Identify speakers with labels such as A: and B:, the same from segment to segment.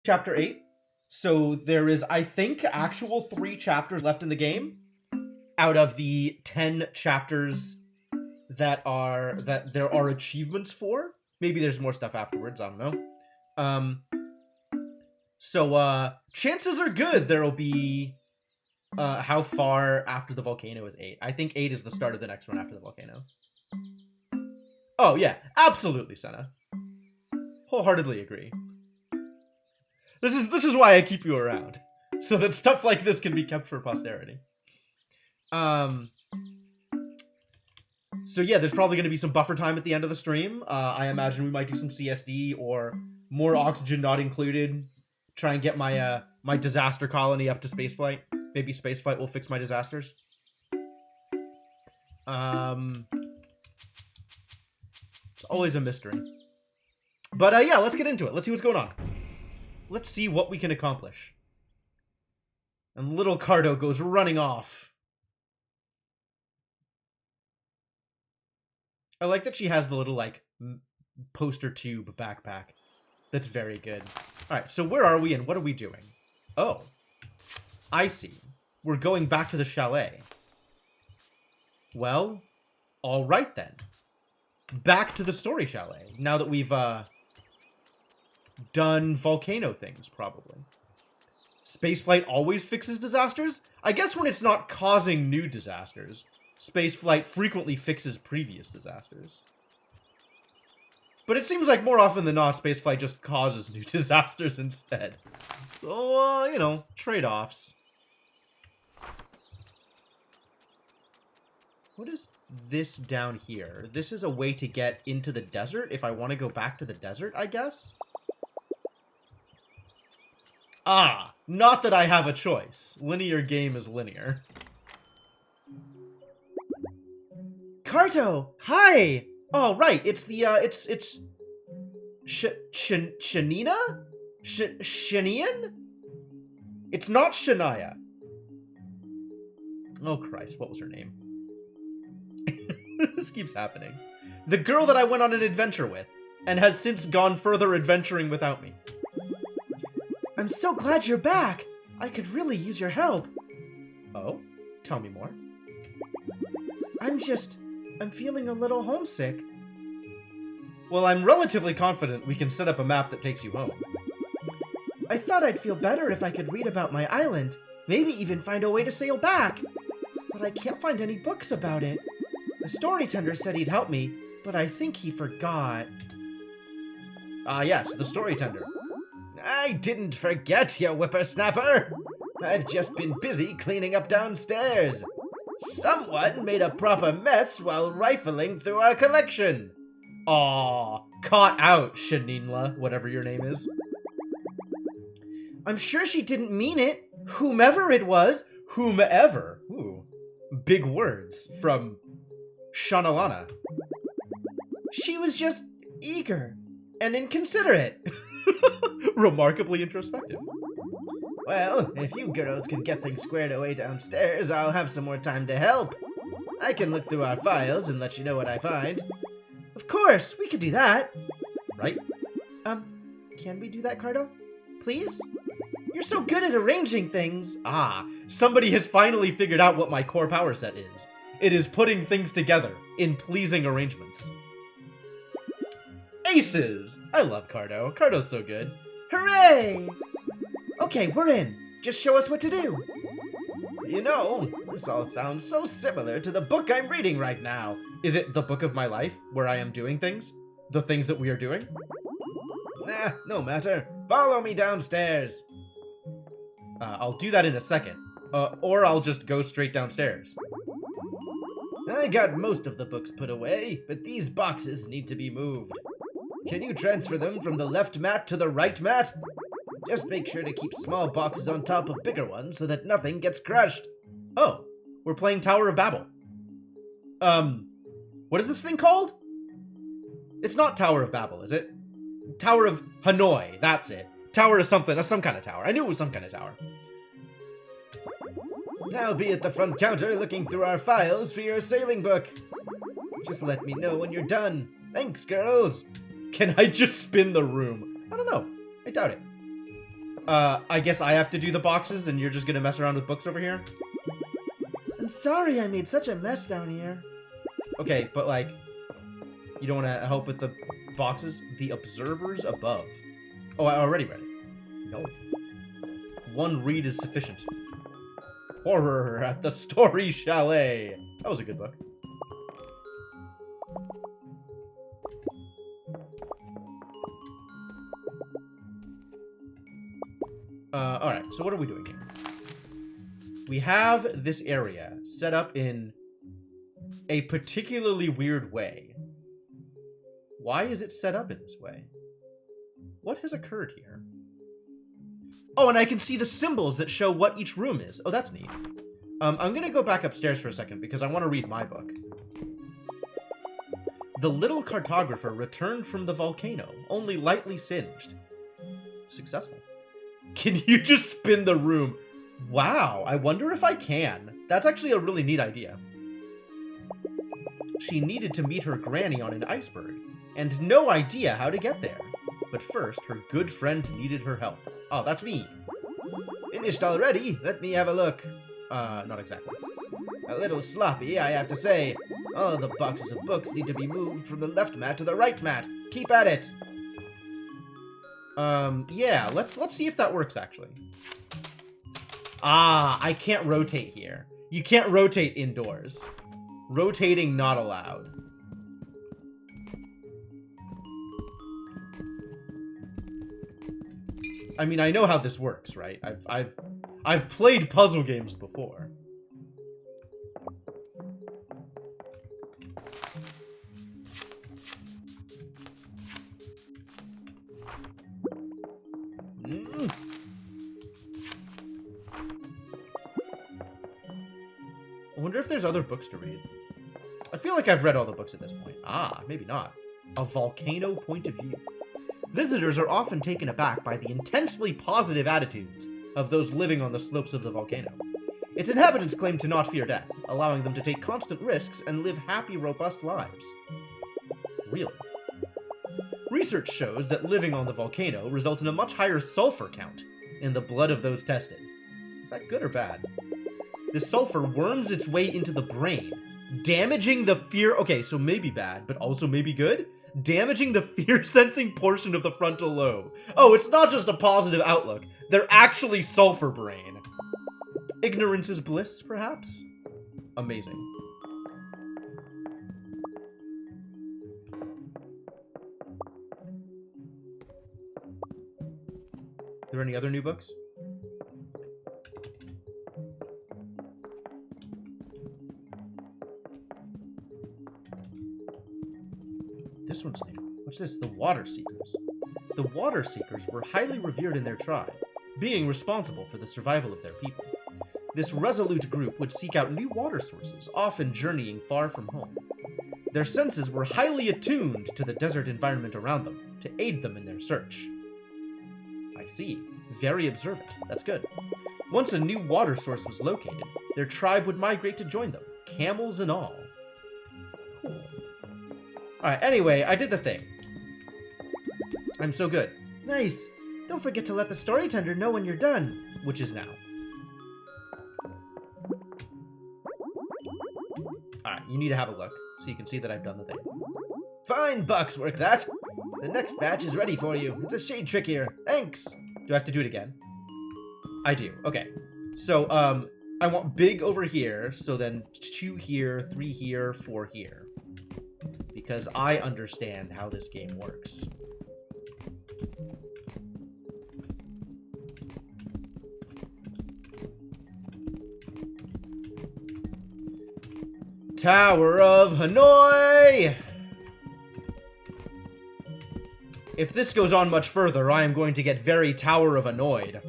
A: Chapter 8. So there is, I think, actual 3 chapters left in the game out of the 10 chapters that there are achievements for. Maybe there's more stuff afterwards, I don't know. So chances are good there'll be how far after the volcano is 8. I think 8 is the start of the next one after the volcano. Oh yeah, absolutely, Senna. Wholeheartedly agree. This is why I keep you around, so that stuff like this can be kept for posterity. So yeah, there's probably going to be some buffer time at the end of the stream. I imagine we might do some CSD or more oxygen not included. Try and get my my disaster colony up to spaceflight. Maybe spaceflight will fix my disasters. It's always a mystery. But yeah, let's get into it. Let's see what's going on. Let's see what we can accomplish. And little Carto goes running off. I like that she has the little, like, poster tube backpack. That's very good. Alright, so where are we and what are we doing? Oh. I see. We're going back to the chalet. Well, alright then. Back to the story chalet. Now that we've, done volcano things, probably. Spaceflight always fixes disasters? I guess when it's not causing new disasters. Spaceflight frequently fixes previous disasters. But it seems like more often than not, spaceflight just causes new disasters instead. So, you know, trade-offs. What is this down here? This is a way to get into the desert if I want to go back to the desert, I guess? Ah, not that I have a choice. Linear game is linear. Carto, hi! Oh, right, it's the, it's... Shanina? Shanian? It's not Shania. Oh, Christ, what was her name? This keeps happening. The girl that I went on an adventure with, and has since gone further adventuring without me. I'm so glad you're back. I could really use your help. Oh? Tell me more. I'm feeling a little homesick. Well, I'm relatively confident we can set up a map that takes you home. I thought I'd feel better if I could read about my island, maybe even find a way to sail back. But I can't find any books about it. The storyteller said he'd help me, but I think he forgot. Ah, yes, the storyteller. I didn't forget, you whippersnapper. I've just been busy cleaning up downstairs. Someone made a proper mess while rifling through our collection. Aw, caught out, Shaninla, whatever your name is. I'm sure she didn't mean it. Whomever it was. Whomever. Ooh, big words from Shanalana. She was just eager and inconsiderate. Remarkably introspective. Well, if you girls can get things squared away downstairs, I'll have some more time to help. I can look through our files and let you know what I find. Of course, we could do that. Right? Can we do that, Carto? Please? You're so good at arranging things. Ah, somebody has finally figured out what my core power set is. It is putting things together in pleasing arrangements. Aces! I love Carto. Carto's so good. Hooray! Okay, we're in. Just show us what to do. You know, this all sounds so similar to the book I'm reading right now. Is it the book of my life, where I am doing things? The things that we are doing? Nah, no matter. Follow me downstairs. I'll do that in a second. Or I'll just go straight downstairs. I got most of the books put away, but these boxes need to be moved. Can you transfer them from the left mat to the right mat? Just make sure to keep small boxes on top of bigger ones so that nothing gets crushed. Oh, we're playing Tower of Babel. What is this thing called? It's not Tower of Babel, is it? Tower of Hanoi, that's it. Tower is something, some kind of tower. I knew it was some kind of tower. I'll be at the front counter looking through our files for your sailing book. Just let me know when you're done. Thanks, girls. Can I just spin the room? I don't know. I doubt it. I guess I have to do the boxes and you're just gonna mess around with books over here? I'm sorry I made such a mess down here. Okay, but like, you don't want to help with the boxes? The observers above. Oh, I already read it. No. One read is sufficient. Horror at the Story Chalet. That was a good book. Alright, so what are we doing here? We have this area set up in a particularly weird way. Why is it set up in this way? What has occurred here? Oh, and I can see the symbols that show what each room is. Oh, that's neat. I'm gonna go back upstairs for a second because I want to read my book. The little cartographer returned from the volcano, only lightly singed. Successful. Can you just spin the room? Wow, I wonder if I can. That's actually a really neat idea. She needed to meet her granny on an iceberg, and no idea how to get there. But first, her good friend needed her help. Oh, that's me. Finished already? Let me have a look. Not exactly. A little sloppy, I have to say. All the boxes of books need to be moved from the left mat to the right mat. Keep at it. Yeah, let's see if that works, actually. Ah, I can't rotate here. You can't rotate indoors. Rotating not allowed. I mean, I know how this works, right? I've played puzzle games before. I wonder if there's other books to read. I feel like I've read all the books at this point. Ah, maybe not. A volcano point of view. Visitors are often taken aback by the intensely positive attitudes of those living on the slopes of the volcano. Its inhabitants claim to not fear death, allowing them to take constant risks and live happy, robust lives. Really? Research shows that living on the volcano results in a much higher sulfur count in the blood of those tested. Is that good or bad? The sulfur worms its way into the brain, damaging the fear... Okay, so maybe bad, but also maybe good? Damaging the fear-sensing portion of the frontal lobe. Oh, it's not just a positive outlook. They're actually sulfur brain. Ignorance is bliss, perhaps? Amazing. Are there any other new books? This one's new. What's this? The Water Seekers. The Water Seekers were highly revered in their tribe, being responsible for the survival of their people. This resolute group would seek out new water sources, often journeying far from home. Their senses were highly attuned to the desert environment around them, to aid them in their search. I see. Very observant. That's good. Once a new water source was located, their tribe would migrate to join them, camels and all. Cool. Alright, anyway, I did the thing. I'm so good. Nice. Don't forget to let the storyteller know when you're done, which is now. Alright, you need to have a look, so you can see that I've done the thing. Fine, Bucks, work that. The next batch is ready for you. It's a shade trickier. Thanks. Do I have to do it again? I do. Okay. So, I want big over here, so then 2 here, 3 here, 4 here. Because I understand how this game works. Tower of Hanoi! If this goes on much further, I am going to get very Tower of Annoyed.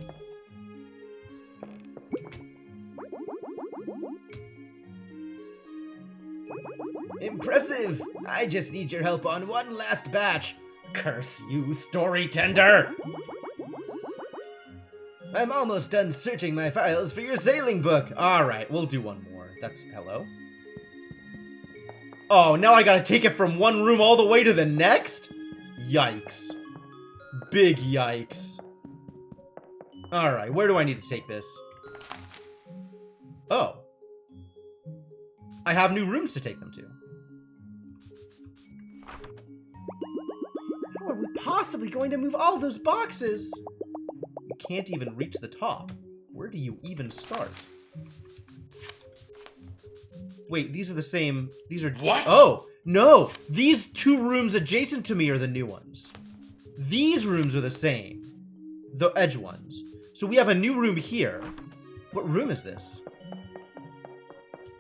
A: Impressive! I just need your help on one last batch. Curse you, story tender! I'm almost done searching my files for your sailing book. Alright, we'll do one more. That's hello? Oh, now I gotta take it from one room all the way to the next? Yikes. Big yikes. Alright, where do I need to take this? Oh. I have new rooms to take them to. How are we possibly going to move all those boxes? You can't even reach the top. Where do you even start? Wait, these are the same... These are... What? Oh! No! These two rooms adjacent to me are the new ones. These rooms are the same. The edge ones. So we have a new room here. What room is this?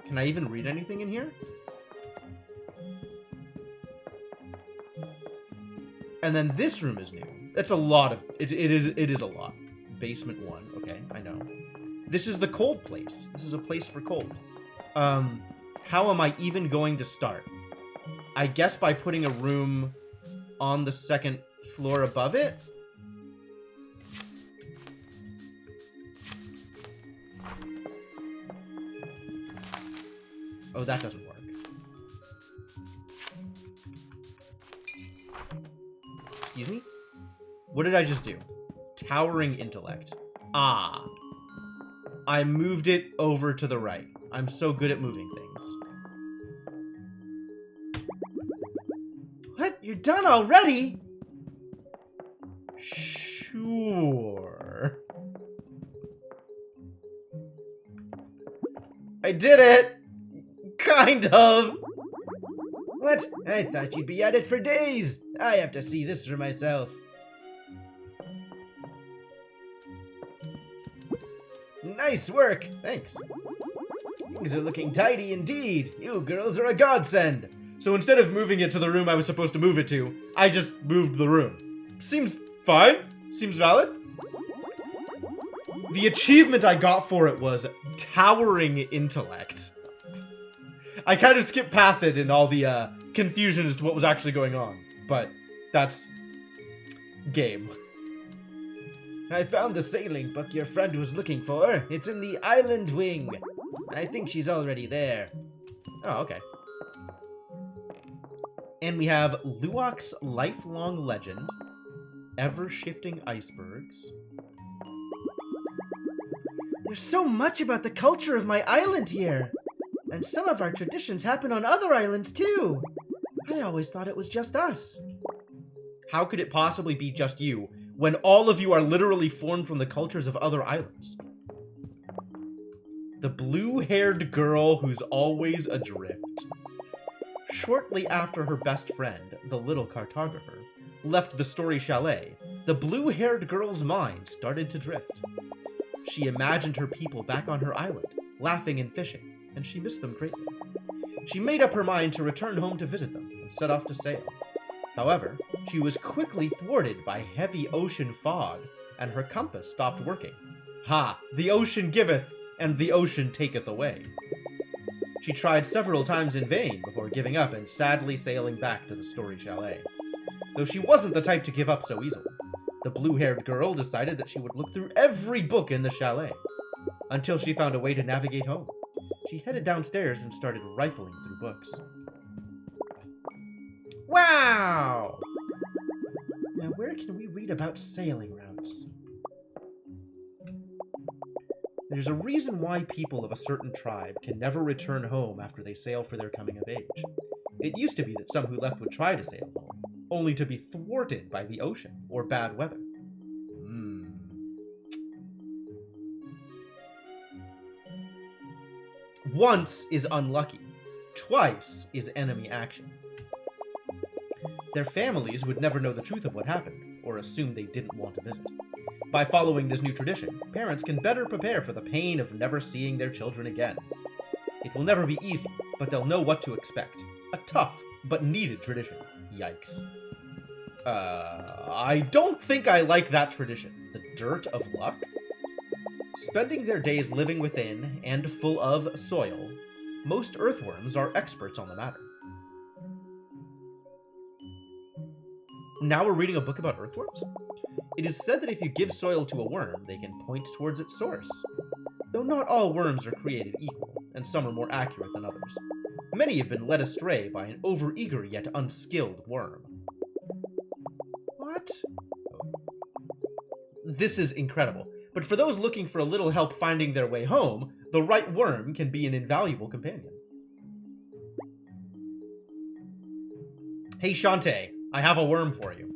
A: Can I even read anything in here? And then this room is new. That's a lot of... It is a lot. Basement 1. Okay, I know. This is the cold place. This is a place for cold. How am I even going to start? I guess by putting a room on the second floor above it? Oh, that doesn't work. Excuse me? What did I just do? Towering intellect. Ah. I moved it over to the right. I'm so good at moving things. What? You're done already? Sure. I did it! Kind of. What? I thought you'd be at it for days. I have to see this for myself. Nice work. Thanks. Things are looking tidy indeed. You girls are a godsend. So instead of moving it to the room I was supposed to move it to, I just moved the room. Seems fine. Seems valid. The achievement I got for it was towering intellect. I kind of skipped past it in all the confusion as to what was actually going on. But that's game. I found the sailing book your friend was looking for. It's in the island wing. I think she's already there. Oh, okay. And we have Luwak's lifelong legend. Ever-shifting icebergs. There's so much about the culture of my island here. And some of our traditions happen on other islands too. I always thought it was just us. How could it possibly be just you, when all of you are literally formed from the cultures of other islands? The blue-haired girl who's always adrift. Shortly after her best friend, the little cartographer, left the Story Chalet, the blue-haired girl's mind started to drift. She imagined her people back on her island, laughing and fishing, and she missed them greatly. She made up her mind to return home to visit them and set off to sail. However, she was quickly thwarted by heavy ocean fog, and her compass stopped working. Ha! The ocean giveth, and the ocean taketh away. She tried several times in vain before giving up and sadly sailing back to the Story Chalet. Though she wasn't the type to give up so easily, the blue-haired girl decided that she would look through every book in the chalet, until she found a way to navigate home. She headed downstairs and started rifling through books. Wow! Now where can we read about sailing routes? There's a reason why people of a certain tribe can never return home after they sail for their coming of age. It used to be that some who left would try to sail home, only to be thwarted by the ocean or bad weather. Once is unlucky. Twice is enemy action. Their families would never know the truth of what happened, or assume they didn't want to visit. By following this new tradition, parents can better prepare for the pain of never seeing their children again. It will never be easy, but they'll know what to expect. A tough, but needed tradition. Yikes. I don't think I like that tradition. The dirt of luck? Spending their days living within and full of soil, most earthworms are experts on the matter. Now we're reading a book about earthworms? It is said that if you give soil to a worm, they can point towards its source. Though not all worms are created equal, and some are more accurate than others. Many have been led astray by an overeager yet unskilled worm. What? This is incredible. but for those looking for a little help finding their way home, the right worm can be an invaluable companion. Hey Shantae, I have a worm for you.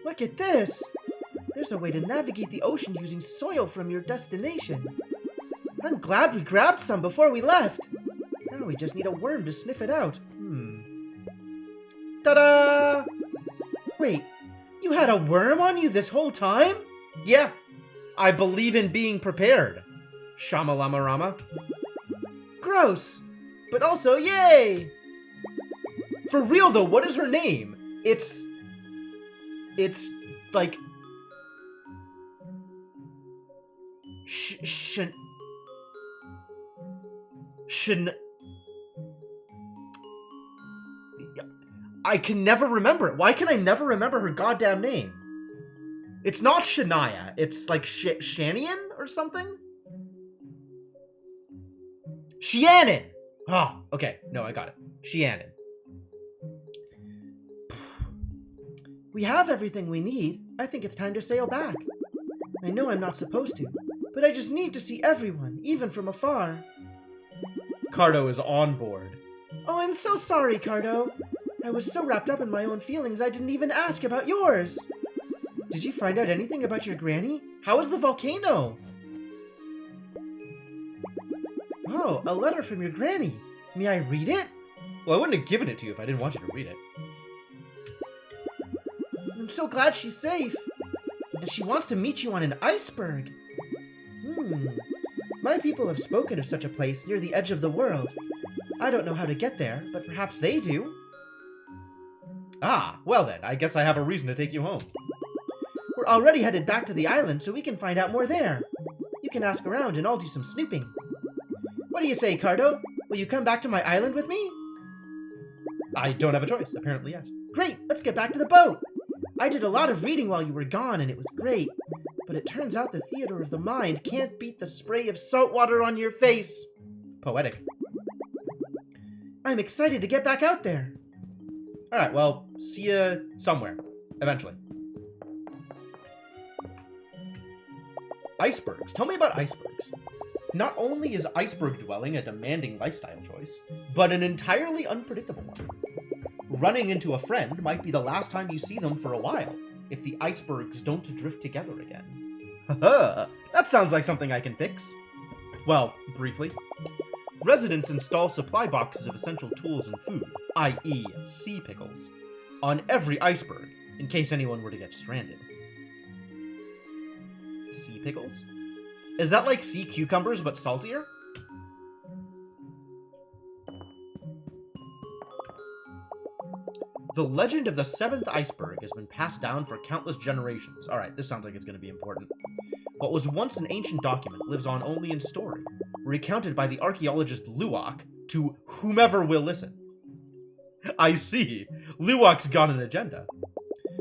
B: Look at this! There's a way to navigate the ocean using soil from your destination. I'm glad we grabbed some before we left. Now we just need a worm to sniff it out. Ta-da! Wait, you had a worm on you this whole time?
A: Yeah, I believe in being prepared. Shamalama Rama.
B: Gross, but also yay!
A: For real though, what is her name? It's like I can never remember it. Why can I never remember her goddamn name? It's not Shania. It's like Shanian or something? Shianon! Oh, okay. No, I got it. Shianon.
B: We have everything we need. I think it's time to sail back. I know I'm not supposed to, but I just need to see everyone, even from afar.
A: Carto is on board.
B: Oh, I'm so sorry, Carto. I was so wrapped up in my own feelings I didn't even ask about yours. Did you find out anything about your granny? How was the volcano? Oh, a letter from your granny. May I read it?
A: Well, I wouldn't have given it to you if I didn't want you to read it.
B: I'm so glad she's safe. And she wants to meet you on an iceberg. My people have spoken of such a place near the edge of the world. I don't know how to get there, but perhaps they do.
A: Ah, well then, I guess I have a reason to take you home.
B: We're already headed back to the island, so we can find out more there. You can ask around and I'll do some snooping. What do you say, Carto? Will you come back to my island with me?
A: I don't have a choice, apparently yes.
B: Great, let's get back to the boat. I did a lot of reading while you were gone, and it was great. But it turns out the theater of the mind can't beat the spray of salt water on your face.
A: Poetic.
B: I'm excited to get back out there.
A: Alright, well, see ya somewhere. Eventually. Icebergs. Tell me about icebergs. Not only is iceberg dwelling a demanding lifestyle choice, but an entirely unpredictable one. Running into a friend might be the last time you see them for a while, if the icebergs don't drift together again. Haha, that sounds like something I can fix. Well, briefly. Residents install supply boxes of essential tools and food, i.e. sea pickles, on every iceberg, in case anyone were to get stranded. Sea pickles? Is that like sea cucumbers but saltier? The legend of the seventh iceberg has been passed down for countless generations. Alright, this sounds like it's going to be important. What was once an ancient document lives on only in story, recounted by the archaeologist Luwak to whomever will listen. I see. Luwak's got an agenda.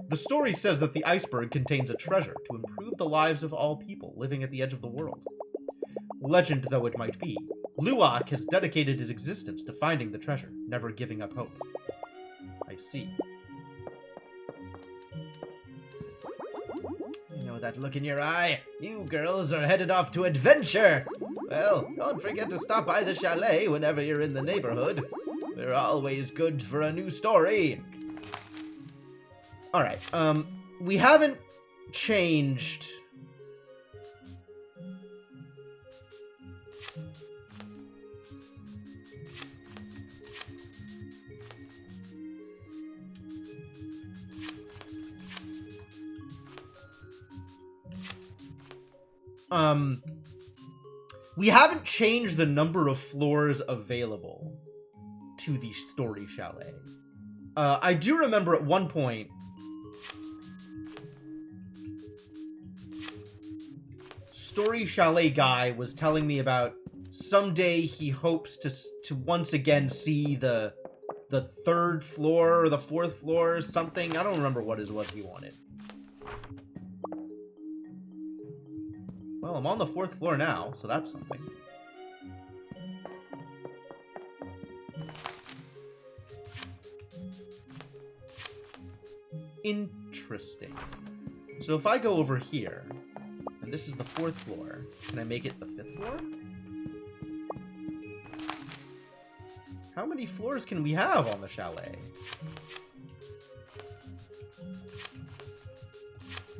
A: The story says that the iceberg contains a treasure to improve the lives of all people living at the edge of the world. Legend though it might be, Luwak has dedicated his existence to finding the treasure, never giving up hope. I see. I know that look in your eye. You girls are headed off to adventure. Well, don't forget to stop by the chalet whenever you're in the neighborhood. We're always good for a new story. Alright, we haven't changed... we haven't changed the number of floors available to the story chalet. I do remember at one point Story Chalet guy was telling me about someday he hopes to once again see the third floor or the fourth floor or something. I don't remember what it was he wanted. Well, I'm on the fourth floor now, so that's something. Interesting. Interesting. So if I go over here, and this is the 4th floor, can I make it the 5th floor? How many floors can we have on the chalet?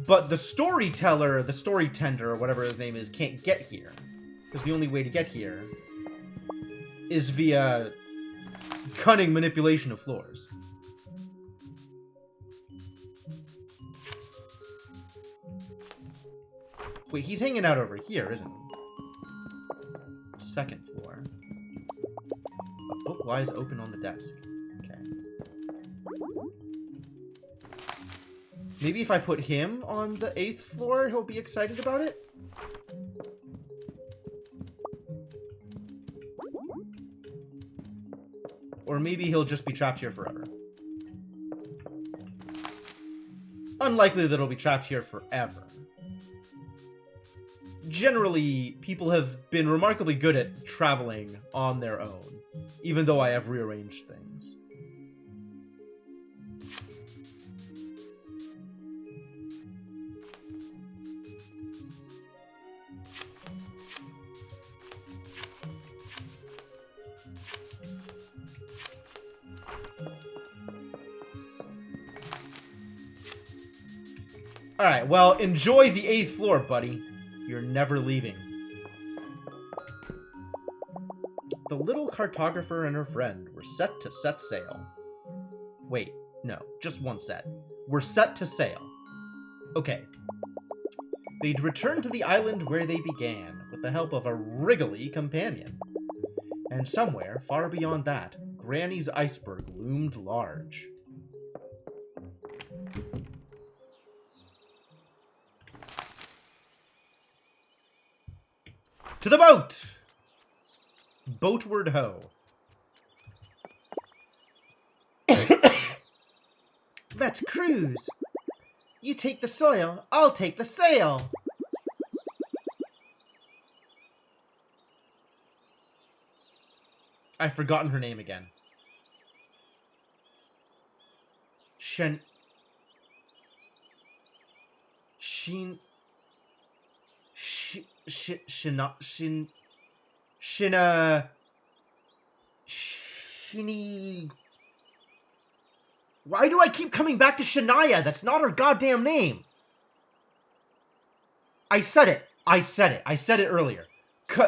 A: But the storyteller, the story tender, or whatever his name is, can't get here. Because the only way to get here is via cunning manipulation of floors. Wait, he's hanging out over here, isn't he? 2nd floor. A book lies open on the desk. Okay. Maybe if I put him on the 8th floor, he'll be excited about it? Or maybe he'll just be trapped here forever. Unlikely that he'll be trapped here forever. Generally, people have been remarkably good at traveling on their own, even though I have rearranged things. Alright, well, enjoy the 8th floor, buddy. You're never leaving. The little cartographer and her friend were set to set sail. Wait, no, just one set. We're set to sail. Okay. They'd return to the island where they began, with the help of a wriggly companion. And somewhere, far beyond that, Granny's iceberg loomed large. To the boat! Boatward ho.
B: Let's cruise. You take the soil, I'll take the sail.
A: I've forgotten her name again. Shina... Shini...
B: Why do I keep coming back to Shania? That's not her goddamn name.
A: I said it. I said it earlier.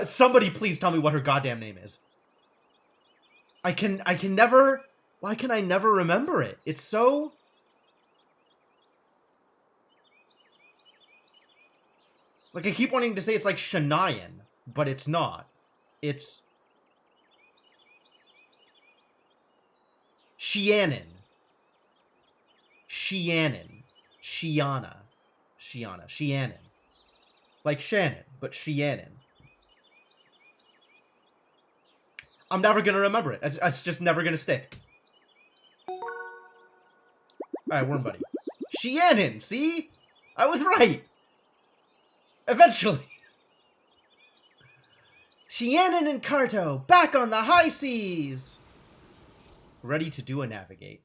A: Somebody please tell me what her goddamn name is. I can never... Why can I never remember it? It's so... Like, I keep wanting to say it's like Shanian, but it's not. It's... Shiannon. Shianna. Like Shannon, but Shiannon. I'm never gonna remember it. It's just never gonna stick. Alright, Worm Buddy. Shiannon, see? I was right! Eventually!
B: Shiannon and Carto, back on the high seas!
A: Ready to do a navigate.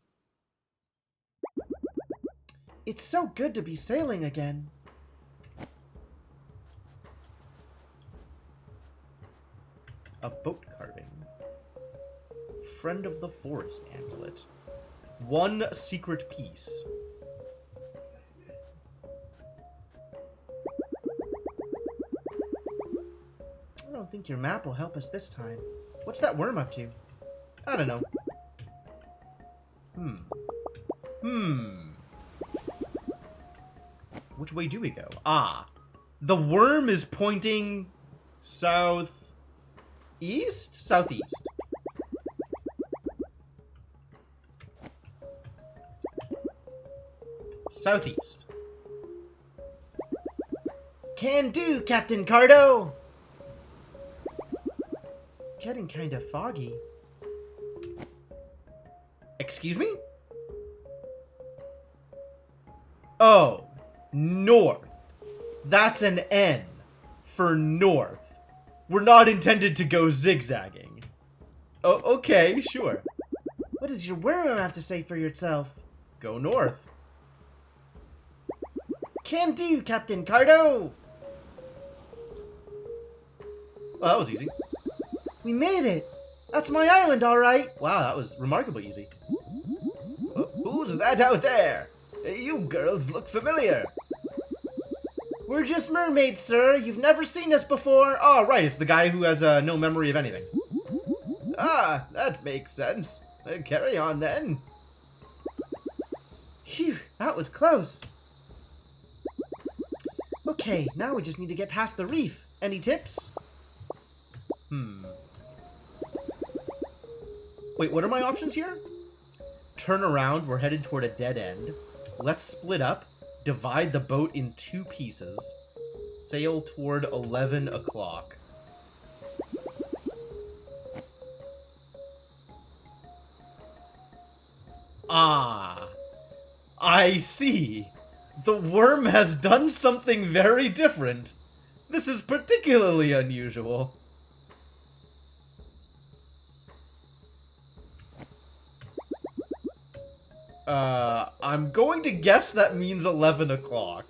B: It's so good to be sailing again.
A: A boat carving. Friend of the Forest amulet. 1 secret piece.
B: I don't think your map will help us this time. What's that worm up to?
A: I don't know. Which way do we go? Ah. The worm is pointing south... East? Southeast. Southeast.
B: Can do, Captain Carto! Getting kind of foggy.
A: Excuse me? Oh. North. That's an N for north. We're not intended to go zigzagging. Oh, okay, sure.
B: What does your worm have to say for yourself?
A: Go north.
B: Can do, Captain Carto!
A: Well, that was easy.
B: We made it! That's my island, alright!
A: Wow, that was remarkably easy.
C: Who's that out there? You girls look familiar.
B: We're just mermaids, sir. You've never seen us before.
A: Oh, right, it's the guy who has no memory of anything.
C: Ah, that makes sense. Carry on then.
B: Phew, that was close. Okay, now we just need to get past the reef. Any tips?
A: Wait, what are my options here? Turn around, we're headed toward a dead end. Let's split up, divide the boat in 2 pieces, sail toward 11 o'clock. Ah, I see. The worm has done something very different. This is particularly unusual. I'm going to guess that means 11 o'clock.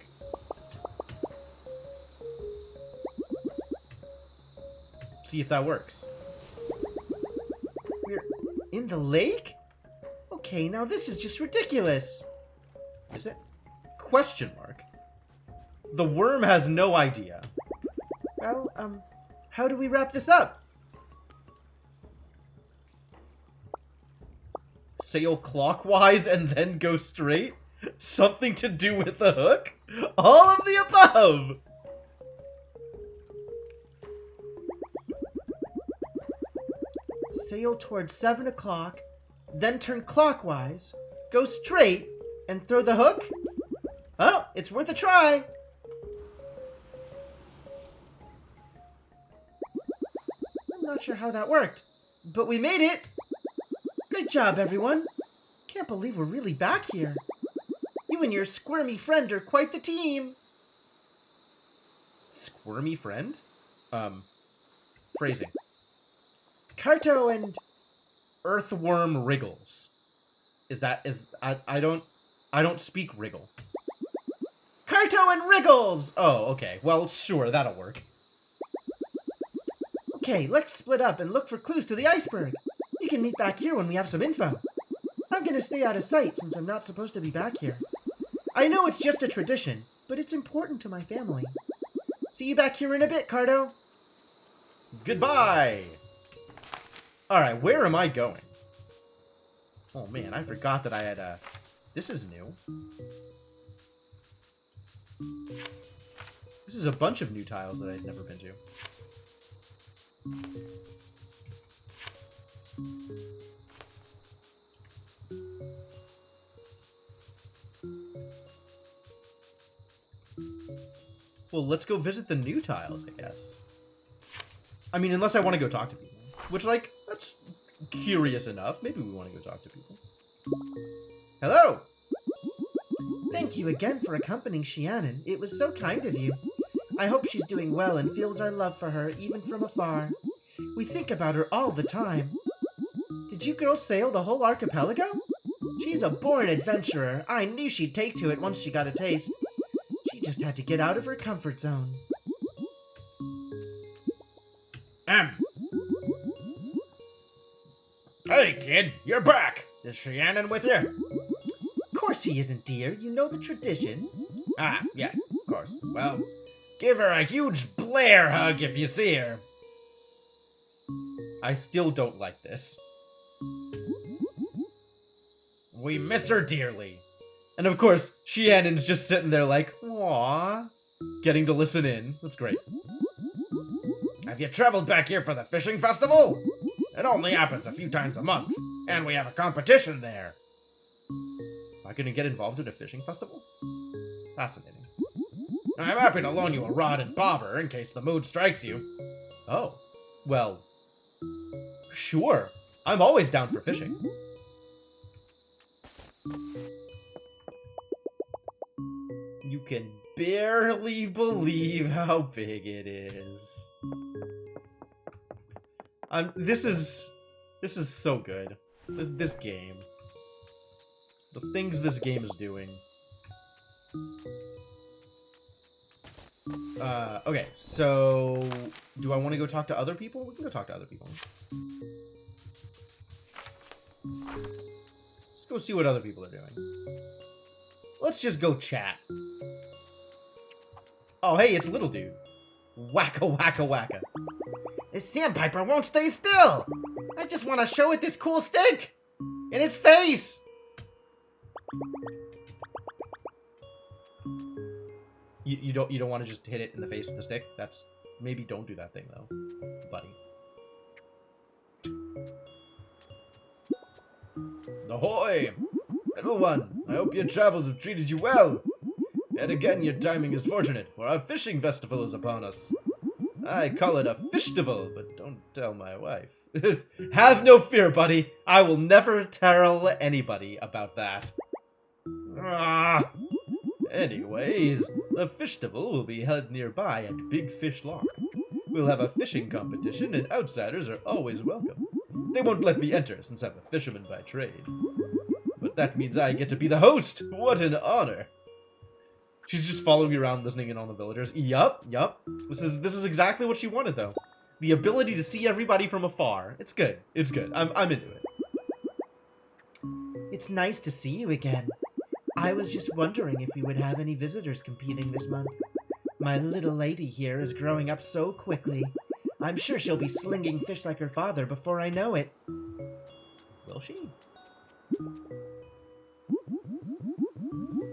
A: See if that works.
B: We're in the lake? Okay, now this is just ridiculous.
A: Is it? Question mark. The worm has no idea.
B: Well, how do we wrap this up?
A: Sail clockwise and then go straight? Something to do with the hook? All of the above!
B: Sail towards 7 o'clock, then turn clockwise, go straight, and throw the hook? Oh, it's worth a try! I'm not sure how that worked, but we made it! Great job, everyone! Can't believe we're really back here. You and your squirmy friend are quite the team!
A: Squirmy friend? Phrasing.
B: Carto and...
A: Earthworm wriggles. I don't speak wriggle.
B: Carto and Wriggles!
A: Oh, okay. Well, sure, that'll work.
B: Okay, let's split up and look for clues to the iceberg. We can meet back here when we have some info. I'm gonna stay out of sight since I'm not supposed to be back here. I know it's just a tradition, but it's important to my family. See you back here in a bit, Carto.
A: Goodbye! Alright, where am I going? Oh man, I forgot that I had a... This is new. This is a bunch of new tiles that I've never been to. Well, let's go visit the new tiles, I guess. I mean, unless I want to go talk to people. Which, like, that's curious enough. Maybe we want to go talk to people. Hello!
B: Thank you again for accompanying Shianen. It was so kind of you. I hope she's doing well and feels our love for her, even from afar. We think about her all the time. Did you girls sail the whole archipelago? She's a born adventurer. I knew she'd take to it once she got a taste. She just had to get out of her comfort zone.
C: Hey, kid, you're back. Is Shianen with you?
B: Of course he isn't, dear. You know the tradition.
C: Ah, yes, of course. Well, give her a huge Blair hug if you see her.
A: I still don't like this.
C: We miss her dearly.
A: And of course, Shiannon's just sitting there like, aww, getting to listen in. That's great.
C: Have you traveled back here for the fishing festival? It only happens a few times a month, and we have a competition there.
A: Am I gonna get involved in a fishing festival? Fascinating.
C: I'm happy to loan you a rod and bobber in case the mood strikes you.
A: Oh, well, sure. I'm always down for fishing. You can barely believe how big it is. This is so good. This game. The things this game is doing. Okay, so do I want to go talk to other people? We can go talk to other people. Let's go see what other people are doing. Let's just go chat. Oh, hey, it's little dude. Wacka, wacka, wacka.
B: This sandpiper won't stay still. I just want to show it this cool stick in its face.
A: You don't want to just hit it in the face with the stick? That's maybe don't do that thing though, buddy. Ahoy! Little one, I hope your travels have treated you well. Yet again, your timing is fortunate, for our fishing festival is upon us. I call it a fishtival, but don't tell my wife. Have no fear, buddy. I will never tell anybody about that. Ah. Anyways, the fishtival will be held nearby at Big Fish Lock. We'll have a fishing competition, and outsiders are always welcome. They won't let me enter since I'm a fisherman by trade. But that means I get to be the host. What an honor. She's just following me around, listening in on the villagers. Yup. This is exactly what she wanted, though. The ability to see everybody from afar. It's good. It's good. I'm into it.
B: It's nice to see you again. I was just wondering if we would have any visitors competing this month. My little lady here is growing up so quickly. I'm sure she'll be slinging fish like her father before I know it.
A: Will she?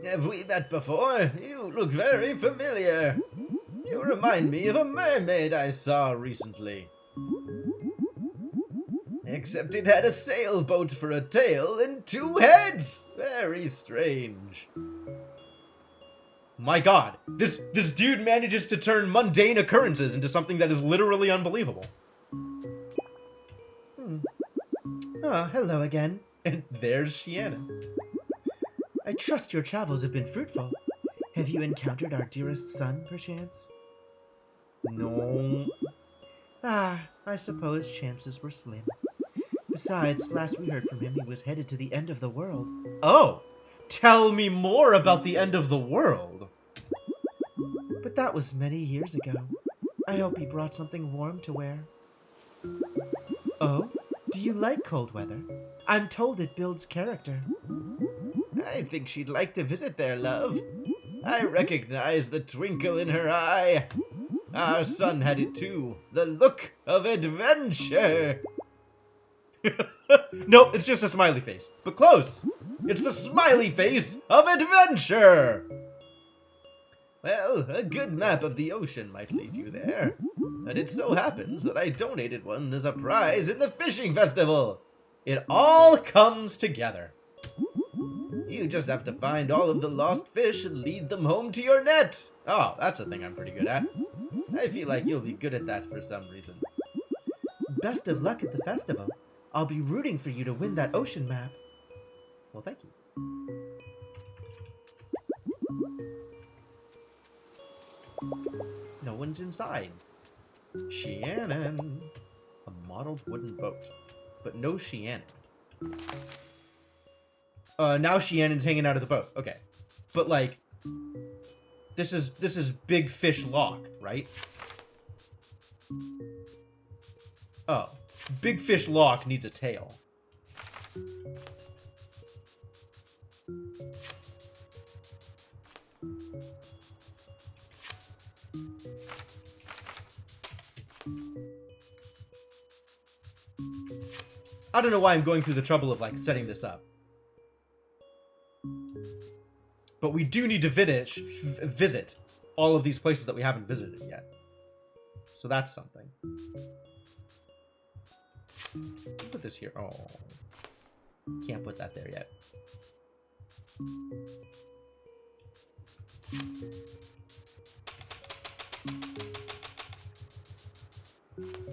C: Have we met before? You look very familiar. You remind me of a mermaid I saw recently. Except it had a sailboat for a tail and 2 heads. Very strange.
A: My god, this dude manages to turn mundane occurrences into something that is literally unbelievable.
B: Oh, hello again.
A: And there's Shianna.
B: I trust your travels have been fruitful. Have you encountered our dearest son, perchance?
A: No.
B: Ah, I suppose chances were slim. Besides, last we heard from him, he was headed to the end of the world.
A: Oh, tell me more about the end of the world.
B: But that was many years ago. I hope he brought something warm to wear. Oh, do you like cold weather? I'm told it builds character.
C: I think she'd like to visit there, love. I recognize the twinkle in her eye. Our son had it too. The look of adventure.
A: No, it's just a smiley face. But close. It's the smiley face of adventure.
C: Well, a good map of the ocean might lead you there. And it so happens that I donated one as a prize in the fishing festival.
A: It all comes together.
C: You just have to find all of the lost fish and lead them home to your net.
A: Oh, that's a thing I'm pretty good at.
C: I feel like you'll be good at that for some reason.
B: Best of luck at the festival. I'll be rooting for you to win that ocean map.
A: Well, thank you. No one's inside. Shiannon. A modeled wooden boat. But no Shiannon. Now Shiannon's hanging out of the boat. Okay. But, like, this is Big Fish Lock, right? Oh. Big Fish Lock needs a tail. I don't know why I'm going through the trouble of, like, setting this up. But we do need to visit all of these places that we haven't visited yet. So that's something. Put this here. Oh. Can't put that there yet.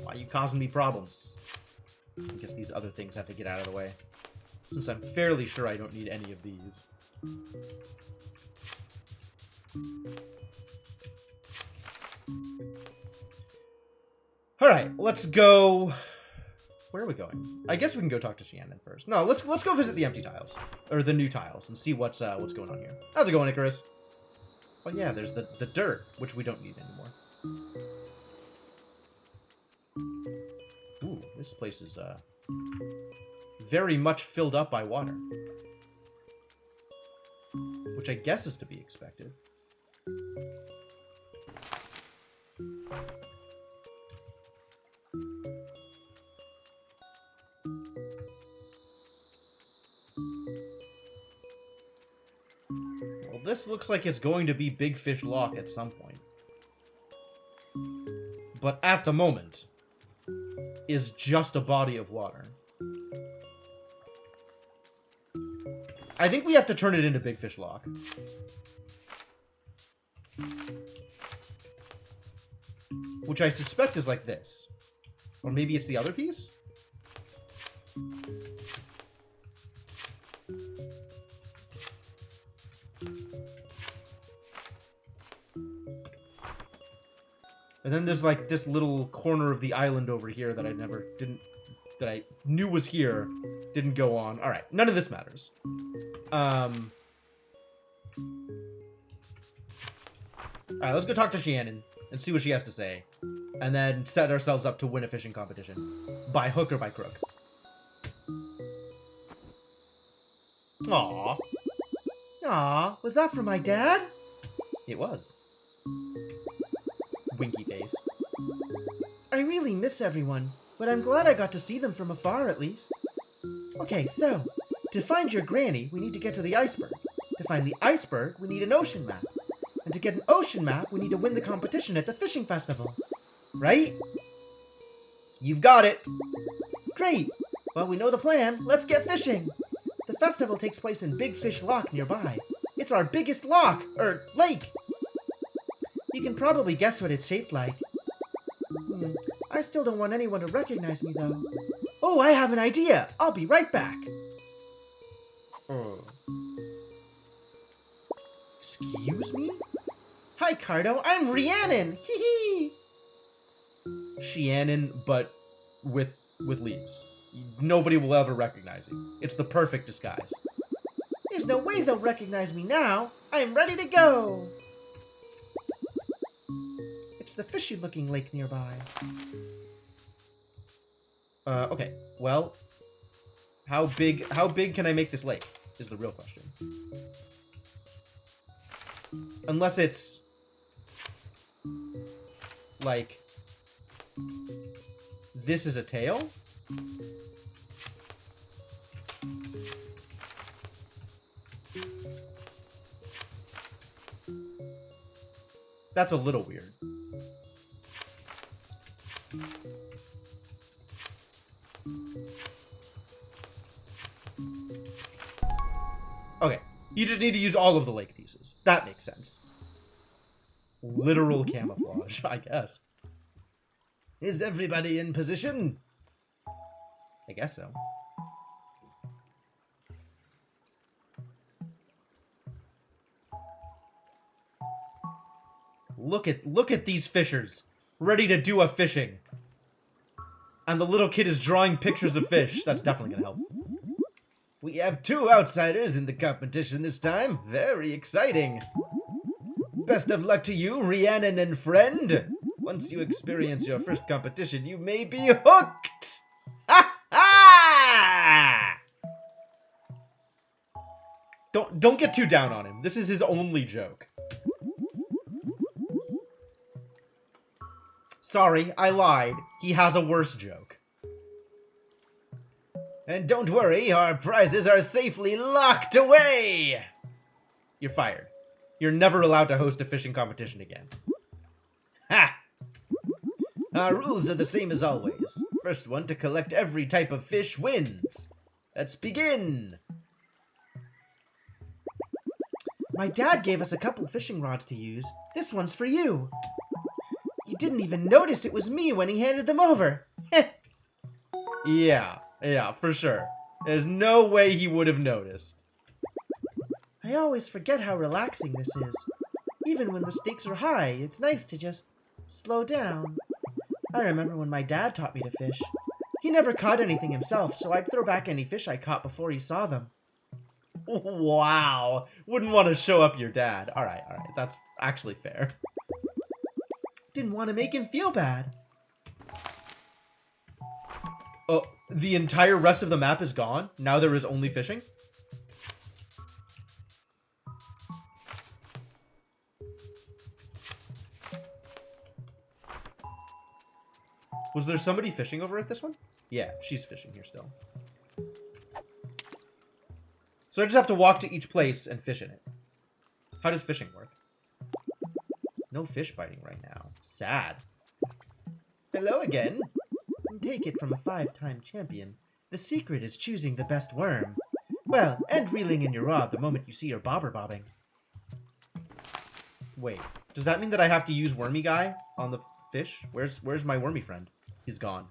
A: Why are you causing me problems? I guess these other things have to get out of the way. Since I'm fairly sure I don't need any of these. Alright, let's go... Where are we going? I guess we can go talk to Shiannon first. No, let's go visit the empty tiles. Or the new tiles and see what's going on here. How's it going, Icarus? Oh yeah, there's the dirt, which we don't need anymore. Ooh, this place is very much filled up by water. Which I guess is to be expected. Well, this looks like it's going to be Big Fish Lock at some point. But at the moment, is just a body of water. I think we have to turn it into Big Fish Lock. Which I suspect is like this. Or maybe it's the other piece? And then there's like this little corner of the island over here that I knew was here, didn't go on. All right, none of this matters. All right, let's go talk to Shannon and see what she has to say, and then set ourselves up to win a fishing competition, by hook or by crook. Aww.
B: Aw, was that for my dad?
A: It was. Winky face.
B: I really miss everyone, but I'm glad I got to see them from afar at least. Okay, so, to find your granny, we need to get to the iceberg. To find the iceberg, we need an ocean map. And to get an ocean map, we need to win the competition at the fishing festival. Right?
A: You've got it.
B: Great! Well, we know the plan. Let's get fishing! The festival takes place in Big Fish Lock nearby. It's our biggest lock, or lake! You can probably guess what it's shaped like. I still don't want anyone to recognize me, though. Oh, I have an idea! I'll be right back!
A: Excuse me?
B: Hi, Carto. I'm Rhiannon! Hee hee!
A: Shannon, but with leaves. Nobody will ever recognize you. It's the perfect disguise.
B: There's no way they'll recognize me now. I'm ready to go! It's the fishy-looking lake nearby.
A: Okay. Well, how big can I make this lake? Is the real question. Unless it's like this is a tail? That's a little weird. Okay, you just need to use all of the lake pieces. That makes sense. Literal camouflage, I guess. Is everybody in position? I guess so. Look at these fishers, ready to do a fishing. And the little kid is drawing pictures of fish. That's definitely gonna help. We have 2 outsiders in the competition this time. Very exciting. Best of luck to you, Rhiannon and friend. Once you experience your first competition, you may be hooked. Ha ha! Don't get too down on him. This is his only joke. Sorry, I lied. He has a worse joke. And don't worry, our prizes are safely locked away! You're fired. You're never allowed to host a fishing competition again. Ha! Our rules are the same as always. First one to collect every type of fish wins. Let's begin!
B: My dad gave us a couple fishing rods to use. This one's for you. He didn't even notice it was me when he handed them over.
A: Yeah, for sure. There's no way he would have noticed.
B: I always forget how relaxing this is. Even when the stakes are high, it's nice to just slow down. I remember when my dad taught me to fish. He never caught anything himself, so I'd throw back any fish I caught before he saw them.
A: Wow. Wouldn't want to show up your dad. All right. actually fair.
B: Didn't want to make him feel bad.
A: Oh, the entire rest of the map is gone? Now there is only fishing? Was there somebody fishing over at this one? Yeah, she's fishing here still. So I just have to walk to each place and fish in it. How does fishing work? No fish biting right now. Sad.
C: Hello again.
B: Take it from a 5-time champion. The secret is choosing the best worm. Well, and reeling in your rod the moment you see your bobber bobbing.
A: Wait, does that mean that I have to use Wormy Guy on the fish? Where's my wormy friend? He's gone.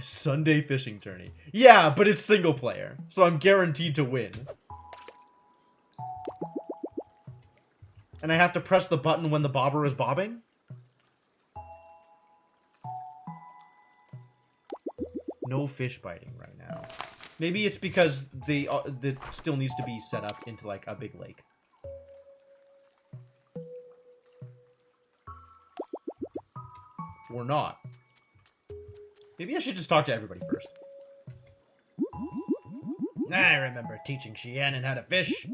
A: Sunday fishing tourney. Yeah, but it's single player, so I'm guaranteed to win. And I have to press the button when the bobber is bobbing? No fish biting right now. Maybe it's because it still needs to be set up into like a big lake. Or not. Maybe I should just talk to everybody first.
C: I remember teaching Shiannon how to fish.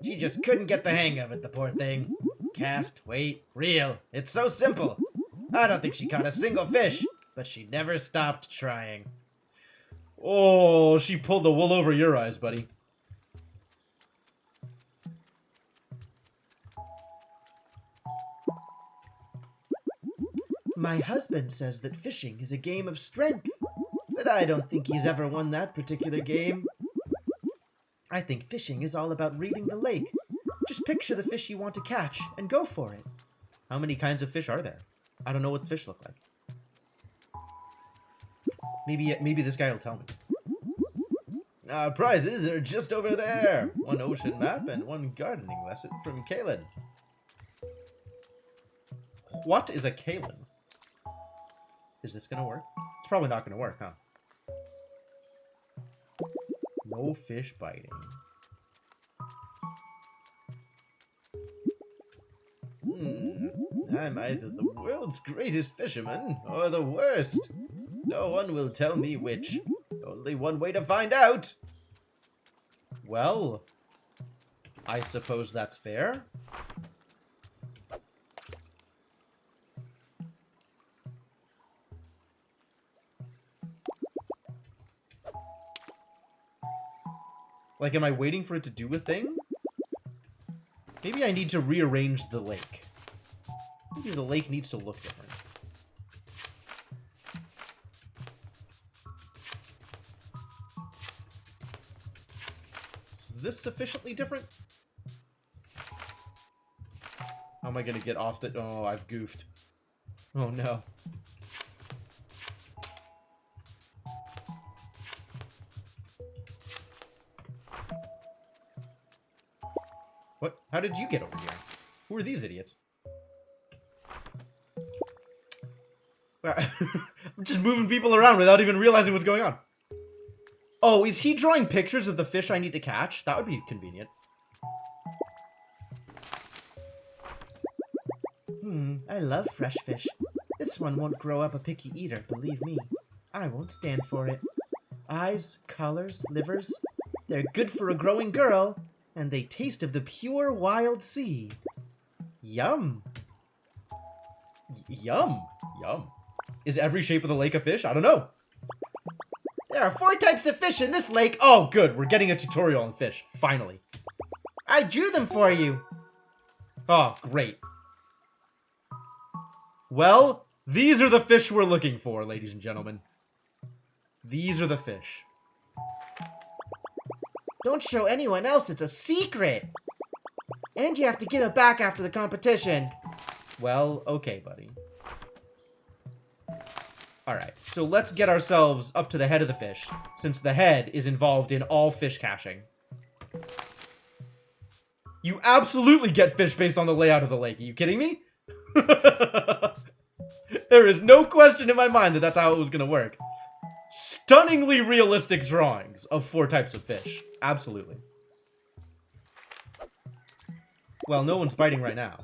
C: She just couldn't get the hang of it, the poor thing. Cast, wait, reel. It's so simple. I don't think she caught a single fish, but she never stopped trying.
A: Oh, she pulled the wool over your eyes, buddy.
B: My husband says that fishing is a game of strength.
C: But I don't think he's ever won that particular game.
B: I think fishing is all about reading the lake. Just picture the fish you want to catch and go for it.
A: How many kinds of fish are there? I don't know what fish look like. Maybe this guy will tell me.
C: Prizes are just over there. One ocean map and one gardening lesson from Kalen.
A: What is a Kalen? Is this gonna work? It's probably not gonna work, huh? No fish biting.
C: I'm either the world's greatest fisherman or the worst. No one will tell me which. Only one way to find out.
A: Well, I suppose that's fair. Like, am I waiting for it to do a thing? Maybe I need to rearrange the lake. Maybe the lake needs to look different. Is this sufficiently different? How am I gonna get off the... Oh, I've goofed. Oh, no. What? How did you get over here? Who are these idiots? I'm just moving people around without even realizing what's going on. Oh, is he drawing pictures of the fish I need to catch? That would be convenient.
B: I love fresh fish. This one won't grow up a picky eater, believe me. I won't stand for it. Eyes, collars, livers, they're good for a growing girl, and they taste of the pure wild sea. Yum.
A: Yum. Yum. Is every shape of the lake a fish? I don't know.
B: There are 4 types of fish in this lake.
A: Oh, good. We're getting a tutorial on fish. Finally.
B: I drew them for you.
A: Oh, great. Well, these are the fish we're looking for, ladies and gentlemen. These are the fish.
B: Don't show anyone else. It's a secret. And you have to give it back after the competition.
A: Well, okay, buddy. Alright, so let's get ourselves up to the head of the fish, since the head is involved in all fish caching. You absolutely get fish based on the layout of the lake. Are you kidding me? There is no question in my mind that that's how it was going to work. Stunningly realistic drawings of 4 types of fish. Absolutely. Well, no one's biting right now.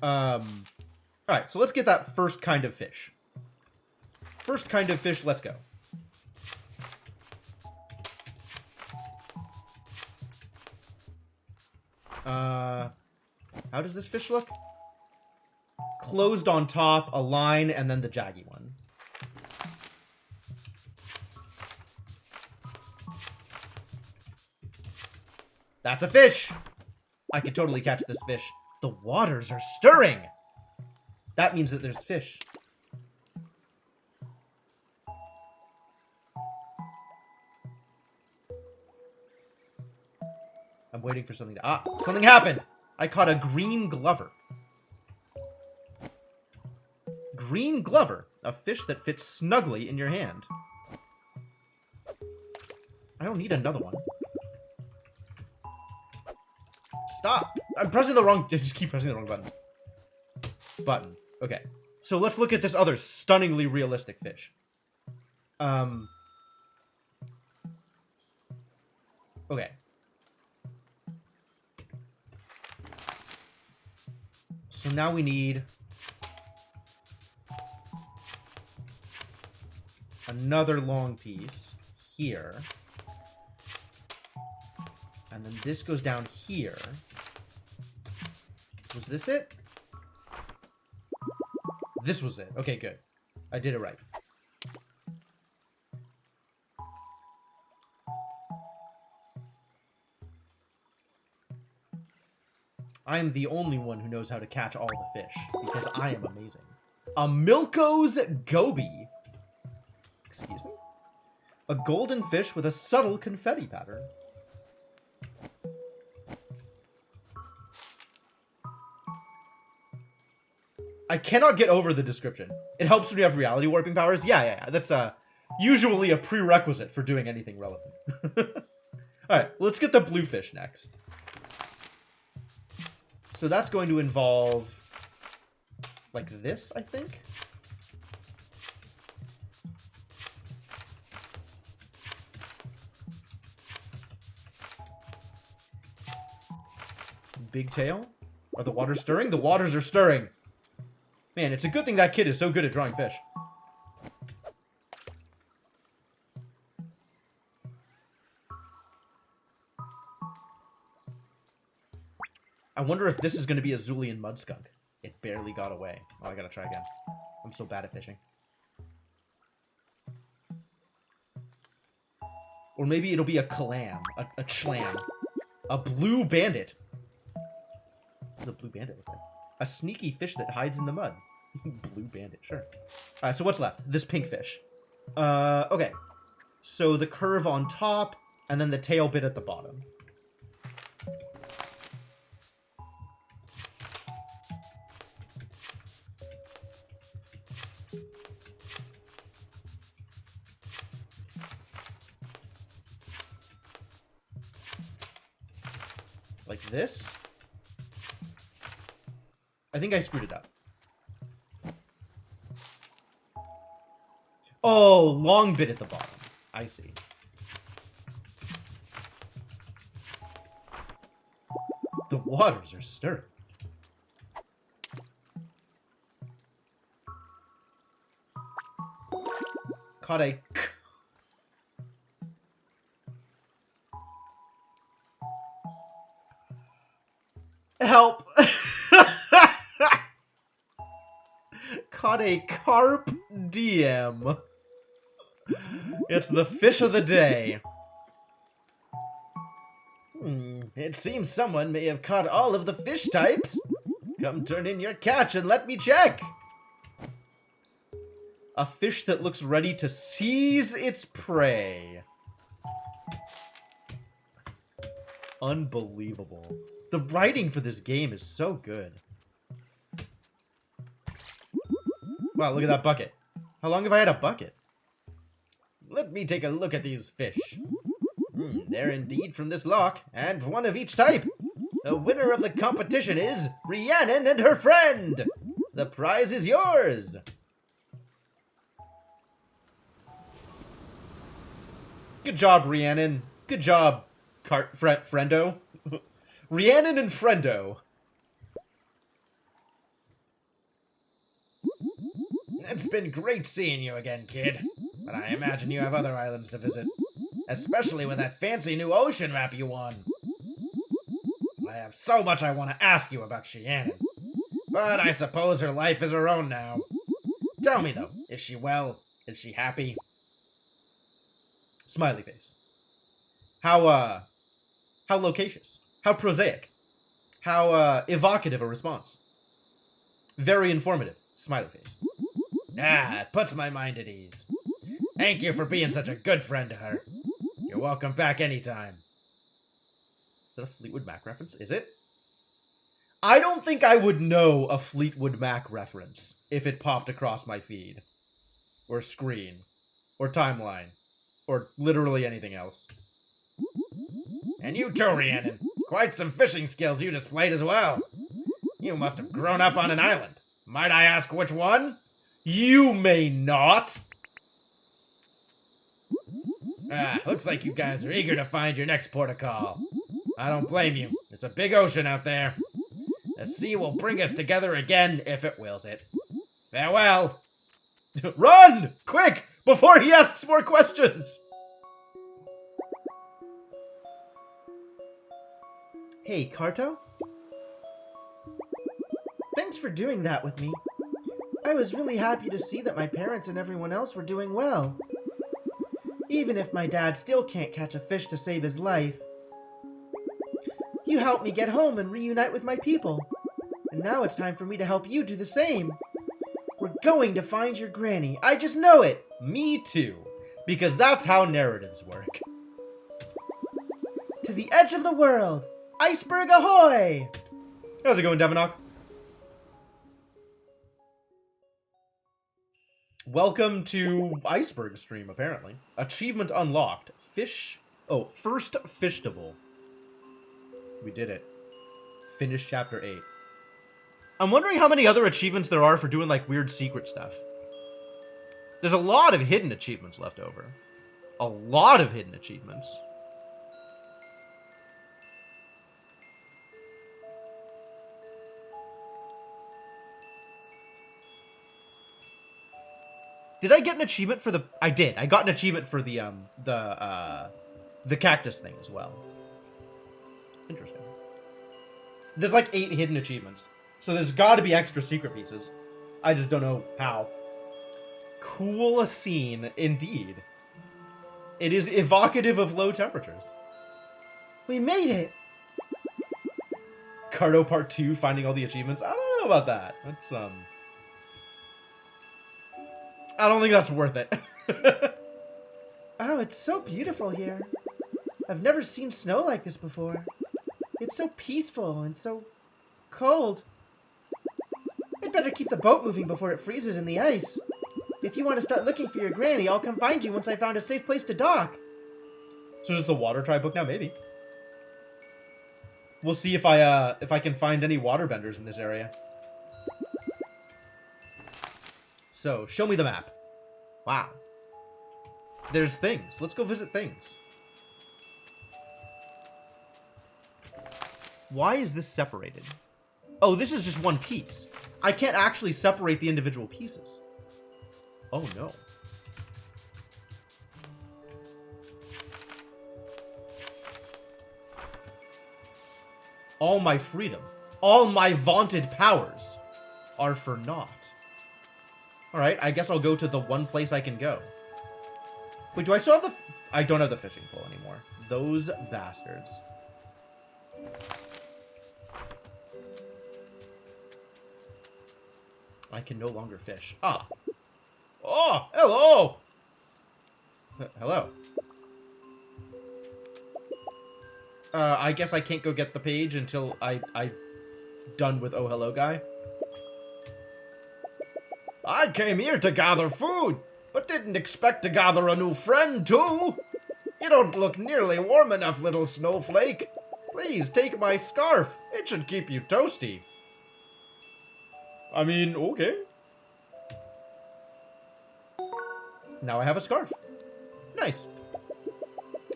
A: Alright, so let's get that first kind of fish. First kind of fish, let's go. How does this fish look? Closed on top, a line, and then the jaggy one. That's a fish! I could totally catch this fish. The waters are stirring! That means that there's fish. I'm waiting for something to... Ah! Something happened! I caught a green glover. Green glover. A fish that fits snugly in your hand. I don't need another one. Stop! I'm pressing the wrong... I just keep pressing the wrong button. Button. Okay. So let's look at this other stunningly realistic fish. Okay. So now we need another long piece here. And then this goes down here. Was this it? This was it. Okay, good. I did it right. I am the only one who knows how to catch all the fish, because I am amazing. A Milko's Goby. Excuse me? A golden fish with a subtle confetti pattern. I cannot get over the description. It helps when you have reality warping powers. Yeah. That's usually a prerequisite for doing anything relevant. Alright, let's get the blue fish next. So that's going to involve... like this, I think? Big tail? Are the waters stirring? The waters are stirring! Man, it's a good thing that kid is so good at drawing fish. I wonder if this is going to be a Zulian mud skunk. It barely got away. Oh, I gotta try again. I'm so bad at fishing. Or maybe it'll be a clam. A chlam. A blue bandit. What does a blue bandit look like? A sneaky fish that hides in the mud. Blue bandit, sure. Alright, so what's left? This pink fish. Okay. So the curve on top, and then the tail bit at the bottom. Like this? I think I screwed it up. Oh, long bit at the bottom. I see. The waters are stirring. Caught a... Help! Caught a carp diem. It's the fish of the day. It seems someone may have caught all of the fish types. Come turn in your catch and let me check. A fish that looks ready to seize its prey. Unbelievable. The writing for this game is so good. Wow, look at that bucket. How long have I had a bucket? Let me take a look at these fish. They're indeed from this loch, and one of each type. The winner of the competition is Rhiannon and her friend. The prize is yours. Good job, Rhiannon. Good job, Friendo. Rhiannon and Friendo.
C: It's been great seeing you again, kid. But I imagine you have other islands to visit. Especially with that fancy new ocean map you won. I have so much I want to ask you about Rhiannon. But I suppose her life is her own now. Tell me though, is she well? Is she happy?
A: Smiley face. How loquacious. How prosaic. How, evocative a response. Very informative. Smiley face.
C: Ah, it puts my mind at ease. Thank you for being such a good friend to her. You're welcome back anytime.
A: Is that a Fleetwood Mac reference? Is it? I don't think I would know a Fleetwood Mac reference if it popped across my feed. Or screen. Or timeline. Or literally anything else.
C: And you too, Rhiannon. Quite some fishing skills you displayed as well. You must have grown up on an island. Might I ask which one?
A: You may not.
C: Ah, looks like you guys are eager to find your next port of call. I don't blame you. It's a big ocean out there. The sea will bring us together again if it wills it. Farewell.
A: Run! Quick! Before he asks more questions!
B: Hey, Carto? Thanks for doing that with me. I was really happy to see that my parents and everyone else were doing well. Even if my dad still can't catch a fish to save his life. You helped me get home and reunite with my people. And now it's time for me to help you do the same. We're going to find your granny. I just know it.
A: Me too. Because that's how narratives work.
B: To the edge of the world. Iceberg ahoy!
A: How's it going, Devinock? Welcome to Iceberg Stream, apparently. Achievement unlocked. Fish... Oh, first fishtable. We did it. Finish chapter 8. I'm wondering how many other achievements there are for doing, like, weird secret stuff. There's a lot of hidden achievements left over. A lot of hidden achievements. Did I get an achievement for the... I did. I got an achievement for the cactus thing as well. Interesting. There's like 8 hidden achievements. So there's got to be extra secret pieces. I just don't know how. Cool a scene, indeed. It is evocative of low temperatures.
B: We made it!
A: Carto Part 2, finding all the achievements. I don't know about that. That's, I don't think that's worth it.
B: Oh, it's so beautiful here. I've never seen snow like this before. It's so peaceful and so cold. I'd better keep the boat moving before it freezes in the ice. If you want to start looking for your granny, I'll come find you once I found a safe place to dock.
A: So does the water tribe book now? Maybe. We'll see if I can find any waterbenders in this area. So, show me the map. Wow. There's things. Let's go visit things. Why is this separated? Oh, this is just one piece. I can't actually separate the individual pieces. Oh, no. All my freedom, all my vaunted powers are for naught. Alright, I guess I'll go to the one place I can go. Wait, do I still have the... I don't have the fishing pole anymore. Those bastards. I can no longer fish. Ah. Oh, hello! Hello. I guess I can't go get the page until I'm done with Oh Hello Guy.
C: I came here to gather food, but didn't expect to gather a new friend, too. You don't look nearly warm enough, little snowflake. Please take my scarf. It should keep you toasty.
A: I mean, okay. Now I have a scarf. Nice.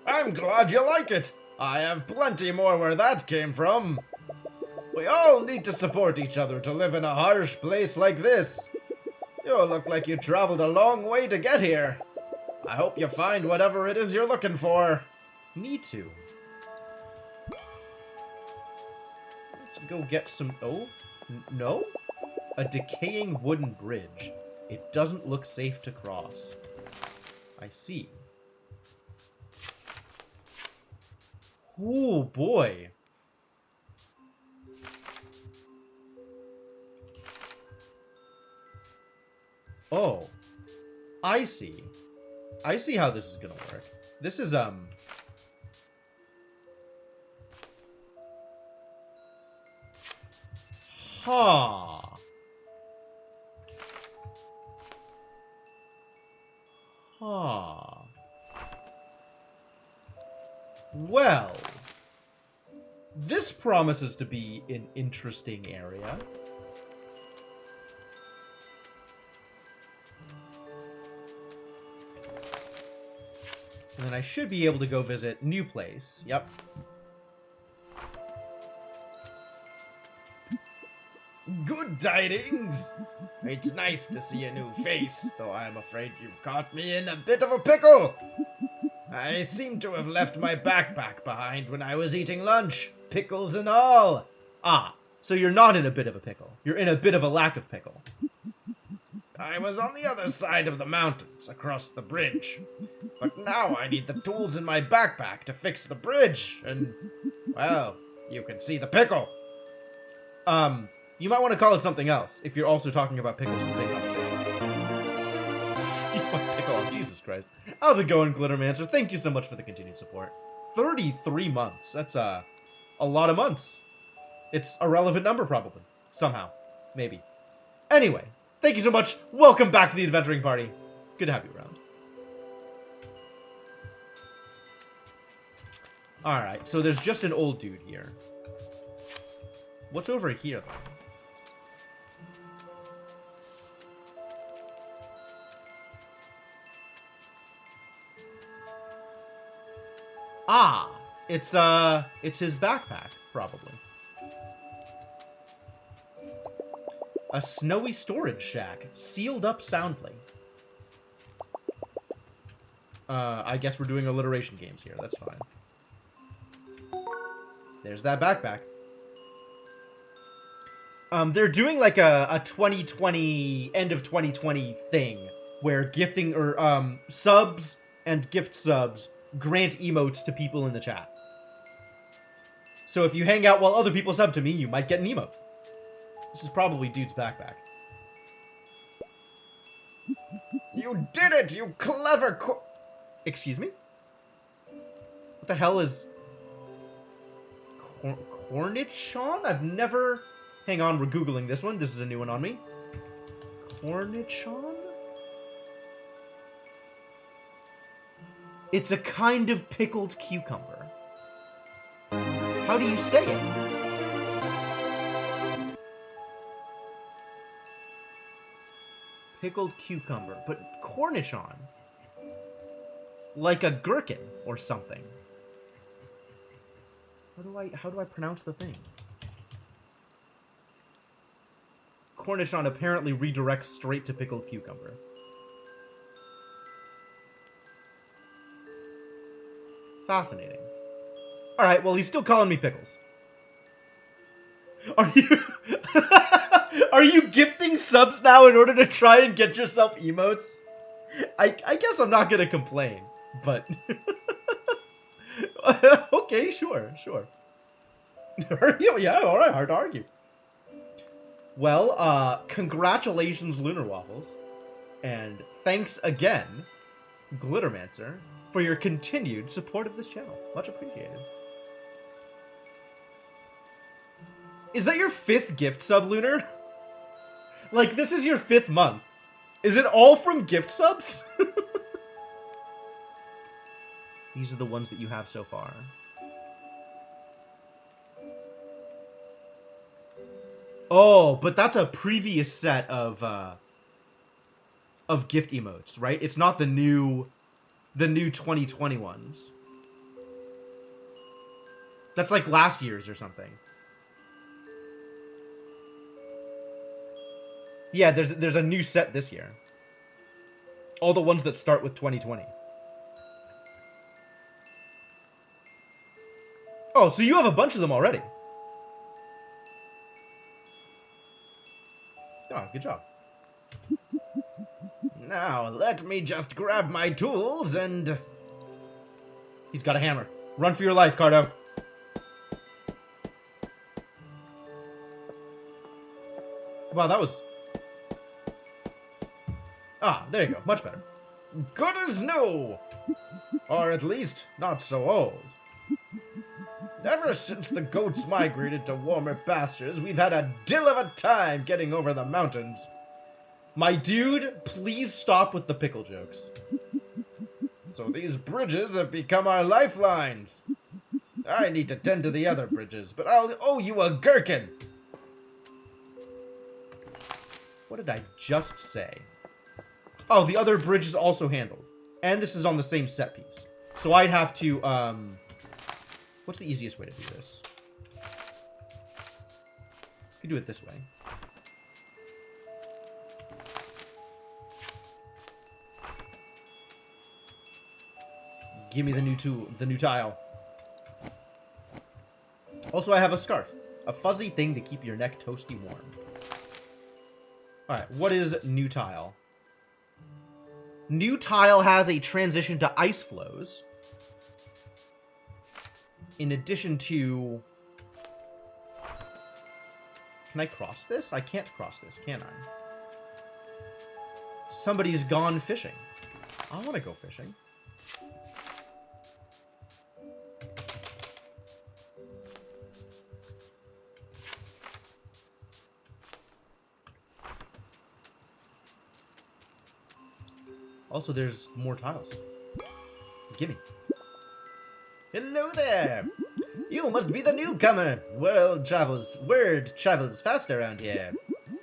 C: I'm glad you like it. I have plenty more where that came from. We all need to support each other to live in a harsh place like this. You look like you traveled a long way to get here. I hope you find whatever it is you're looking for.
A: Me too. Let's go get some... Oh? No? A decaying wooden bridge. It doesn't look safe to cross. I see. Oh, boy. Oh. I see. I see how this is gonna work. This is, Huh. Huh. Well, this promises to be an interesting area. And then I should be able to go visit new place. Yep.
C: Good tidings! It's nice to see a new face, though I'm afraid you've caught me in a bit of a pickle. I seem to have left my backpack behind when I was eating lunch, pickles and all.
A: Ah, so you're not in a bit of a pickle. You're in a bit of a lack of pickle.
C: I was on the other side of the mountains, across the bridge. But now I need the tools in my backpack to fix the bridge, and, well, you can see the pickle.
A: You might want to call it something else if you're also talking about pickles in the same conversation. He's my pickle. Jesus Christ. How's it going, Glittermancer? Thank you so much for the continued support. 33 months. That's a lot of months. It's a relevant number, probably. Somehow. Maybe. Anyway, thank you so much. Welcome back to the adventuring party. Good to have you around. Alright, so there's just an old dude here. What's over here, though? Ah, it's his backpack, probably. A snowy storage shack, sealed up soundly. I guess we're doing alliteration games here, that's fine. There's that backpack. They're doing like a 2020, end of 2020 thing, where gifting, or, subs and gift subs grant emotes to people in the chat. So if you hang out while other people sub to me, you might get an emote. This is probably dude's backpack.
C: You did it, you clever
A: Excuse me? What the hell is... Cornichon? I've never... Hang on, we're Googling this one. This is a new one on me. Cornichon? It's a kind of pickled cucumber. How do you say it? Pickled cucumber, but cornichon. Like a gherkin or something. How do I pronounce the thing? Cornichon apparently redirects straight to pickled cucumber. Fascinating. Alright, well, he's still calling me Pickles. Are you... Are you gifting subs now in order to try and get yourself emotes? I guess I'm not gonna complain, but... Okay, sure. Yeah, alright, hard to argue. Well, congratulations, Lunar Waffles. And thanks again, Glittermancer, for your continued support of this channel. Much appreciated. Is that your 5th gift sub, Lunar? Like, this is your 5th month. Is it all from gift subs? These are the ones that you have so far. Oh, but that's a previous set of gift emotes, right? It's not the new 2020 ones. That's like last year's or something. Yeah, there's a new set this year. All the ones that start with 2020. Oh, so you have a bunch of them already. Oh, good job.
C: Now, let me just grab my tools and...
A: He's got a hammer. Run for your life, Carto. Wow, that was... Ah, there you go. Much better.
C: Good as new! Or at least, not so old. Ever since the goats migrated to warmer pastures, we've had a dill of a time getting over the mountains.
A: My dude, please stop with the pickle jokes.
C: So these bridges have become our lifelines. I need to tend to the other bridges, but I'll owe you a gherkin.
A: What did I just say? Oh, the other bridge is also handled. And this is on the same set piece. So I'd have to, what's the easiest way to do this? You could do it this way. Give me the new tile. Also, I have a scarf. A fuzzy thing to keep your neck toasty warm. Alright, what is new tile? New tile has a transition to ice flows. In addition to... Can I cross this? I can't cross this, can I? Somebody's gone fishing. I want to go fishing. Also, there's more tiles. Gimme.
C: Hello there! You must be the newcomer! Word travels fast around here.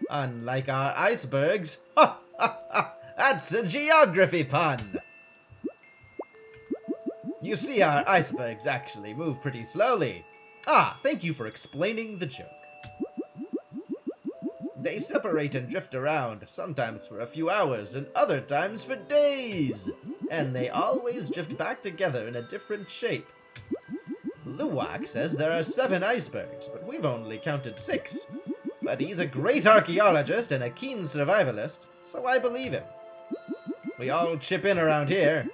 C: Unlike our icebergs. Ha ha ha! That's a geography pun! You see, our icebergs actually move pretty slowly.
A: Ah, thank you for explaining the joke.
C: They separate and drift around, sometimes for a few hours, and other times for days. And they always drift back together in a different shape. Luwak says there are 7 icebergs, but we've only counted 6. But he's a great archaeologist and a keen survivalist, so I believe him. We all chip in around here.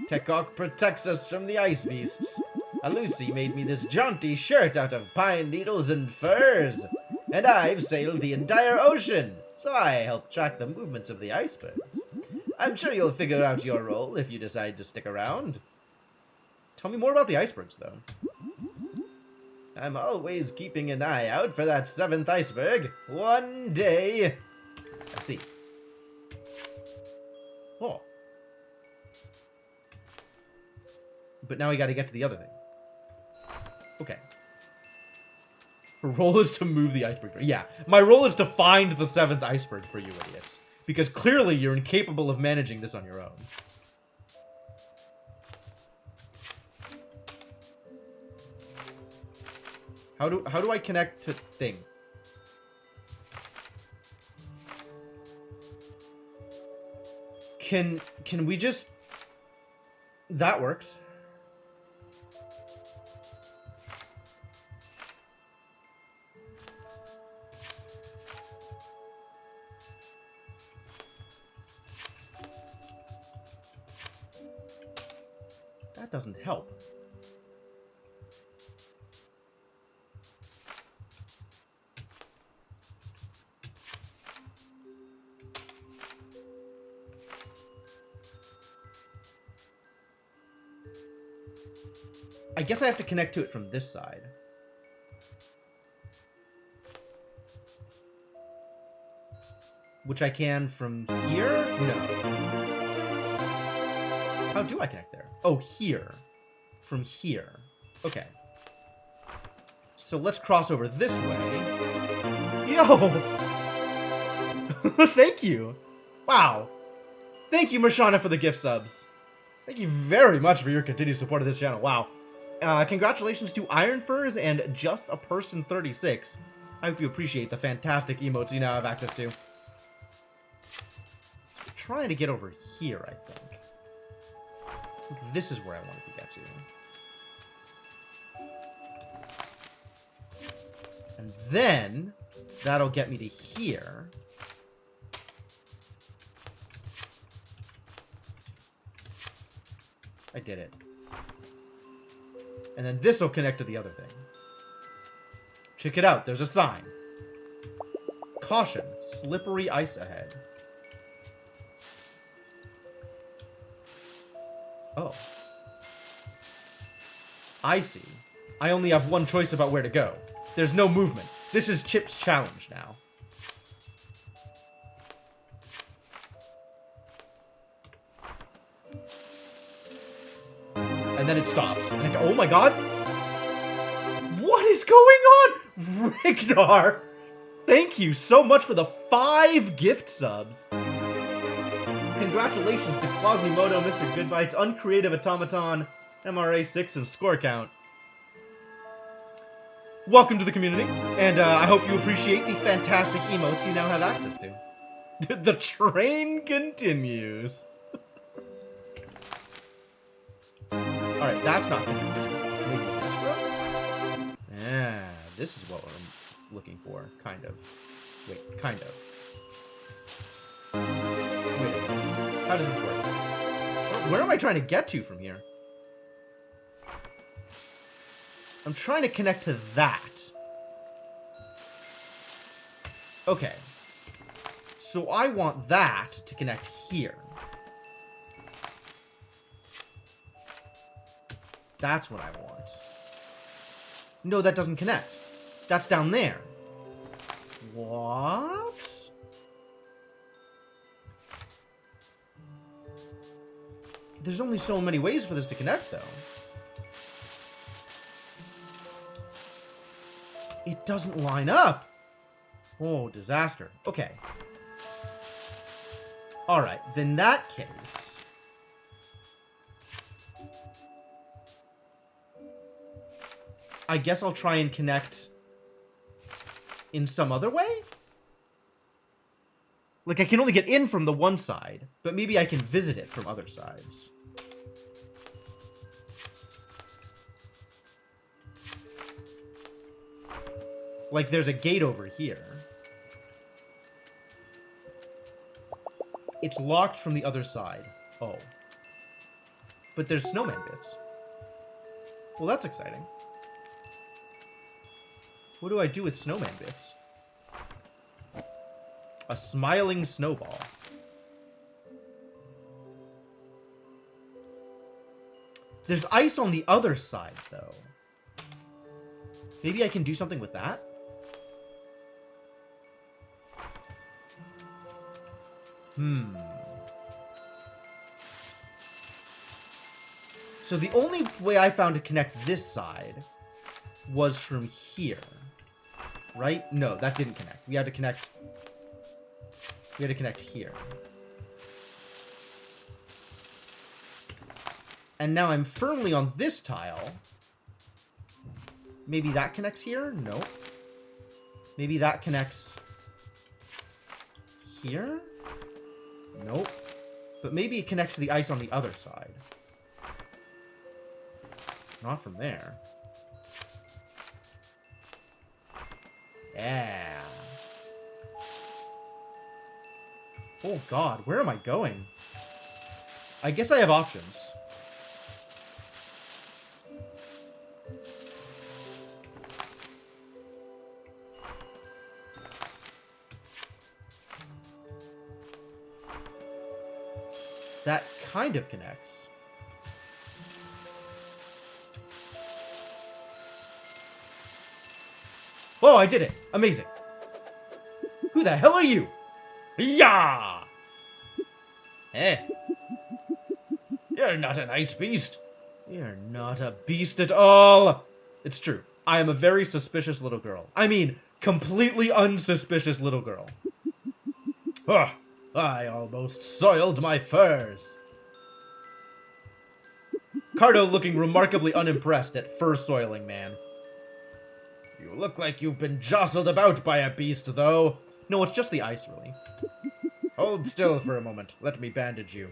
C: Tekok protects us from the ice beasts. Alusi made me this jaunty shirt out of pine needles and furs. And I've sailed the entire ocean, so I help track the movements of the icebergs. I'm sure you'll figure out your role if you decide to stick around.
A: Tell me more about the icebergs, though.
C: I'm always keeping an eye out for that 7th iceberg. One day...
A: I see. Oh. But now we gotta get to the other thing. Okay. Her role is to move the iceberg. Yeah, my role is to find the 7th iceberg for you idiots. Because clearly you're incapable of managing this on your own. How do I connect to thing? Can we just... That works. That doesn't help. I guess I have to connect to it from this side. Which I can from here? No. How do I connect there? Oh, here. From here. Okay. So let's cross over this way. Yo! Thank you! Wow. Thank you, Marshana, for the gift subs. Thank you very much for your continued support of this channel. Wow. Congratulations to Iron Furs and Just a Person 36. I hope you appreciate the fantastic emotes you now have access to. So I'm trying to get over here, I think. This is where I wanted to get to. And then, that'll get me to here. I did it. And then this will connect to the other thing. Check it out, there's a sign. Caution, slippery ice ahead. Oh. I see. I only have one choice about where to go. There's no movement. This is Chip's challenge now. And then it stops. And oh my god! What is going on? Rignar! Thank you so much for the 5 gift subs. Congratulations to Quasimodo, Mr. Goodbites, Uncreative Automaton, MRA6, and Score Count. Welcome to the community, and I hope you appreciate the fantastic emotes you now have access to. The train continues. Alright, that's not connected. Maybe this road? Yeah, this is what we're looking for. Kind of. Wait, kind of. Wait a minute. How does this work? Where am I trying to get to from here? I'm trying to connect to that. Okay. So I want that to connect here. That's what I want. No, that doesn't connect. That's down there. What? There's only so many ways for this to connect, though. It doesn't line up. Oh, disaster. Okay. Alright, then that case... I guess I'll try and connect in some other way? Like, I can only get in from the one side, but maybe I can visit it from other sides. Like, there's a gate over here. It's locked from the other side. Oh. But there's snowman bits. Well, that's exciting. What do I do with snowman bits? A smiling snowball. There's ice on the other side, though. Maybe I can do something with that? So the only way I found to connect this side was from here. Right? No, that didn't connect. We had to connect here. And now I'm firmly on this tile. Maybe that connects here? No. Maybe that connects here? Nope. But maybe it connects to the ice on the other side. Not from there. Yeah. Oh god, where am I going? I guess I have options. That kind of connects. Oh, I did it! Amazing! Who the hell are you? Yeah! Eh? You're not an ice beast. You're not a beast at all. It's true. I am a very suspicious little girl. I mean, completely unsuspicious little girl. Ugh. I almost soiled my furs. Carto looking remarkably unimpressed at fur soiling man. You look like you've been jostled about by a beast, though. No, it's just the ice, really. Hold still for a moment. Let me bandage you.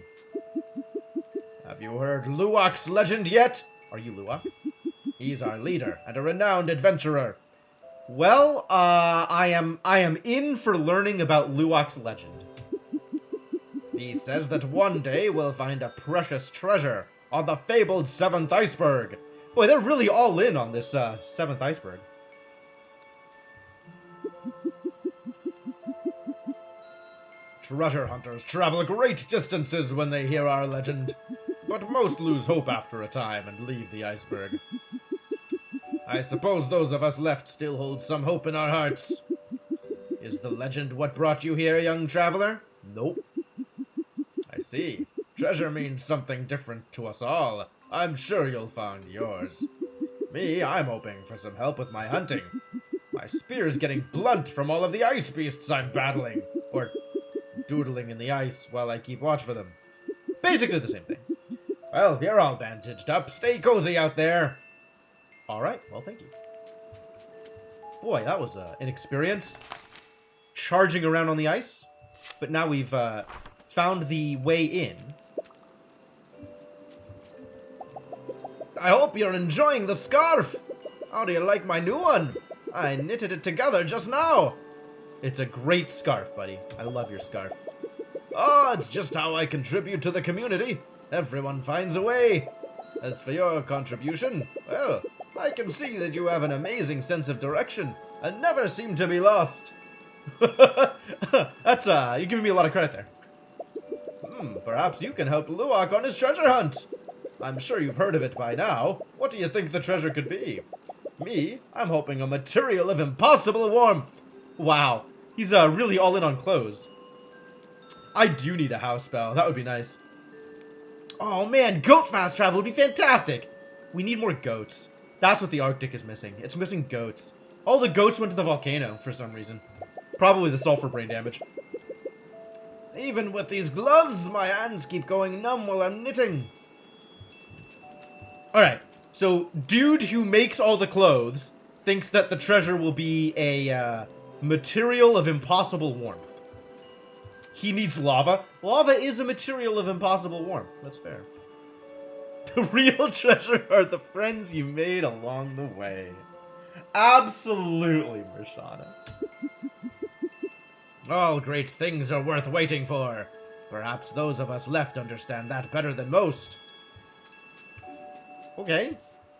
A: Have you heard Luwak's legend yet? Are you Luwak? He's our leader and a renowned adventurer. Well, I am in for learning about Luwak's legend. He says that one day we'll find a precious treasure on the fabled 7th iceberg. Boy, they're really all in on this 7th iceberg. Treasure hunters travel great distances when they hear our legend, but most lose hope after a time and leave the iceberg. I suppose those of us left still hold some hope in our hearts. Is the legend what brought you here, young traveler? Nope. I see. Treasure means something different to us all. I'm sure you'll find yours. Me, I'm hoping for some help with my hunting. My spear's getting blunt from all of the ice beasts I'm battling. Or doodling in the ice while I keep watch for them. Basically the same thing. Well, you're all bandaged up. Stay cozy out there. Alright, well, thank you. Boy, that was an experience. Charging around on the ice. But now we've found the way in. I hope you're enjoying the scarf. How do you like my new one? I knitted it together just now. It's a great scarf, buddy. I love your scarf. Oh, it's just how I contribute to the community. Everyone finds a way. As for your contribution, well, I can see that you have an amazing sense of direction and never seem to be lost. That's, you're giving me a lot of credit there. Perhaps you can help Luwak on his treasure hunt. I'm sure you've heard of it by now. What do you think the treasure could be? Me, I'm hoping a material of impossible warmth. Wow, he's really all in on clothes. I do need a house spell. That would be nice. Oh man, goat fast travel would be fantastic. We need more goats. That's what the Arctic is missing. It's missing goats. All the goats went to the volcano for some reason. Probably the sulfur brain damage. Even with these gloves, my hands keep going numb while I'm knitting. Alright, so dude who makes all the clothes thinks that the treasure will be a material of impossible warmth. He needs lava. Lava is a material of impossible warmth. That's fair. The real treasure are the friends you made along the way. Absolutely, Marshana. All great things are worth waiting for. Perhaps those of us left understand that better than most. Okay.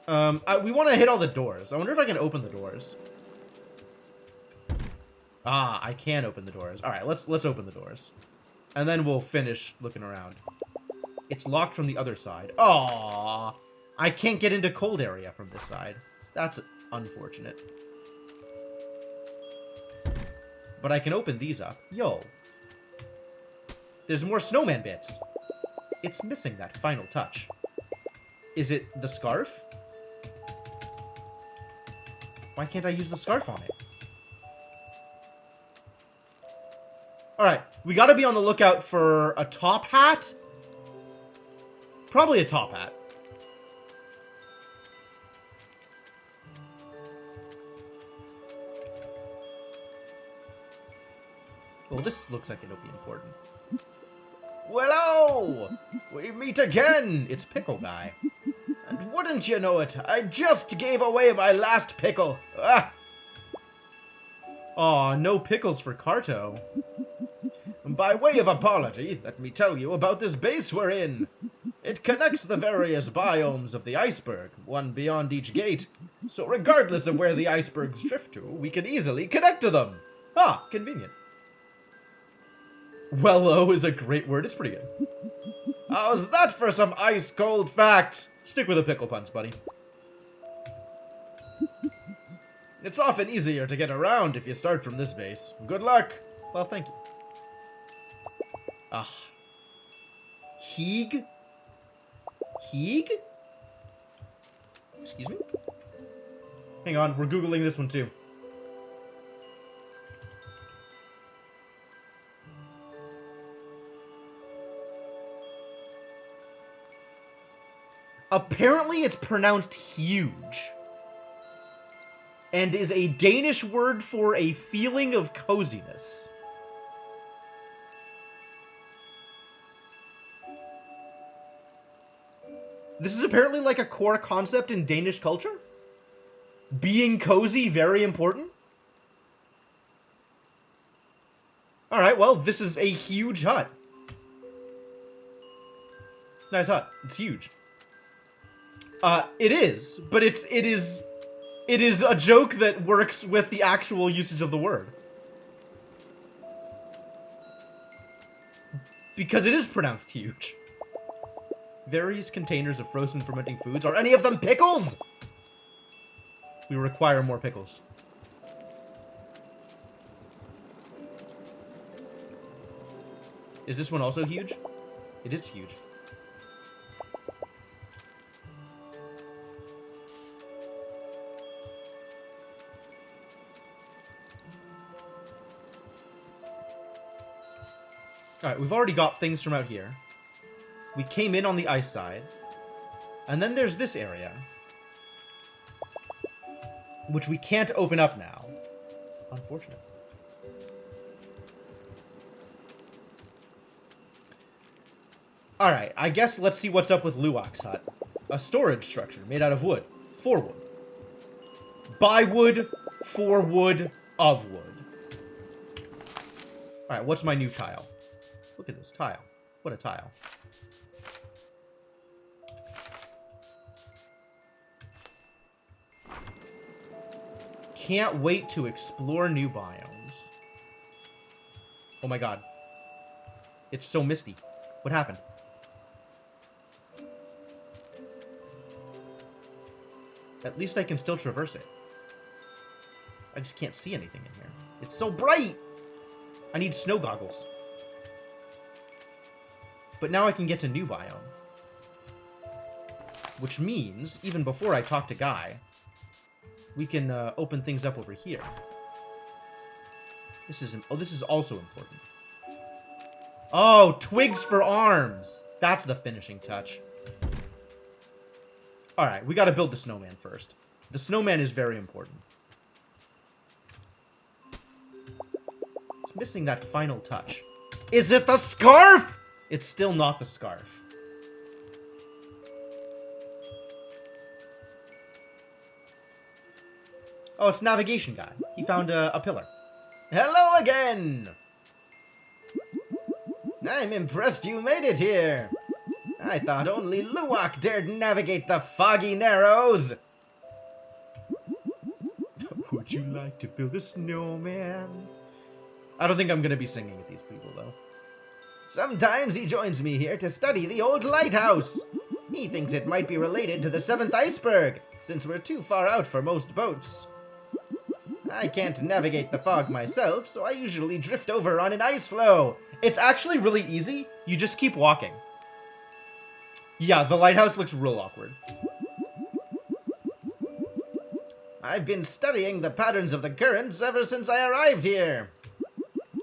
A: We want to hit all the doors. I wonder if I can open the doors. Ah, I can open the doors. All right, let's open the doors. And then we'll finish looking around. It's locked from the other side. Aww. I can't get into cold area from this side. That's unfortunate. But I can open these up. Yo. There's more snowman bits. It's missing that final touch. Is it the scarf? Why can't I use the scarf on it? Alright, we gotta be on the lookout for a top hat. Probably a top hat. Well, this looks like it'll be important. Well-oh! We meet again! It's Pickle Guy. And wouldn't you know it, I just gave away my last pickle! Ah! Aw, no pickles for Carto. By way of apology, let me tell you about this base we're in. It connects the various biomes of the iceberg, one beyond each gate. So regardless of where the icebergs drift to, we can easily connect to them. Ah, convenient. Well-oh is a great word. It's pretty good. How's that for some ice-cold facts? Stick with the pickle puns, buddy. It's often easier to get around if you start from this base. Good luck. Well, thank you. Ah. Heeg? Heeg? Excuse me? Hang on, we're Googling this one too. Apparently it's pronounced huge. And is a Danish word for a feeling of coziness. This is apparently like a core concept in Danish culture. Being cozy, very important. Alright, well, this is a huge hut. Nice hut. It's huge. It is, but it is a joke that works with the actual usage of the word. Because it is pronounced huge. Various containers of frozen fermenting foods. Are any of them pickles? We require more pickles. Is this one also huge? It is huge. Alright, we've already got things from out here. We came in on the ice side. And then there's this area. Which we can't open up now. Unfortunate. Alright, I guess let's see what's up with Luwak's hut. A storage structure made out of wood. For wood. By wood, for wood, of wood. Alright, what's my new tile? Look at this tile. What a tile. Can't wait to explore new biomes. Oh my god. It's so misty. What happened? At least I can still traverse it. I just can't see anything in here. It's so bright! I need snow goggles. But now I can get to new biome. Which means, even before I talk to Guy, we can open things up over here. This is also important. Oh, twigs for arms! That's the finishing touch. Alright, we gotta build the snowman first. The snowman is very important. It's missing that final touch. Is it the scarf? It's still not the scarf. Oh, it's Navigation Guy. He found a pillar.
C: Hello again! I'm impressed you made it here. I thought only Luwak dared navigate the foggy narrows.
A: Would you like to build a snowman? I don't think I'm gonna be singing with these people, though.
C: Sometimes he joins me here to study the old lighthouse. He thinks it might be related to the 7th iceberg, since we're too far out for most boats. I can't navigate the fog myself, so I usually drift over on an ice floe.
A: It's actually really easy. You just keep walking. Yeah, the lighthouse looks real awkward.
C: I've been studying the patterns of the currents ever since I arrived here.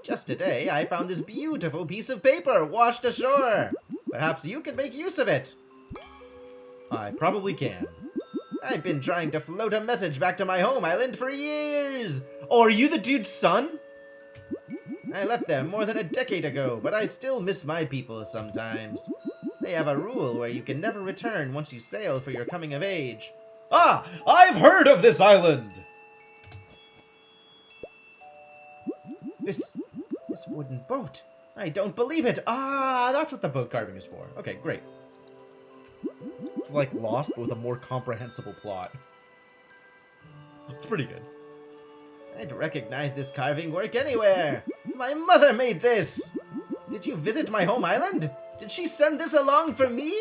C: Just today, I found this beautiful piece of paper washed ashore. Perhaps you could make use of it.
A: I probably can.
C: I've been trying to float a message back to my home island for years.
A: Oh, are you the dude's son?
C: I left there more than a decade ago, but I still miss my people sometimes. They have a rule where you can never return once you sail for your coming of age.
A: Ah, I've heard of this island!
C: This wooden boat. I don't believe it.
A: Ah, that's what the boat carving is for. Okay, great. It's like Lost, but with a more comprehensible plot. It's pretty good.
C: I'd recognize this carving work anywhere. My mother made this. Did you visit my home island? Did she send this along for me?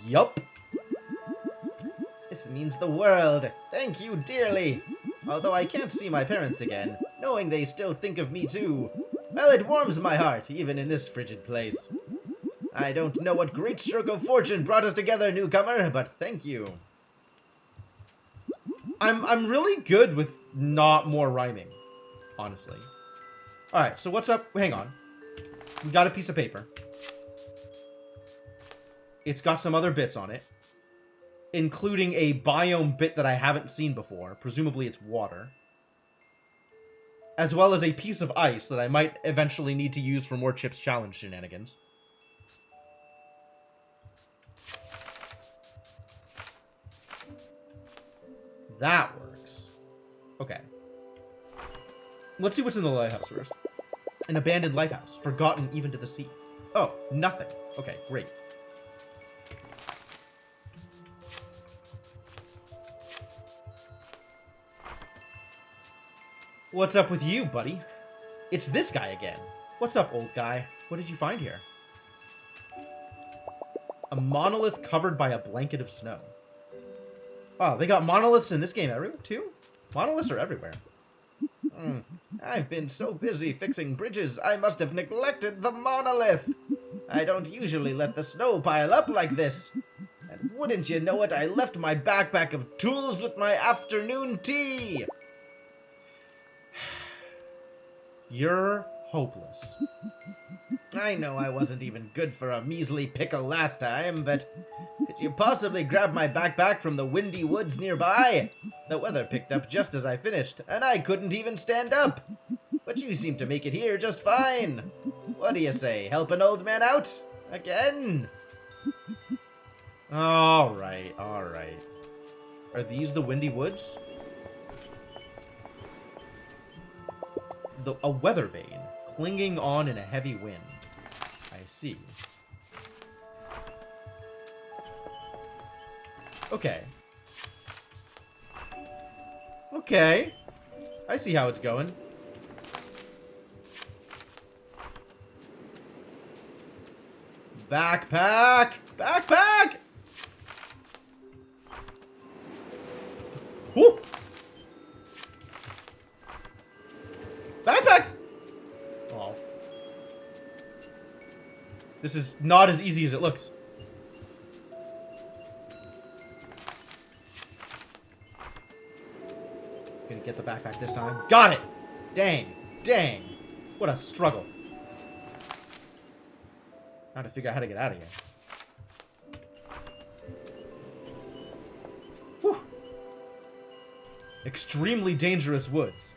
A: Yup.
C: This means the world. Thank you dearly. Although I can't see my parents again, knowing they still think of me too. Well, it warms my heart, even in this frigid place. I don't know what great stroke of fortune brought us together, newcomer, but thank you.
A: I'm really good with not more rhyming, honestly. Alright, so what's up? Hang on. We got a piece of paper. It's got some other bits on it. including a biome bit that I haven't seen before. Presumably it's water. As well as a piece of ice that I might eventually need to use for more Chips Challenge shenanigans. That works. Okay. Let's see what's in the lighthouse first. An abandoned lighthouse, forgotten even to the sea. Oh, nothing. Okay, great. What's up with you, buddy? It's this guy again. What's up, old guy? What did you find here? A monolith covered by a blanket of snow. Oh, they got monoliths in this game too? Monoliths are everywhere.
C: I've been so busy fixing bridges, I must have neglected the monolith. I don't usually let the snow pile up like this. And wouldn't you know it, I left my backpack of tools with my afternoon tea.
A: You're hopeless.
C: I know I wasn't even good for a measly pickle last time, but could you possibly grab my backpack from the windy woods nearby? The weather picked up just as I finished, and I couldn't even stand up. But you seem to make it here just fine. What do you say, help an old man out? Again?
A: Alright, alright. Are these the windy woods? A weather vane, clinging on in a heavy wind. I see. Okay. Okay. I see how it's going. Backpack! Backpack! Whoop! Backpack! Oh. This is not as easy as it looks. Gonna get the backpack this time. Got it! Dang. Dang. What a struggle. Now to figure out how to get out of here. Whew. Extremely dangerous woods.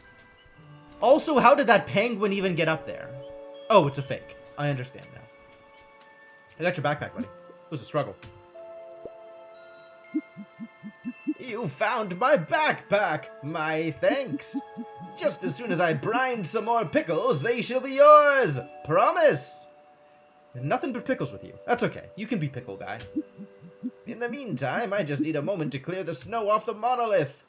A: Also, how did that penguin even get up there? Oh, it's a fake. I understand now. I got your backpack, buddy. It was a struggle.
C: You found my backpack! My thanks! Just as soon as I brine some more pickles, they shall be yours! Promise!
A: Nothing but pickles with you. That's okay. You can be pickle guy.
C: In the meantime, I just need a moment to clear the snow off the monolith.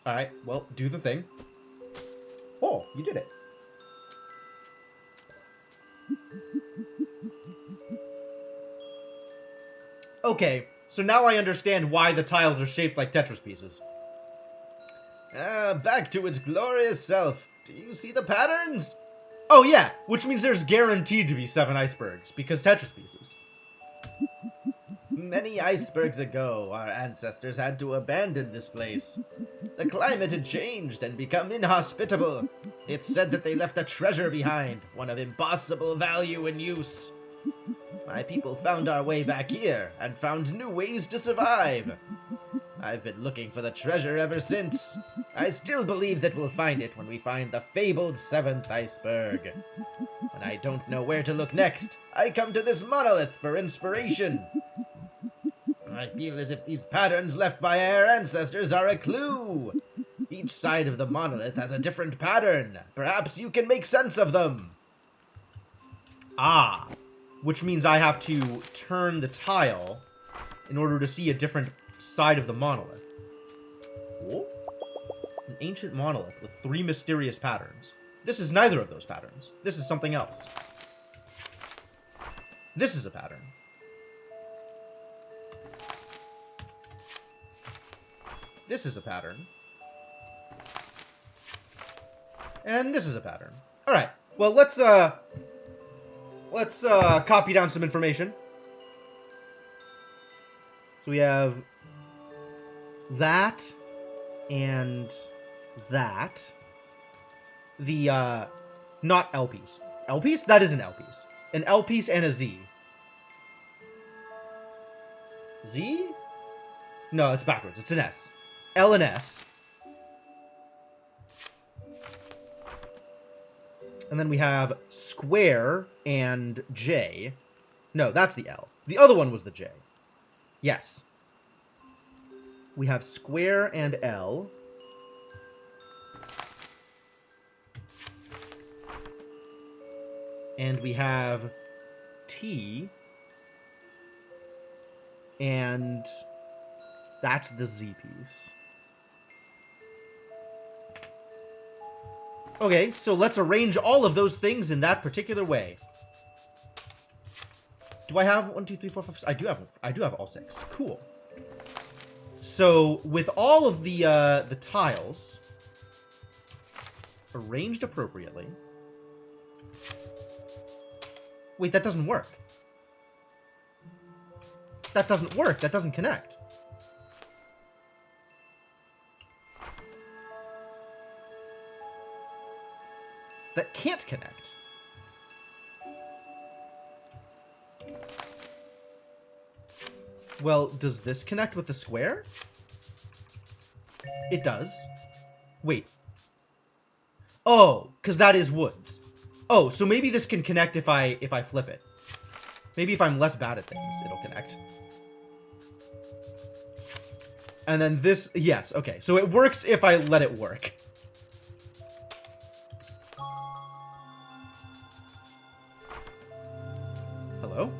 A: Alright, well, do the thing. Oh, you did it. Okay, so now I understand why the tiles are shaped like Tetris pieces.
C: Back to its glorious self. Do you see the patterns?
A: Oh yeah, which means there's guaranteed to be 7 icebergs, because Tetris pieces.
C: Many icebergs ago, our ancestors had to abandon this place. The climate had changed and become inhospitable. It's said that they left a treasure behind, one of impossible value and use. My people found our way back here, and found new ways to survive. I've been looking for the treasure ever since. I still believe that we'll find it when we find the fabled 7th iceberg. When I don't know where to look next, I come to this monolith for inspiration. I feel as if these patterns left by our ancestors are a clue. Each side of the monolith has a different pattern. Perhaps you can make sense of them.
A: Ah, which means I have to turn the tile in order to see a different side of the monolith. Whoa. An ancient monolith with 3 mysterious patterns. This is neither of those patterns. This is something else. This is a pattern. This is a pattern. And this is a pattern. Alright, well, let's copy down some information. So we have that and that. The, not L piece. L piece? That is an L piece. An L piece and a Z. Z? No, it's backwards. It's an S. L and S. And then we have square and J. No, that's the L. The other one was the J. Yes. We have square and L. And we have T. And that's the Z piece. Okay, so let's arrange all of those things in that particular way. Do I have 1, 2, 3, 4, 5, 6? I do have all 6. Cool. So with all of the tiles arranged appropriately. Wait, that doesn't work. That doesn't work. That doesn't connect. That can't connect. Well, does this connect with the square? It does. Wait. Oh, because that is woods. Oh, so maybe this can connect if I flip it. Maybe if I'm less bad at things, it'll connect. And then this, yes, okay. So it works if I let it work. Hello?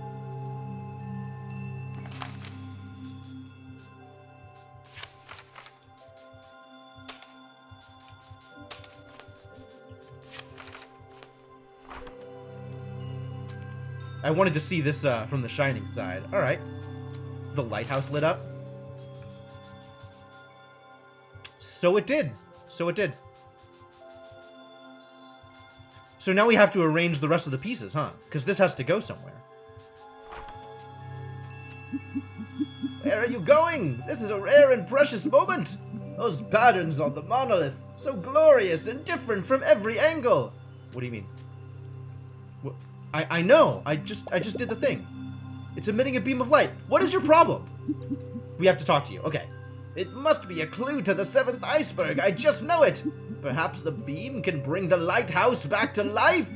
A: I wanted to see this from the shining side. All right. The lighthouse lit up. So it did. So it did. So now we have to arrange the rest of the pieces, huh? Because this has to go somewhere.
C: Where are you going? This is a rare and precious moment. Those patterns on the monolith, so glorious and different from every angle.
A: What do you mean? What? I know. I just did the thing. It's emitting a beam of light. What is your problem? We have to talk to you. Okay.
C: It must be a clue to the 7th iceberg. I just know it. Perhaps the beam can bring the lighthouse back to life.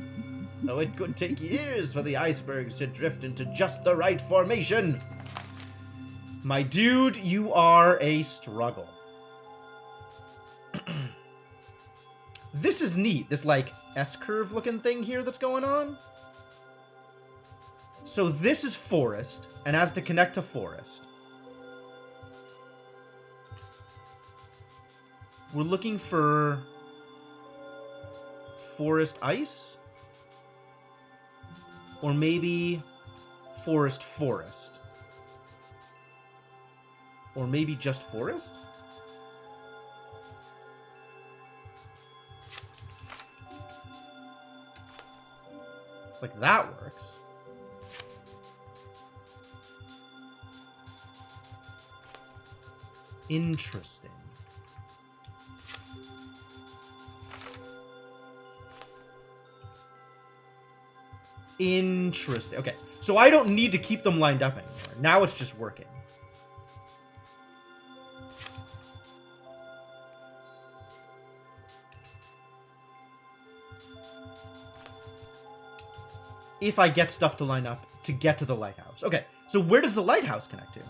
C: Though it could take years for the icebergs to drift into just the right formation.
A: My dude, you are a struggle. This is neat. This, like, S-curve looking thing here that's going on. So this is forest, and has to connect to forest. We're looking for forest ice? Or maybe forest forest? Or maybe just forest? Like that works. Interesting. Interesting. Okay, so I don't need to keep them lined up anymore. Now it's just working. If I get stuff to line up to get to the lighthouse. Okay, so where does the lighthouse connect to?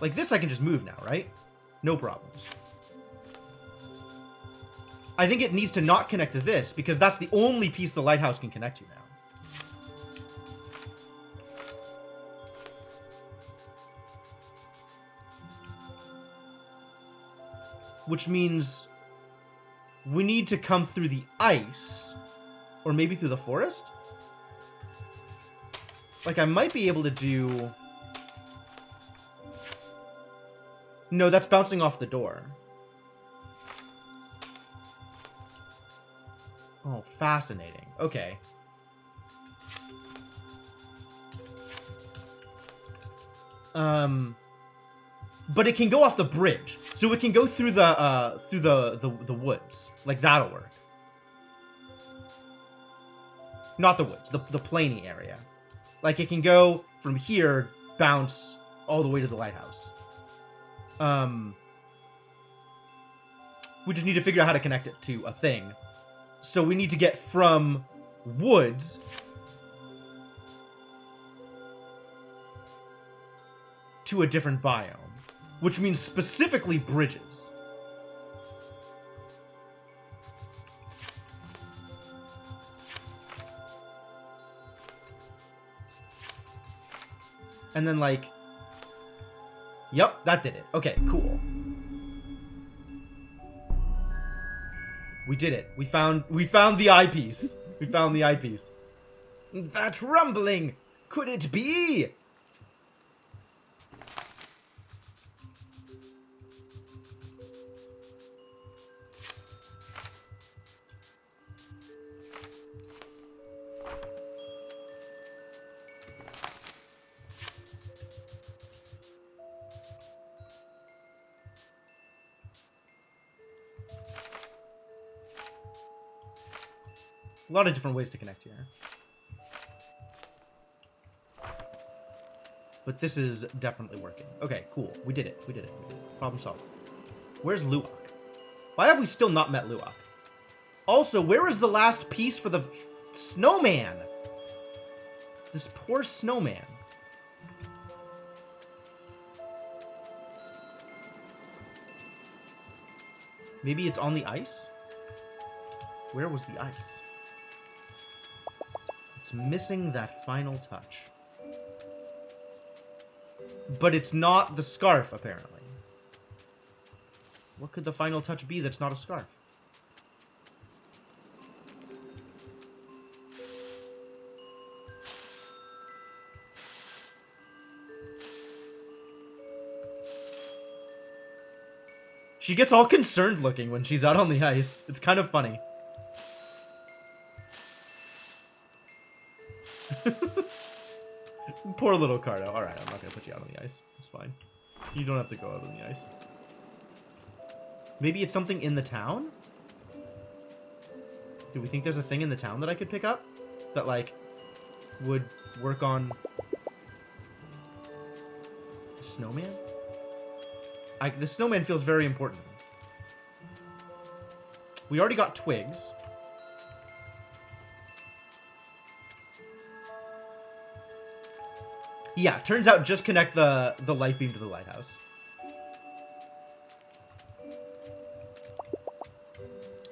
A: Like this I can just move now, right? No problems. I think it needs to not connect to this because that's the only piece the lighthouse can connect to now. Which means we need to come through the ice or maybe through the forest? Like I might be able to do... No, that's bouncing off the door. Oh, fascinating. Okay. But it can go off the bridge, so it can go through the woods. Like that'll work. Not the woods, the plainy area. Like it can go from here, bounce all the way to the lighthouse. We just need to figure out how to connect it to a thing. So we need to get from woods to a different biome, which means specifically bridges. And then, like... Yep, that did it. Okay, cool. We did it. We found the eyepiece. We found the eyepiece.
C: That rumbling! Could it be?
A: A lot of different ways to connect here. But this is definitely working. Okay, cool. We did it. We did it. We did it. Problem solved. Where's Luwak? Why have we still not met Luwak? Also, where is the last piece for the snowman? This poor snowman. Maybe it's on the ice? Where was the ice? It's missing that final touch. But it's not the scarf, apparently. What could the final touch be that's not a scarf? She gets all concerned looking when she's out on the ice. It's kind of funny. Poor little Carto. Alright, I'm not gonna put you out on the ice. It's fine. You don't have to go out on the ice. Maybe it's something in the town? Do we think there's a thing in the town that I could pick up? That, like, would work on... a snowman? The snowman feels very important. We already got twigs. Yeah, turns out just connect the light beam to the lighthouse.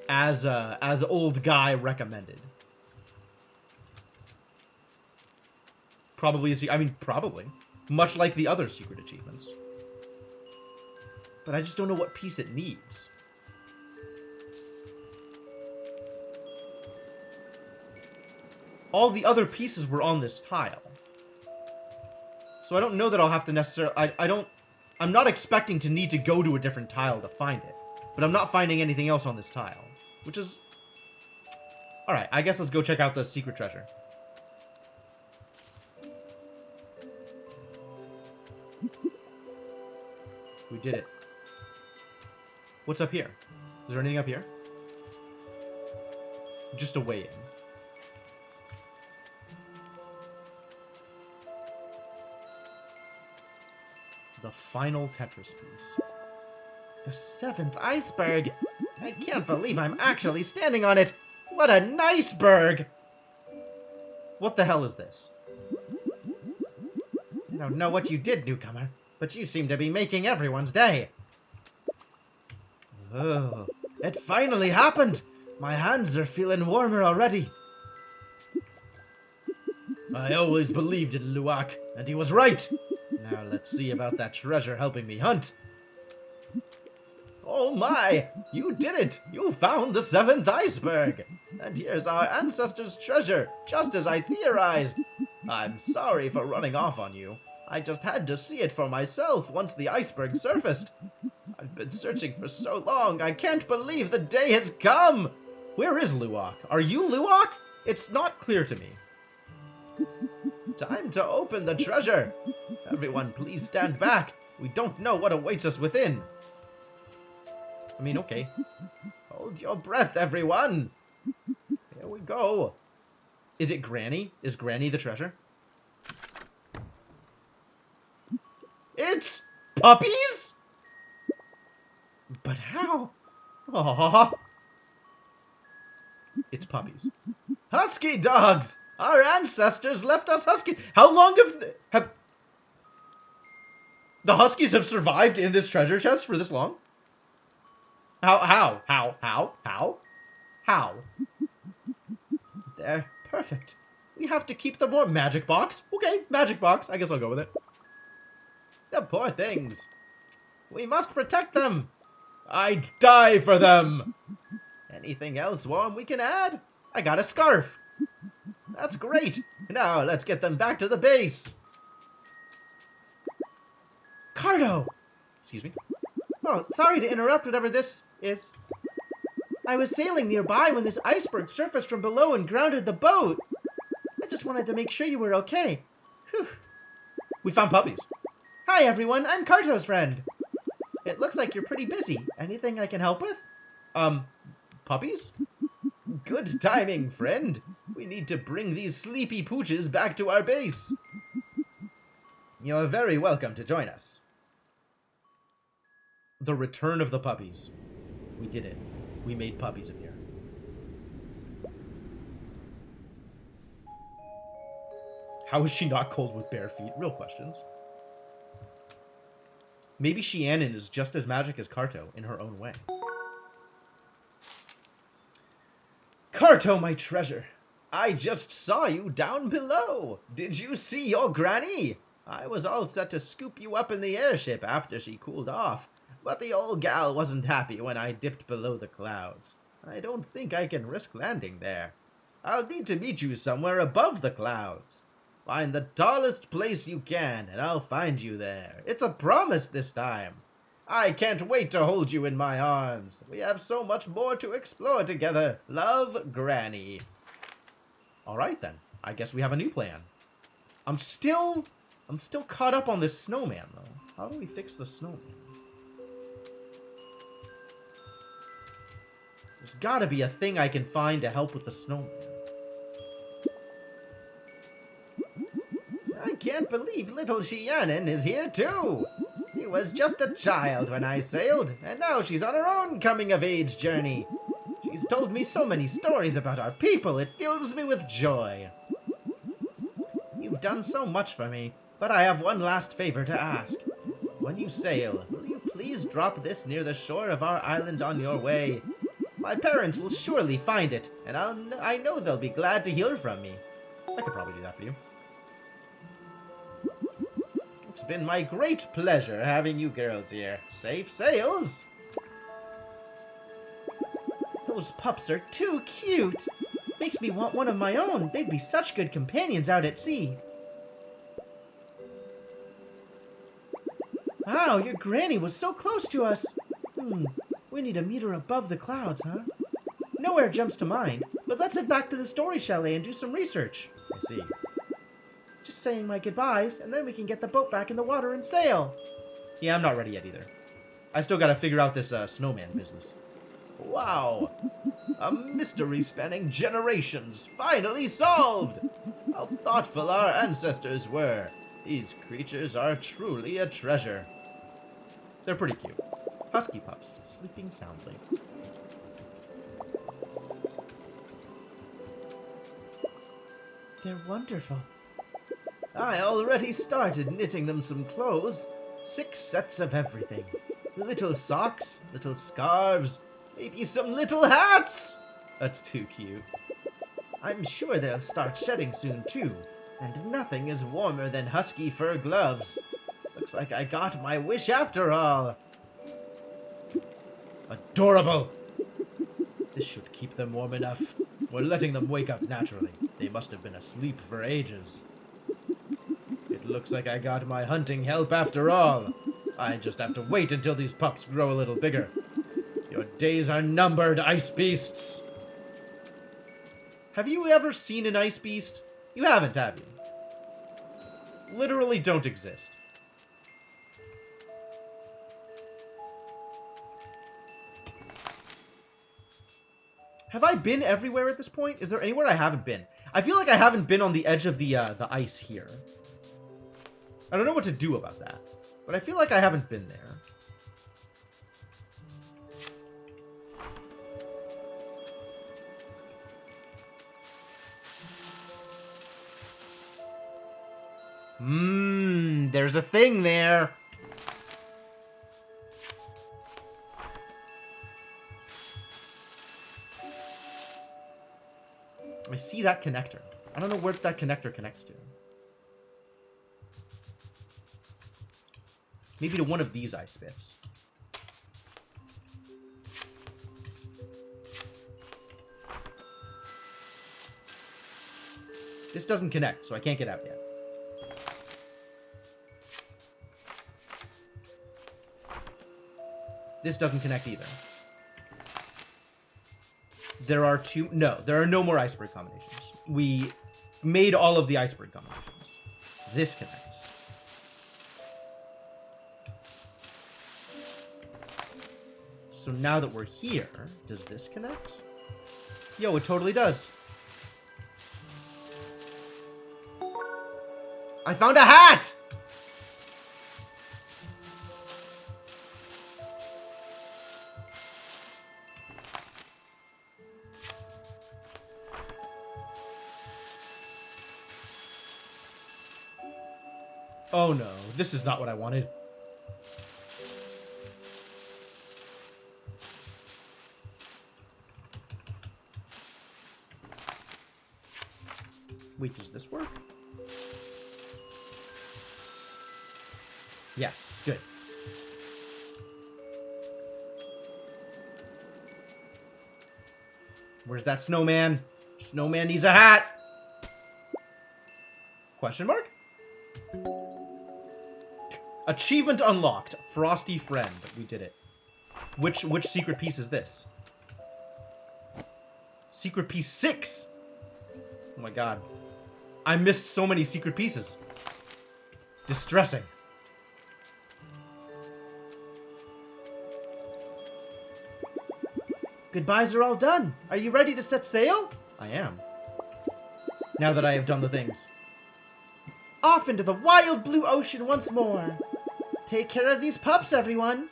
A: As old guy recommended. Probably, I mean, probably. Much like the other secret achievements. But I just don't know what piece it needs. All the other pieces were on this tile. So I don't know that I'll have to necessarily... I'm not expecting to need to go to a different tile to find it. But I'm not finding anything else on this tile. Which is... Alright, I guess let's go check out the secret treasure. We did it. What's up here? Is there anything up here? Just a way in. The final Tetris piece. The 7th iceberg! I can't believe I'm actually standing on it! What a nice berg! What the hell is this? I don't know what you did, newcomer, but you seem to be making everyone's day. Oh, it finally happened! My hands are feeling warmer already. I always believed in Luwak, and he was right. Now let's see about that treasure helping me hunt. Oh my! You did it! You found the 7th iceberg! And here's our ancestors' treasure, just as I theorized. I'm sorry for running off on you. I just had to see it for myself once the iceberg surfaced. I've been searching for so long, I can't believe the day has come! Where is Luwak? Are you Luwak? It's not clear to me. Time to open the treasure! Everyone, please stand back. We don't know what awaits us within. I mean, okay. Hold your breath, everyone! Here we go. Is it Granny? Is Granny the treasure? It's puppies? But how? Aww. It's puppies. Husky dogs! Our ancestors left us husky. How long have the huskies have survived in this treasure chest for this long? How? They're perfect. We have to keep them warm. Magic box? Okay, magic box. I guess I'll go with it. The poor things. We must protect them. I'd die for them. Anything else warm we can add? I got a scarf. That's great. Now let's get them back to the base. Carto! Excuse me?
B: Oh, sorry to interrupt whatever this is. I was sailing nearby when this iceberg surfaced from below and grounded the boat. I just wanted to make sure you were okay. Whew.
A: We found puppies.
B: Hi everyone, I'm Carto's friend. It looks like you're pretty busy. Anything I can help with?
A: Puppies? Good timing, friend. We need to bring these sleepy pooches back to our base. You're very welcome to join us. The return of the puppies. We did it. We made puppies appear. How is she not cold with bare feet? Real questions. Maybe Shiannon is just as magic as Carto in her own way. Carto, my treasure. I just saw you down below. Did you see your granny? I was all set to scoop you up in the airship after she cooled off, but the old gal wasn't happy when I dipped below the clouds. I don't think I can risk landing there. I'll need to meet you somewhere above the clouds. Find the tallest place you can, and I'll find you there. It's a promise this time. I can't wait to hold you in my arms. We have so much more to explore together. Love, Granny. All right, then. I guess we have a new plan. I'm still caught up on this snowman, though. How do we fix the snowman? There's gotta be a thing I can find to help with the snowman. I can't believe little Shiannon is here too. She was just a child when I sailed, and now she's on her own coming-of-age journey. She's told me so many stories about our people, it fills me with joy. You've done so much for me, but I have one last favor to ask. When you sail, will you please drop this near the shore of our island on your way? My parents will surely find it, and I know they'll be glad to hear from me. I could probably do that for you. It's been my great pleasure having you girls here. Safe sails!
B: Those pups are too cute. Makes me want one of my own. They'd be such good companions out at sea. Wow, your granny was so close to us. We need to meet her above the clouds, huh? Nowhere jumps to mind, but let's head back to the story chalet and do some research.
A: I see.
B: Just saying my goodbyes, and then we can get the boat back in the water and sail.
A: Yeah, I'm not ready yet either. I still gotta figure out this snowman business. Wow! A mystery spanning generations, finally solved! How thoughtful our ancestors were. These creatures are truly a treasure. They're pretty cute. Husky pups, sleeping soundly.
B: They're wonderful.
A: I already started knitting them some clothes. 6 sets of everything. Little socks, little scarves, maybe some little hats! That's too cute. I'm sure they'll start shedding soon too, and nothing is warmer than husky fur gloves. Looks like I got my wish after all. Adorable! This should keep them warm enough. We're letting them wake up naturally. They must have been asleep for ages. It looks like I got my hunting help after all. I just have to wait until these pups grow a little bigger. Your days are numbered, ice beasts! Have you ever seen an ice beast? You haven't, have you? Literally don't exist. Have I been everywhere at this point? Is there anywhere I haven't been? I feel like I haven't been on the edge of the ice here. I don't know what to do about that. But I feel like I haven't been there. There's a thing there. I see that connector. I don't know where that connector connects to. Maybe to one of these ice bits. This doesn't connect, so I can't get out yet. This doesn't connect either. There are two... No, there are no more iceberg combinations. We made all of the iceberg combinations. This connects. So now that we're here, does this connect? Yo, it totally does. I found a hat! Oh no, this is not what I wanted. Wait, does this work? Yes, good. Where's that snowman? Snowman needs a hat! Question mark? Achievement unlocked. Frosty friend. We did it. Which secret piece is this? Secret piece 6! Oh my god. I missed so many secret pieces. Distressing.
B: Goodbyes are all done. Are you ready to set sail?
A: I am. Now that I have done the things.
B: Off into the wild blue ocean once more. Take care of these pups, everyone.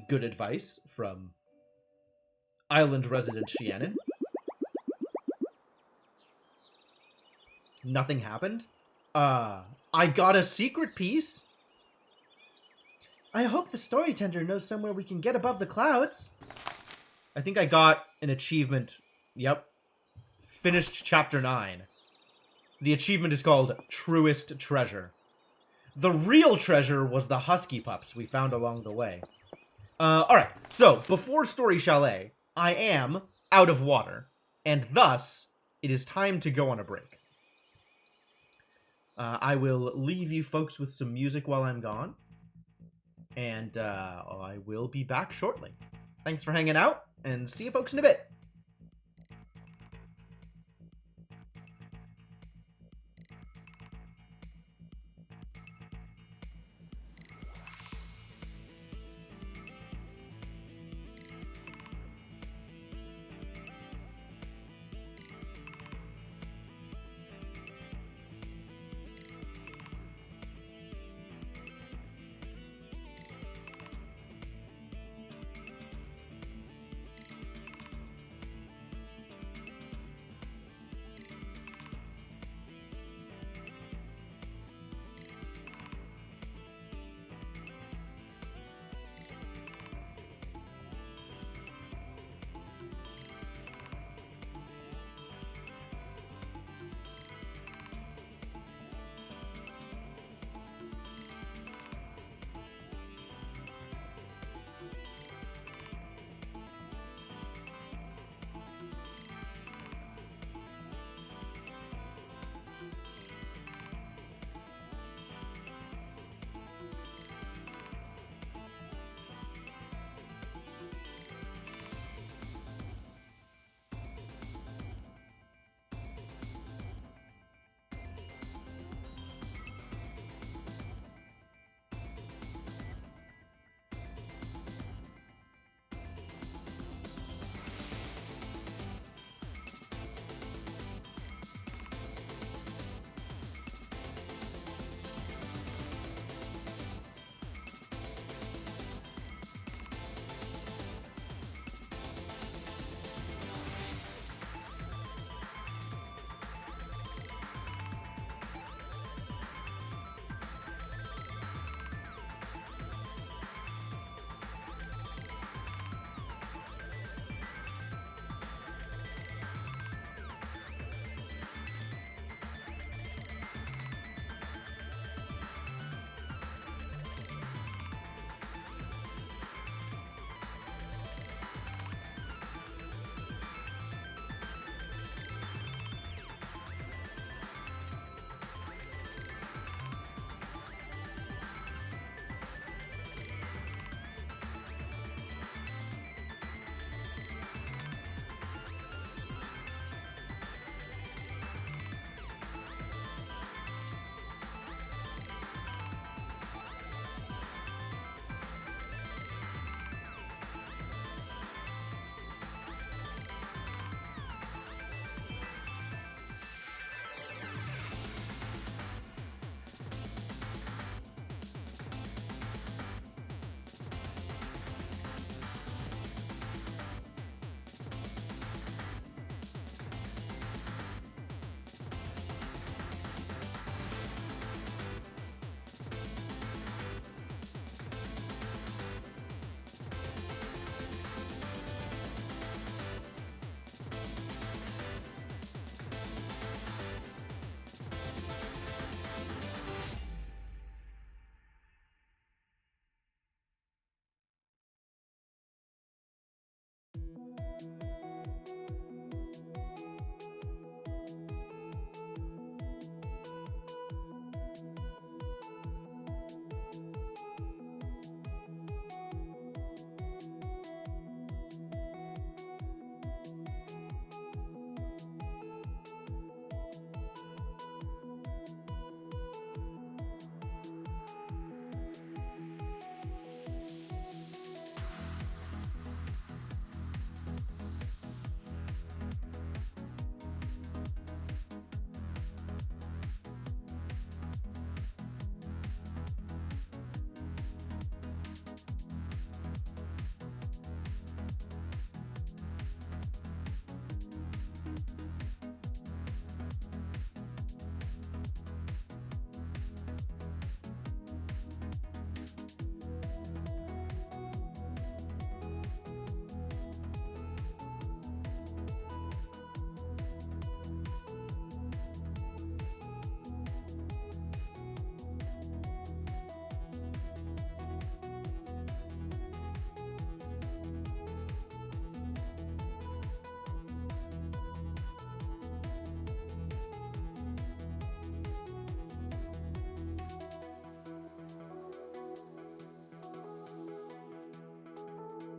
A: Good advice from island resident Shannon. Nothing happened? I got a secret piece?
B: I hope the story tender knows somewhere we can get above the clouds.
A: I think I got an achievement. Yep. Finished chapter 9. The achievement is called Truest Treasure. The real treasure was the husky pups we found along the way. Alright, so before Story Chalet, I am out of water, and thus it is time to go on a break. I will leave you folks with some music while I'm gone, and I will be back shortly. Thanks for hanging out, and see you folks in a bit.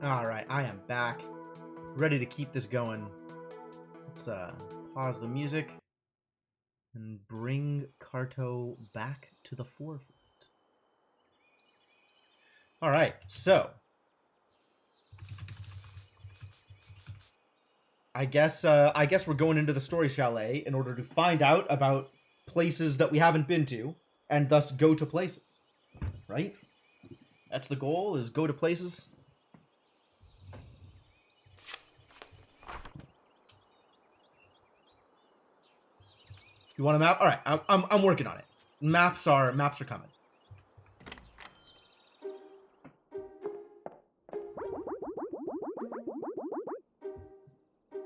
A: Alright, I am back. Ready to keep this going. Let's pause the music and bring Carto back to the forefront. Alright, so I guess we're going into the story chalet in order to find out about places that we haven't been to, and thus go to places. Right? That's the goal, is go to places. You want a map? All right, I'm working on it. Maps are coming.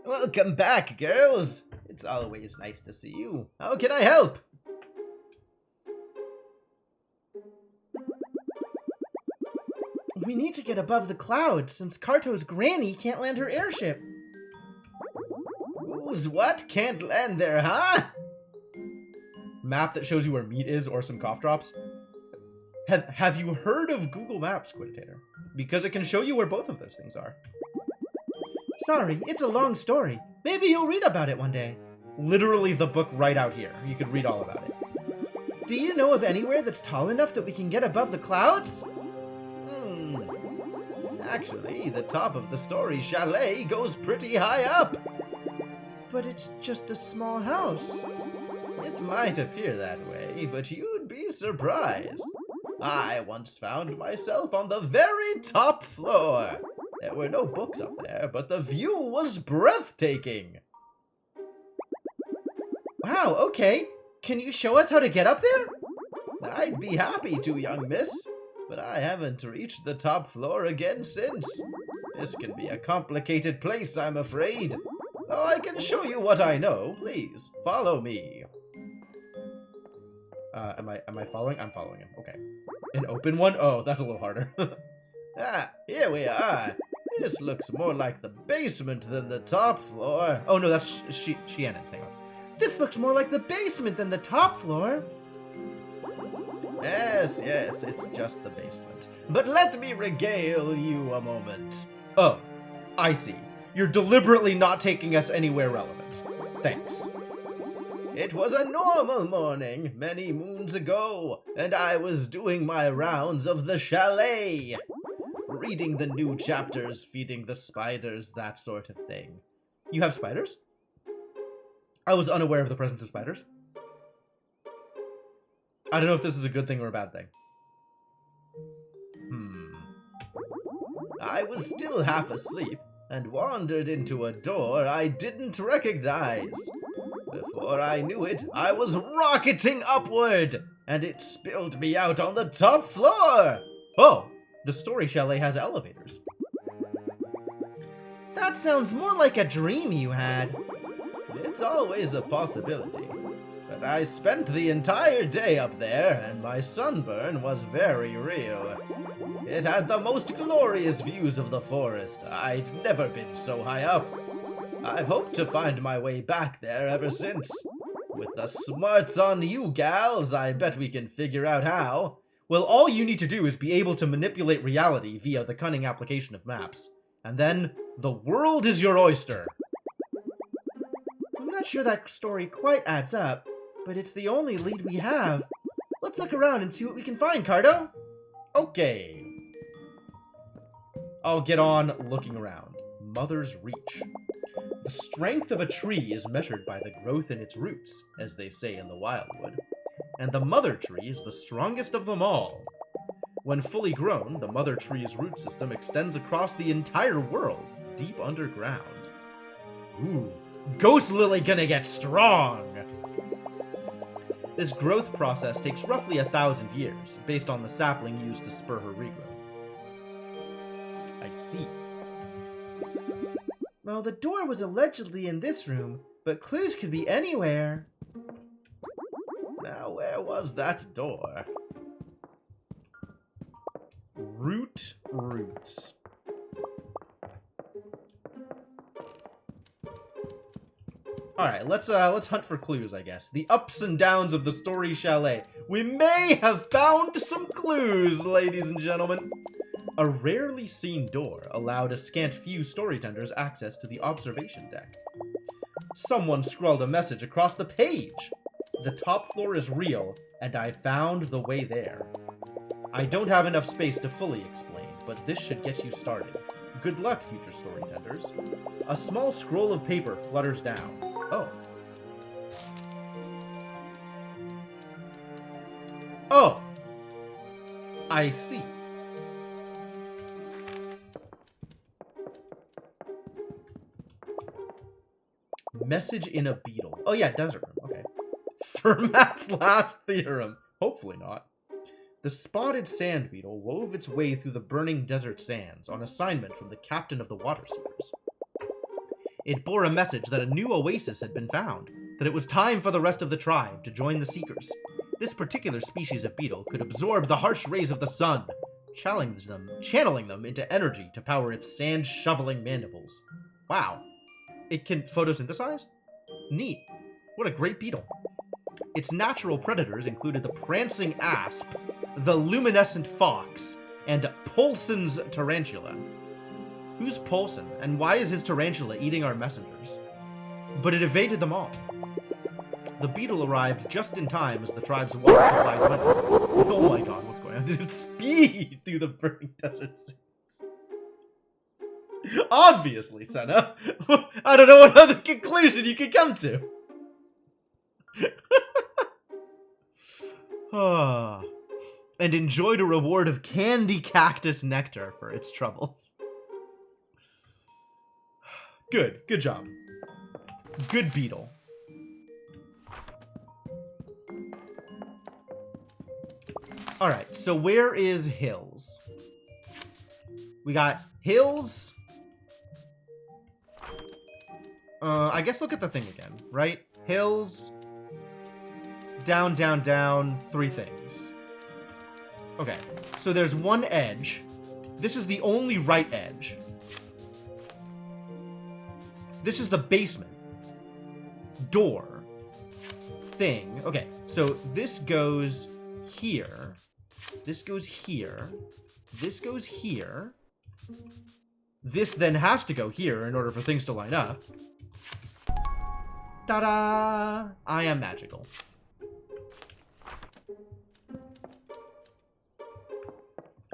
C: Welcome back, girls. It's always nice to see you. How can I help?
B: We need to get above the clouds, since Carto's granny can't land her airship.
C: Who's what? Can't land there, huh?
A: Map that shows you where meat is or some cough drops. Have you heard of Google Maps, Quintator? Because it can show you where both of those things are.
B: Sorry, it's a long story. Maybe you'll read about it one day.
A: Literally the book right out here. You could read all about it.
B: Do you know of anywhere that's tall enough that we can get above the clouds?
C: Actually, the top of the story chalet goes pretty high up.
B: But it's just a small house.
C: It might appear that way, but you'd be surprised. I once found myself on the very top floor. There were no books up there, but the view was breathtaking.
B: Wow, okay. Can you show us how to get up there?
C: I'd be happy to, young miss, but I haven't reached the top floor again since. This can be a complicated place, I'm afraid. Though I can show you what I know. Please, follow me.
A: Am I following? I'm following him. Okay. An open one? Oh, that's a little harder.
C: Here we are. This looks more like the basement than the top floor.
A: Oh no, that's Shannon. Hang on.
B: This looks more like the basement than the top floor.
C: Yes, it's just the basement. But let me regale you a moment.
A: Oh, I see. You're deliberately not taking us anywhere relevant. Thanks.
C: It was a normal morning many moons ago, and I was doing my rounds of the chalet. Reading the new chapters, feeding the spiders, that sort of thing.
A: You have spiders? I was unaware of the presence of spiders. I don't know if this is a good thing or a bad thing.
C: I was still half asleep and wandered into a door I didn't recognize. Before I knew it, I was rocketing upward, and it spilled me out on the top floor.
A: Oh, the story chalet has elevators.
B: That sounds more like a dream you had.
C: It's always a possibility. But I spent the entire day up there, and my sunburn was very real. It had the most glorious views of the forest. I'd never been so high up. I've hoped to find my way back there ever since. With the smarts on you gals, I bet we can figure out how.
A: Well, all you need to do is be able to manipulate reality via the cunning application of maps. And then, the world is your oyster.
B: I'm not sure that story quite adds up, but it's the only lead we have. Let's look around and see what we can find, Carto.
A: Okay. I'll get on looking around. Mother's reach. The strength of a tree is measured by the growth in its roots, as they say in the wildwood. And the mother tree is the strongest of them all. When fully grown, the mother tree's root system extends across the entire world, deep underground. Ooh, Ghost Lily gonna get strong! This growth process takes roughly 1,000 years, based on the sapling used to spur her regrowth. I see.
B: Well, the door was allegedly in this room, but clues could be anywhere.
C: Now, where was that door?
A: Roots. Alright, let's hunt for clues, I guess. The ups and downs of the story chalet. We may have found some clues, ladies and gentlemen. A rarely seen door allowed a scant few story tenders access to the observation deck. Someone scrawled a message across the page. The top floor is real, and I found the way there. I don't have enough space to fully explain, but this should get you started. Good luck, future story tenders. A small scroll of paper flutters down. Oh. Oh! I see. Message in a beetle. Oh yeah, desert room. Okay. Fermat's last theorem. Hopefully not. The spotted sand beetle wove its way through the burning desert sands on assignment from the captain of the water seekers. It bore a message that a new oasis had been found, that it was time for the rest of the tribe to join the seekers. This particular species of beetle could absorb the harsh rays of the sun, channeling them into energy to power its sand-shoveling mandibles. Wow. It can photosynthesize? Neat. What a great beetle. Its natural predators included the prancing asp, the luminescent fox, and Poulsen's tarantula. Who's Poulsen, and why is his tarantula eating our messengers? But it evaded them all. The beetle arrived just in time as the tribe's water supply went. Oh my god, what's going on? Did it speed through the burning desert sands? Obviously, Senna. I don't know what other conclusion you could come to. And enjoyed a reward of candy cactus nectar for its troubles. Good job. Good beetle. Alright, so where is Hills? We got Hills. I guess look at the thing again, right? Hills. Down, down, down. 3 things. Okay, so there's one edge. This is the only right edge. This is the basement. Door. Thing. Okay, so this goes here. This goes here. This goes here. This then has to go here in order for things to line up. Ta-da! I am magical.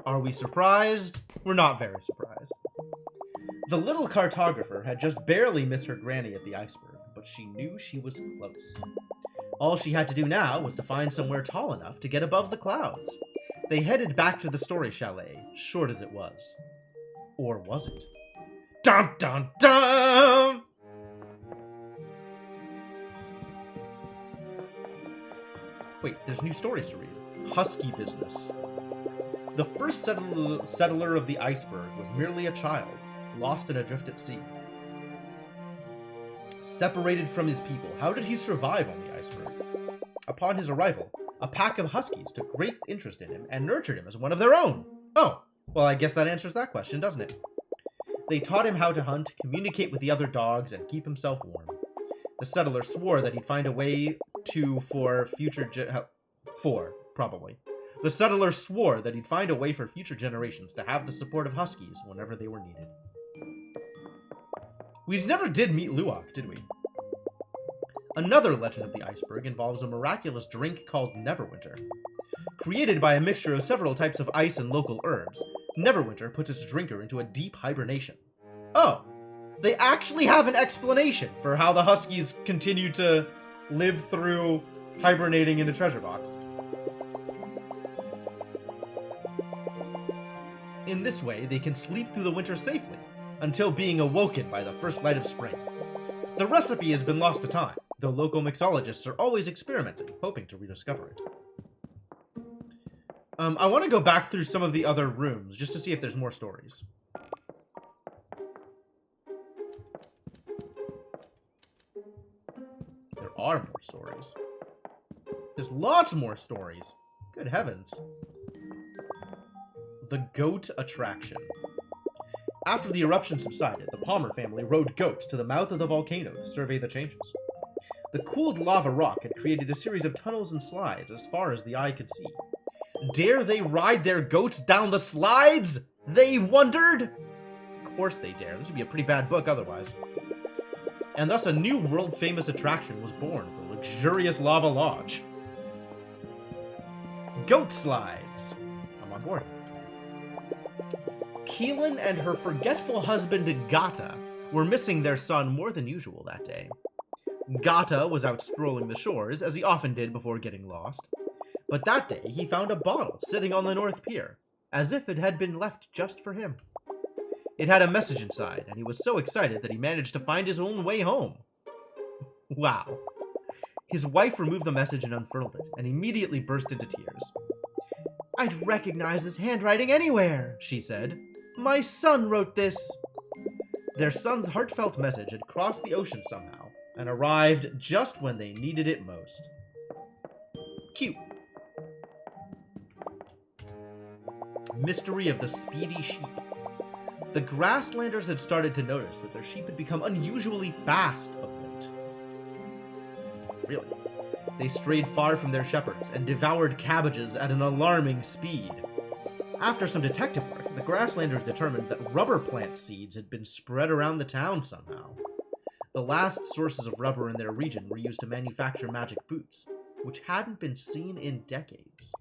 A: Are we surprised? We're not very surprised. The little cartographer had just barely missed her granny at the iceberg, but she knew she was close. All she had to do now was to find somewhere tall enough to get above the clouds. They headed back to the story chalet, short as it was. Or was it? Dun dun dun! Wait, there's new stories to read. Husky business. The first settler of the iceberg was merely a child, lost and adrift at sea. Separated from his people, how did he survive on the iceberg? Upon his arrival, a pack of huskies took great interest in him and nurtured him as one of their own. Oh, well, I guess that answers that question, doesn't it? They taught him how to hunt, communicate with the other dogs, and keep himself warm. The settler swore that he'd find a way for future The settler swore that he'd find a way for future generations to have the support of huskies whenever they were needed. We never did meet Luwak, did we? Another legend of the iceberg involves a miraculous drink called Neverwinter. Created by a mixture of several types of ice and local herbs, Neverwinter puts its drinker into a deep hibernation. Oh, they actually have an explanation for how the huskies continue to live through hibernating in a treasure box. In this way, they can sleep through the winter safely, until being awoken by the first light of spring. The recipe has been lost to time, though local mixologists are always experimenting, hoping to rediscover it. I want to go back through some of the other rooms, just to see if there's more stories. There are more stories. There's lots more stories. Good heavens. The goat attraction. After the eruption subsided, the Palmer family rode goats to the mouth of the volcano to survey the changes. The cooled lava rock had created a series of tunnels and slides as far as the eye could see. Dare they ride their goats down the slides? They wondered? Of course they dare. This would be a pretty bad book otherwise. And thus a new world-famous attraction was born, the luxurious lava lodge. Goat slides. I'm on board. Keelan and her forgetful husband Gata were missing their son more than usual that day. Gata was out strolling the shores, as he often did before getting lost. But that day he found a bottle sitting on the North Pier, as if it had been left just for him. It had a message inside, and he was so excited that he managed to find his own way home. Wow. His wife removed the message and unfurled it, and immediately burst into tears.
B: "I'd recognize this handwriting anywhere," she said. "My son wrote this."
A: Their son's heartfelt message had crossed the ocean somehow, and arrived just when they needed it most. Cute. Mystery of the Speedy Sheep. The Grasslanders had started to notice that their sheep had become unusually fast of late. Really. They strayed far from their shepherds and devoured cabbages at an alarming speed. After some detective work, the Grasslanders determined that rubber plant seeds had been spread around the town somehow. The last sources of rubber in their region were used to manufacture magic boots, which hadn't been seen in decades.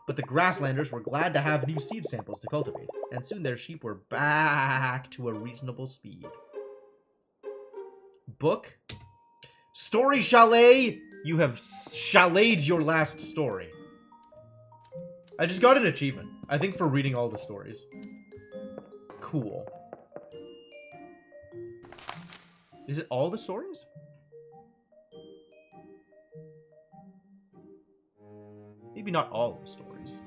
A: But the Grasslanders were glad to have new seed samples to cultivate, and soon their sheep were back to a reasonable speed. Book? Story Chalet! You have chaleted your last story. I just got an achievement, I think, for reading all the stories. Cool. Is it all the stories? Maybe not all the stories.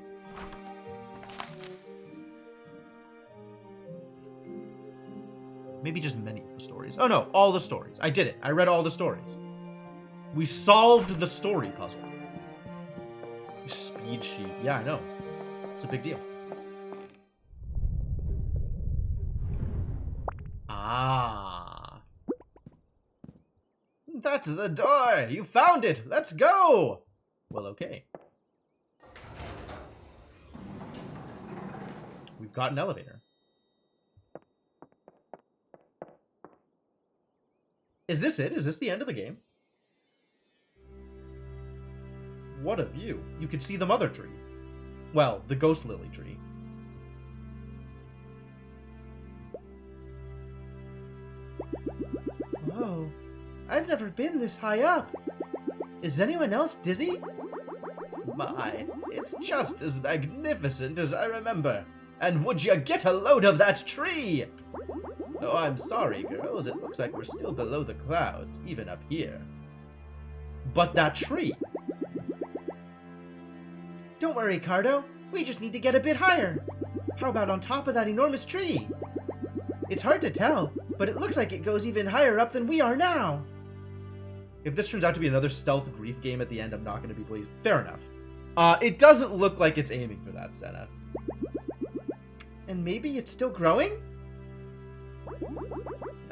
A: Maybe just many of the stories. Oh no, all the stories. I did it. I read all the stories. We solved the story puzzle. Speed sheep. Yeah, I know. It's a big deal. Ah. That's the door. You found it. Let's go. Well, okay. We've got an elevator. Is this it? Is this the end of the game? What a view. You could see the mother tree. Well, the ghost lily tree.
B: Whoa. I've never been this high up. Is anyone else dizzy?
C: My, it's just as magnificent as I remember. And would you get a load of that tree? Oh, I'm sorry, girls. It looks like we're still below the clouds, even up here.
A: But that tree.
B: Don't worry, Carto. We just need to get a bit higher. How about on top of that enormous tree? It's hard to tell, but it looks like it goes even higher up than we are now.
A: If this turns out to be another stealth grief game at the end, I'm not going to be pleased. Fair enough. It doesn't look like it's aiming for that, Senna.
B: And maybe it's still growing?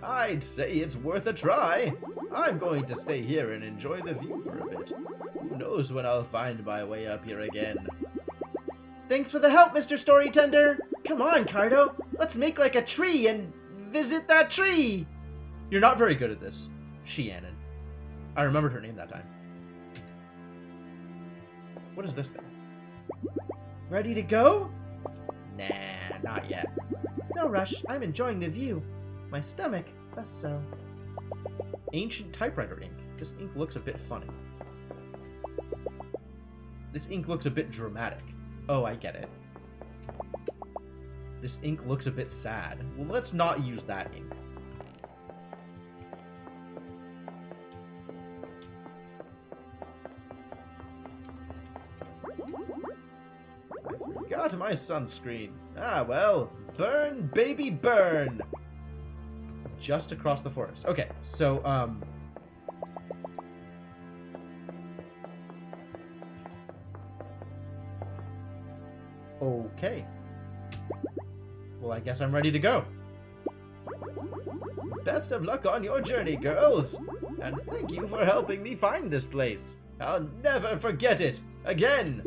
C: I'd say it's worth a try. I'm going to stay here and enjoy the view for a bit. Who knows when I'll find my way up here again.
B: Thanks for the help, Mr. Storytender. Come on, Carto. Let's make like a tree and visit that tree.
A: You're not very good at this, Shianon. I remembered her name that time. What is this thing?
B: Ready to go?
A: Nah, not yet.
B: No rush. I'm enjoying the view. My stomach, less so.
A: Ancient typewriter ink. This ink looks a bit funny. This ink looks a bit dramatic. Oh, I get it. This ink looks a bit sad. Well, let's not use that ink.
C: I forgot my sunscreen. Ah, well. Burn, baby, burn.
A: Just across the forest. Okay, so, okay. Well, I guess I'm ready to go.
C: Best of luck on your journey, girls. And thank you for helping me find this place. I'll never forget it again.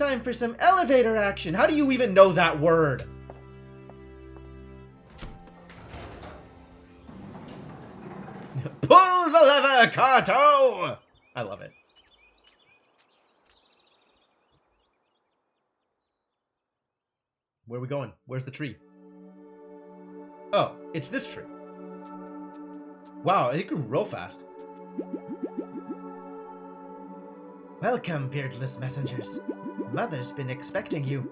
B: Time for some elevator action.
A: How do you even know that word? Pull the lever, Carto! I love it. Where are we going? Where's the tree? Oh, it's this tree. Wow, it grew real fast.
B: Welcome, beardless messengers. Mother's been expecting you.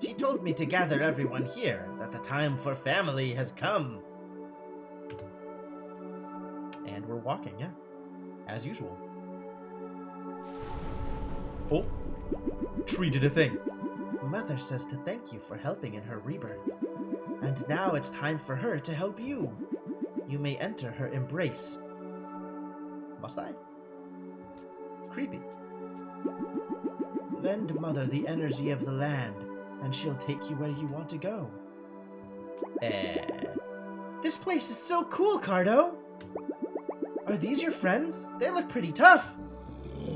B: She told me to gather everyone here, that the time for family has come.
A: And we're walking, yeah. As usual. Oh. Tree did a thing.
B: Mother says to thank you for helping in her rebirth. And now it's time for her to help you. You may enter her embrace.
A: Must I? Creepy.
B: Lend Mother the energy of the land, and she'll take you where you want to go. This place is so cool, Carto! Are these your friends? They look pretty tough.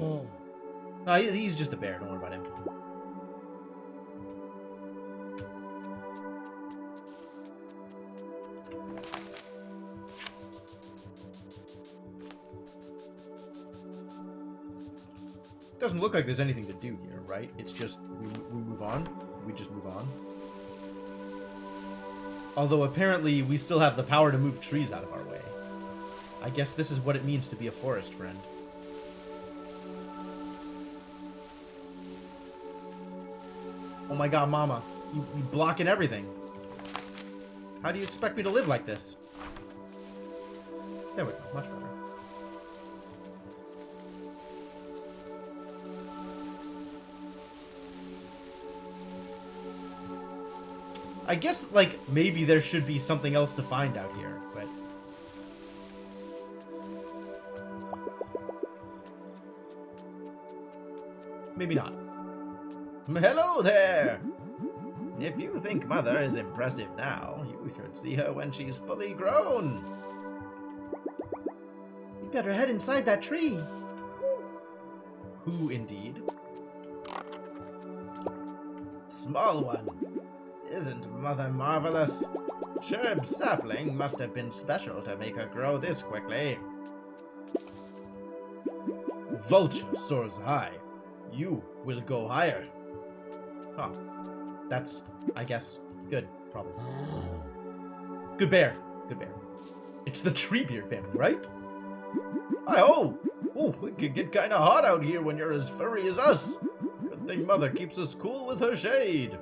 A: Oh, he's just a bear. Don't worry about him. Doesn't look like there's anything to do here, right? It's just we move on. We just move on. Although apparently we still have the power to move trees out of our way. I guess this is what it means to be a forest friend. Oh my god, Mama. You blocking everything. How do you expect me to live like this? There we go. Much better. I guess, like, maybe there should be something else to find out here, but... maybe not.
C: Hello there! If you think Mother is impressive now, you should see her when she's fully grown.
B: You better head inside that tree.
A: Who indeed?
C: Small one. Isn't Mother marvelous? Cherb's sapling must have been special to make her grow this quickly.
A: Vulture soars high. You will go higher. Huh. That's, I guess, good, probably. Good bear. Good bear. It's the Treebeard family, right?
C: Hi-ho! Oh, it can get kinda hot out here when you're as furry as us. Good thing Mother keeps us cool with her shade.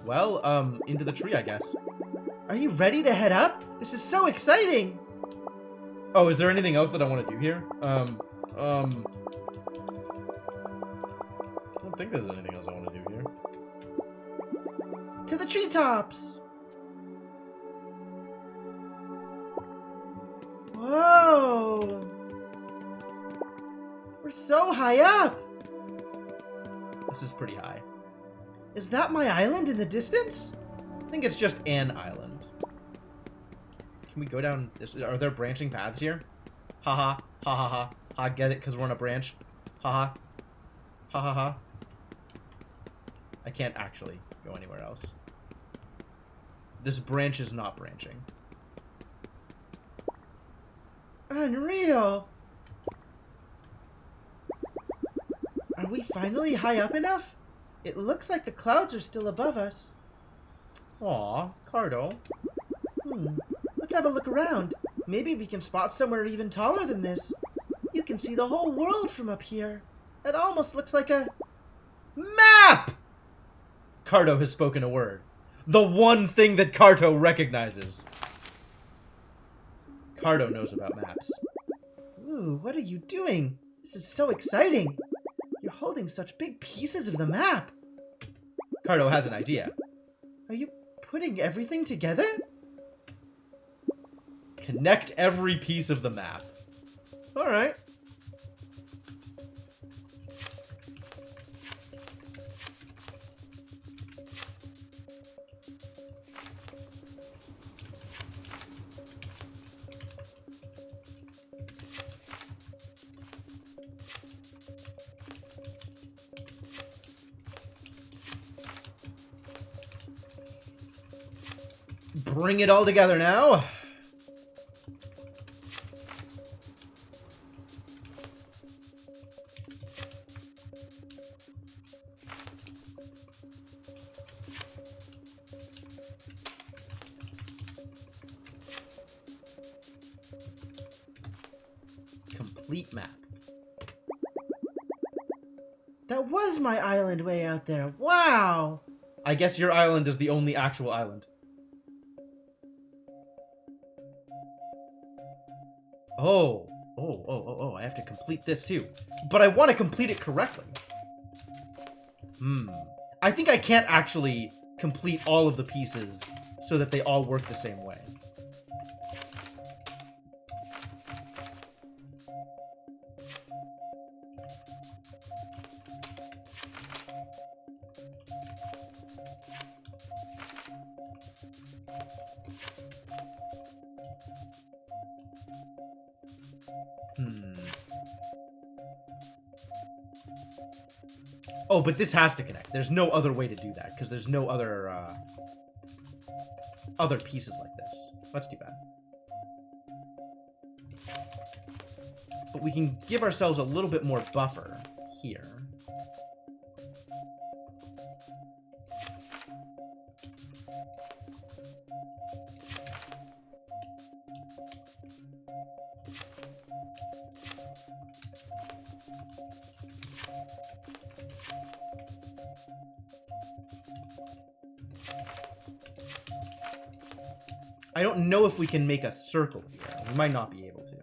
A: Well, into the tree, I guess.
B: Are you ready to head up? This is so exciting!
A: Oh, is there anything else that I want to do here? I don't think there's anything else I want to do here.
B: To the treetops! Whoa! We're so high up!
A: This is pretty high.
B: Is that my island in the distance?
A: I think it's just an island. Can we go down this? Are there branching paths here? Haha, ha ha ha ha. Get it? Because we're on a branch. Haha, ha ha ha. I can't actually go anywhere else. This branch is not branching.
B: Unreal! Are we finally high up enough? It looks like the clouds are still above us.
A: Aw, Carto.
B: Let's have a look around. Maybe we can spot somewhere even taller than this. You can see the whole world from up here. It almost looks like a
A: map! Carto has spoken a word. The one thing that Carto recognizes. Carto knows about maps.
B: Ooh, what are you doing? This is so exciting. You're holding such big pieces of the map.
A: Carto has an idea.
B: Are you putting everything together?
A: Connect every piece of the map. Alright. bring it all together now. Complete map.
B: That was my island way out there. Wow!
A: I guess your island is the only actual island. Oh, I have to complete this too. But I want to complete it correctly. I think I can't actually complete all of the pieces so that they all work the same way. Oh, but this has to connect. There's no other way to do that, because there's no other, other pieces like this. That's too bad. But we can give ourselves a little bit more buffer here. I don't know if we can make a circle here. We might not be able to.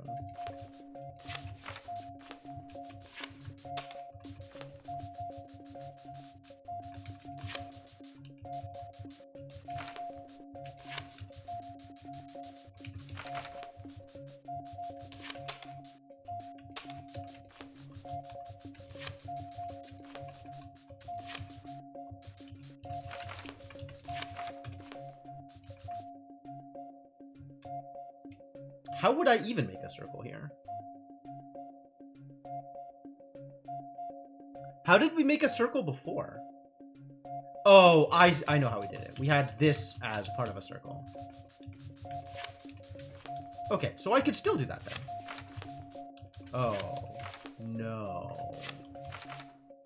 A: How would I even make a circle here? How did we make a circle before? Oh, I know how we did it. We had this as part of a circle. Okay, so I could still do that then. Oh, no.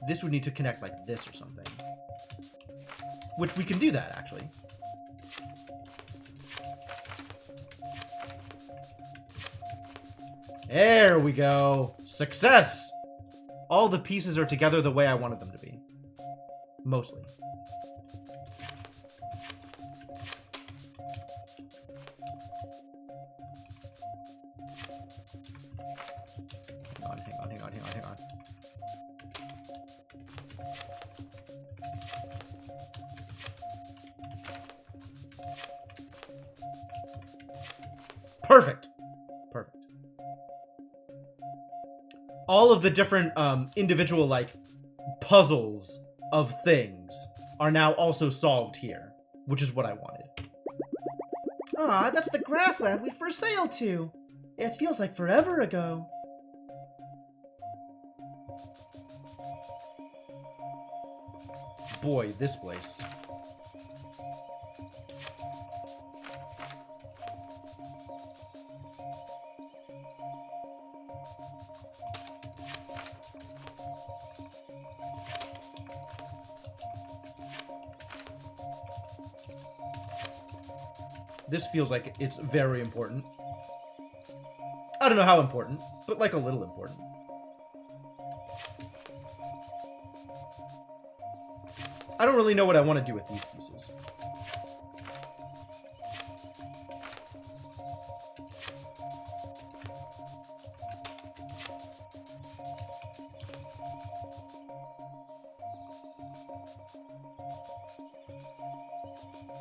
A: This would need to connect like this or something. Which we can do that, actually. There we go. Success! All the pieces are together the way I wanted them to be. Mostly. Hang on. Perfect. All of the different individual like puzzles of things are now also solved here, which is what I wanted.
B: Aw, that's the grassland we first sailed to. It feels like forever ago.
A: Boy, this place. This feels like it's very important. I don't know how important, but like a little important. I don't really know what I want to do with these pieces.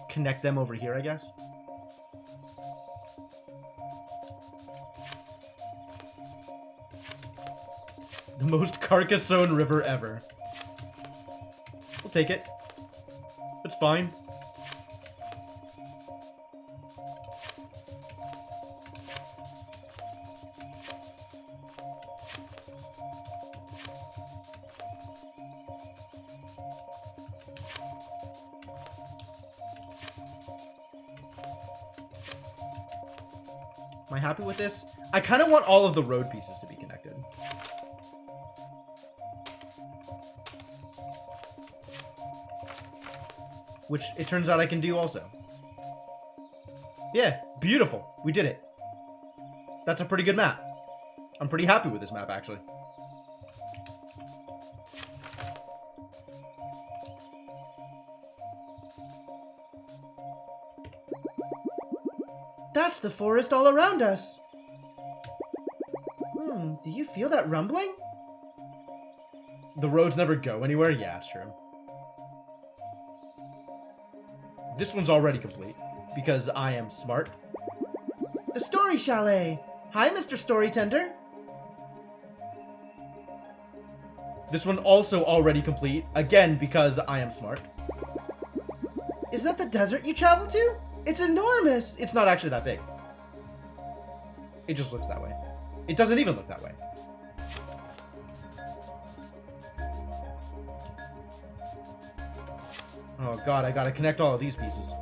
A: Connect them over here, I guess. The most Carcassonne river ever. We'll take it. It's fine. Am I happy with this? I kind of want all of the road pieces to be connected. Which it turns out I can do also. Yeah, beautiful. We did it. That's a pretty good map. I'm pretty happy with this map, actually.
B: That's the forest all around us. Do you feel that rumbling?
A: The roads never go anywhere? Yeah, it's true. This one's already complete, because I am smart.
B: The Story Chalet. Hi, Mr. Storytender.
A: This one also already complete, again, because I am smart.
B: Is that the desert you traveled to? It's enormous.
A: It's not actually that big. It just looks that way. It doesn't even look that way. Oh god, I gotta connect all of these pieces.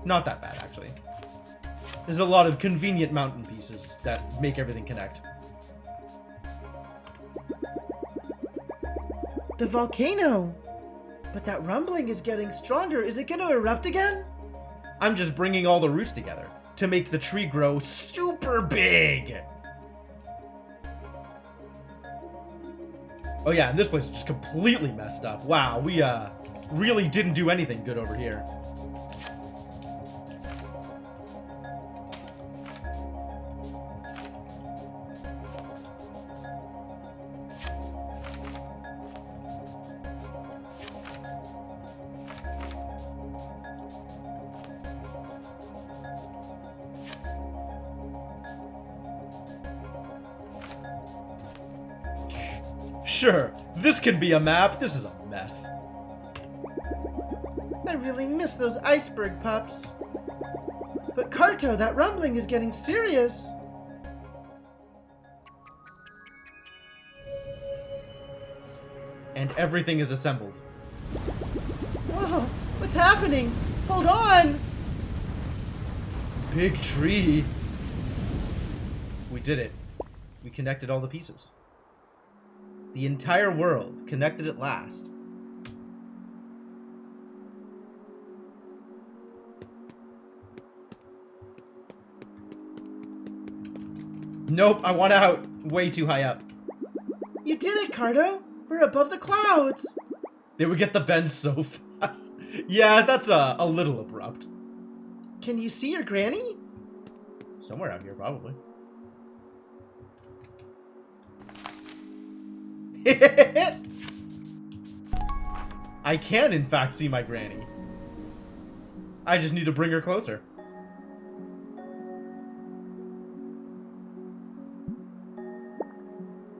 A: Not that bad, actually. There's a lot of convenient mountain pieces that make everything connect.
B: The volcano. But that rumbling is getting stronger. Is it going to erupt again?
A: I'm just bringing all the roots together to make the tree grow super big. Oh yeah, and this place is just completely messed up. Wow, we really didn't do anything good over here. Sure, this can be a map. This is a mess.
B: I really miss those iceberg pups. But Carto, that rumbling is getting serious.
A: And everything is assembled.
B: Whoa, what's happening? Hold on.
A: Big tree. We did it. We connected all the pieces. The entire world connected at last. Nope, I want out. Way too high up.
B: You did it, Carto. We're above the clouds.
A: They would get the bend so fast. Yeah, that's a little abrupt.
B: Can you see your granny?
A: Somewhere out here, probably. I can, in fact, see my granny. I just need to bring her closer.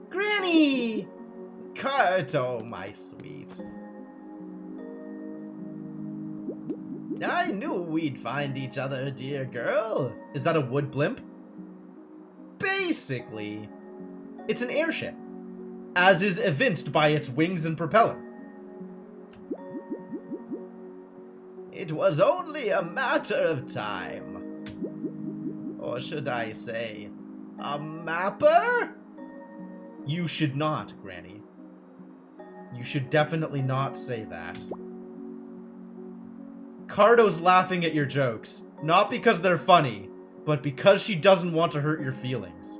B: Granny!
C: Carto, my sweet. I knew we'd find each other, dear girl.
A: Is that a wood blimp? Basically, it's an airship, as is evinced by its wings and propeller.
C: It was only a matter of time. Or should I say, a mapper?
A: You should not, Granny. You should definitely not say that. Carto's laughing at your jokes, not because they're funny, but because she doesn't want to hurt your feelings.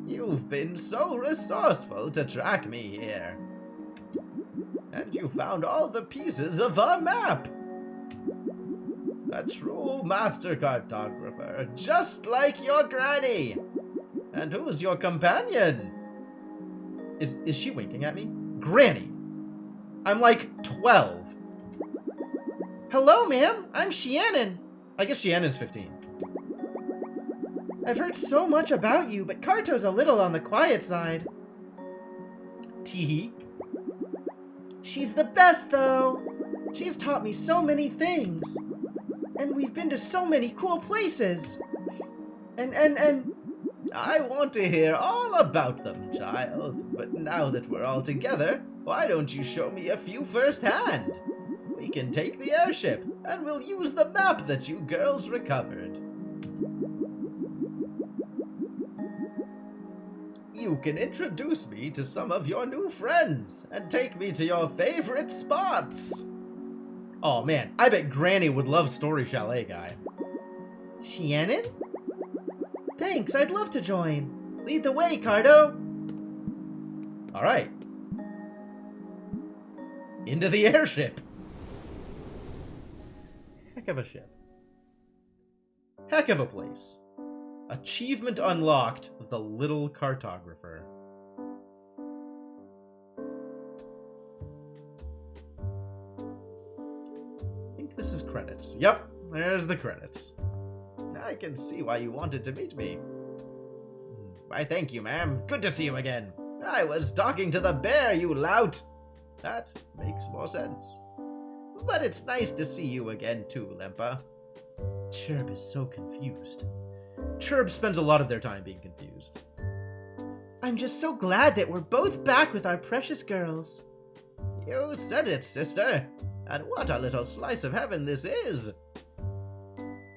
C: You've been so resourceful to track me here. And you found all the pieces of our map. A true master cartographer, just like your granny. And who's your companion?
A: Is she winking at me? Granny! I'm like 12.
B: Hello, ma'am. I'm Shannon.
A: I guess Shannon's 15.
B: I've heard so much about you, but Carto's a little on the quiet side.
A: Teehee.
B: She's the best, though. She's taught me so many things. And we've been to so many cool places. And
C: I want to hear all about them, child. But now that we're all together, why don't you show me a few firsthand? We can take the airship, and we'll use the map that you girls recovered. You can introduce me to some of your new friends, and take me to your favorite spots.
A: Oh man, I bet Granny would love Story Chalet Guy.
B: Shannon? Thanks, I'd love to join. Lead the way, Carto.
A: Alright. Into the airship. Heck of a ship. Heck of a place. Achievement unlocked, the little cartographer. I think this is credits. Yep, there's the credits.
C: I can see why you wanted to meet me. Why, thank you, ma'am. Good to see you again. I was talking to the bear, you lout. That makes more sense. But it's nice to see you again, too, Lempa.
A: Chirp is so confused. Chirp spends a lot of their time being confused.
B: I'm just so glad that we're both back with our precious girls.
C: You said it, sister. And what a little slice of heaven this is.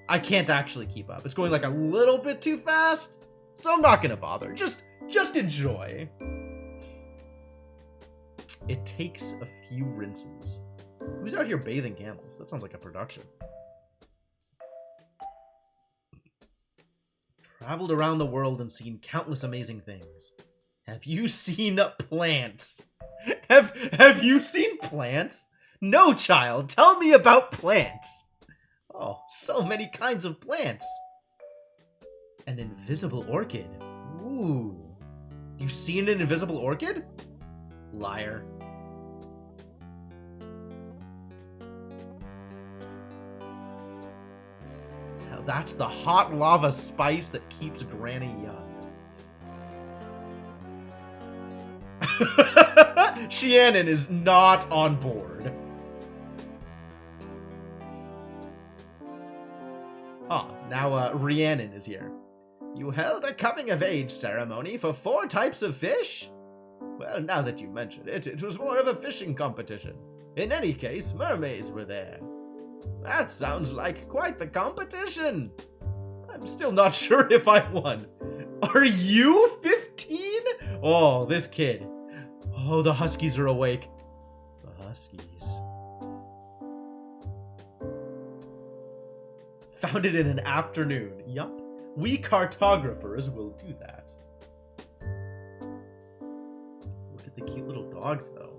A: I can't actually keep up. It's going like a little bit too fast, so I'm not gonna bother. Just enjoy. It takes a few rinses. Who's out here bathing camels? That sounds like a production. Traveled around the world and seen countless amazing things. Have you seen plants? Have you seen plants? No, child. Tell me about plants. Oh, so many kinds of plants. An invisible orchid. Ooh. You've seen an invisible orchid? Liar. Now that's the hot lava spice that keeps Granny young. Shannon is not on board. Ah, now Rhiannon is here.
C: You held a coming-of-age ceremony for 4 types of fish? Well, now that you mention it, it was more of a fishing competition. In any case, mermaids were there. That sounds like quite the competition.
A: I'm still not sure if I won. Are you 15? Oh, this kid. Oh, the Huskies are awake. The Huskies. Found it in an afternoon. Yup. We cartographers will do that. Look at the cute little dogs, though.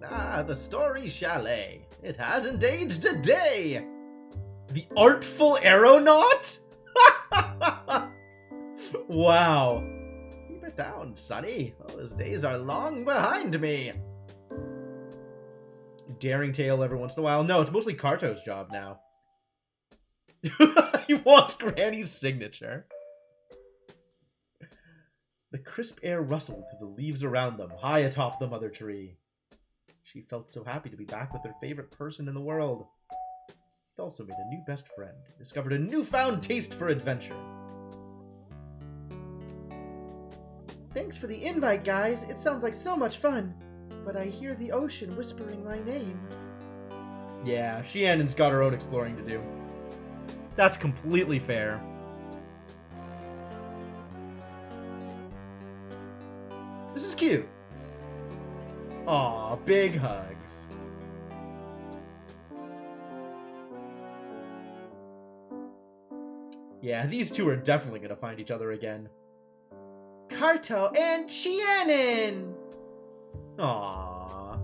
C: Ah, the Story Chalet. It hasn't aged a day.
A: The Artful Aeronaut? Wow.
C: Keep it down, Sonny. Those days are long behind me.
A: Daring tale every once in a while. No, it's mostly Carto's job now. He wants Granny's signature. The crisp air rustled through the leaves around them, high atop the mother tree. She felt so happy to be back with her favorite person in the world. She also made a new best friend, discovered a newfound taste for adventure.
B: Thanks for the invite, guys. It sounds like so much fun. But I hear the ocean whispering my name.
A: Yeah, Shannon's got her own exploring to do. That's completely fair. This is cute. Aw, big hugs. Yeah, these two are definitely gonna find each other again.
B: Carto and Shannon!
A: Aww.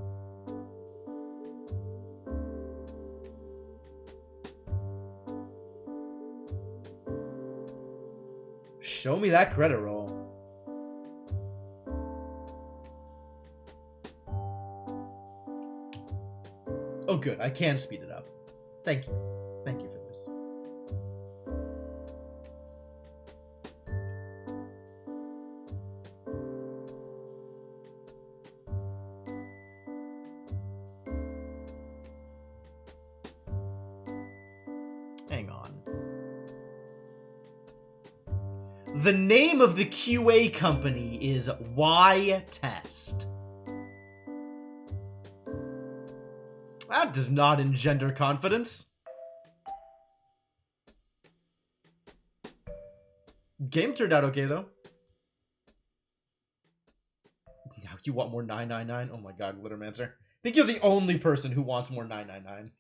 A: Show me that credit roll. Oh good, I can speed it up. Thank you. Thank you for this. Hang on. The name of the QA company is Y-Test. That does not engender confidence. Game turned out okay, though. Now you want more 999? Oh my god, Glittermancer. I think you're the only person who wants more 999.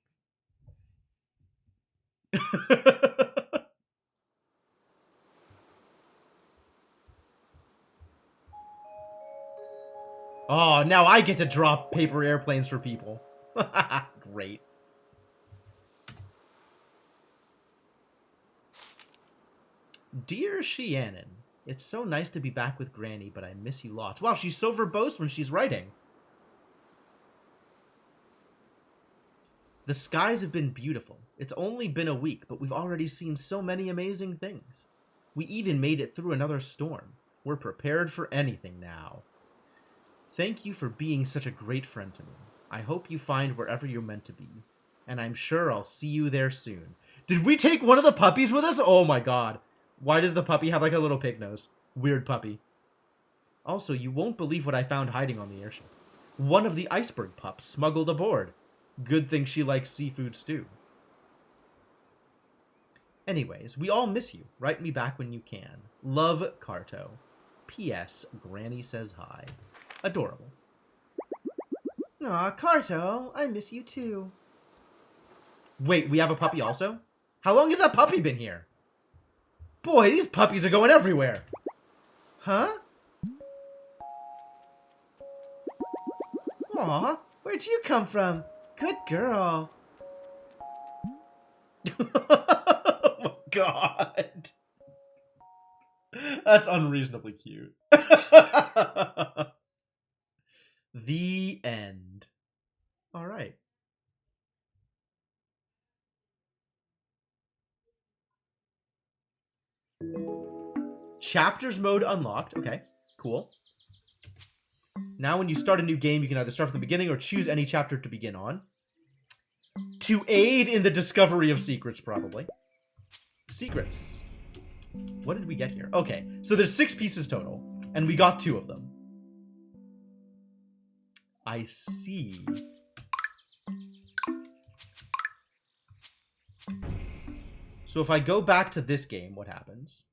A: Oh, now I get to drop paper airplanes for people. Great. Dear Shiannon, it's so nice to be back with Granny, but I miss you lots. Wow, she's so verbose when she's writing. The skies have been beautiful. It's only been a week, but we've already seen so many amazing things. We even made it through another storm. We're prepared for anything now. Thank you for being such a great friend to me. I hope you find wherever you're meant to be, and I'm sure I'll see you there soon. Did we take one of the puppies with us? Oh my god. Why does the puppy have like a little pig nose? Weird puppy. Also, you won't believe what I found hiding on the airship. One of the iceberg pups smuggled aboard. Good thing she likes seafood stew. Anyways, we all miss you. Write me back when you can. Love, Carto. P.S. Granny says hi. Adorable.
B: Aw, Carto, I miss you too.
A: Wait, we have a puppy also? How long has that puppy been here? Boy, these puppies are going everywhere.
B: Huh? Aw, where'd you come from? Good girl.
A: Oh my god. That's unreasonably cute. The end. All right. Chapters mode unlocked. Okay, cool. Now when you start a new game, you can either start from the beginning or choose any chapter to begin on. To aid in the discovery of secrets, probably. Secrets. What did we get here? Okay, so there's 6 pieces total, and we got 2 of them. I see. So if I go back to this game, what happens?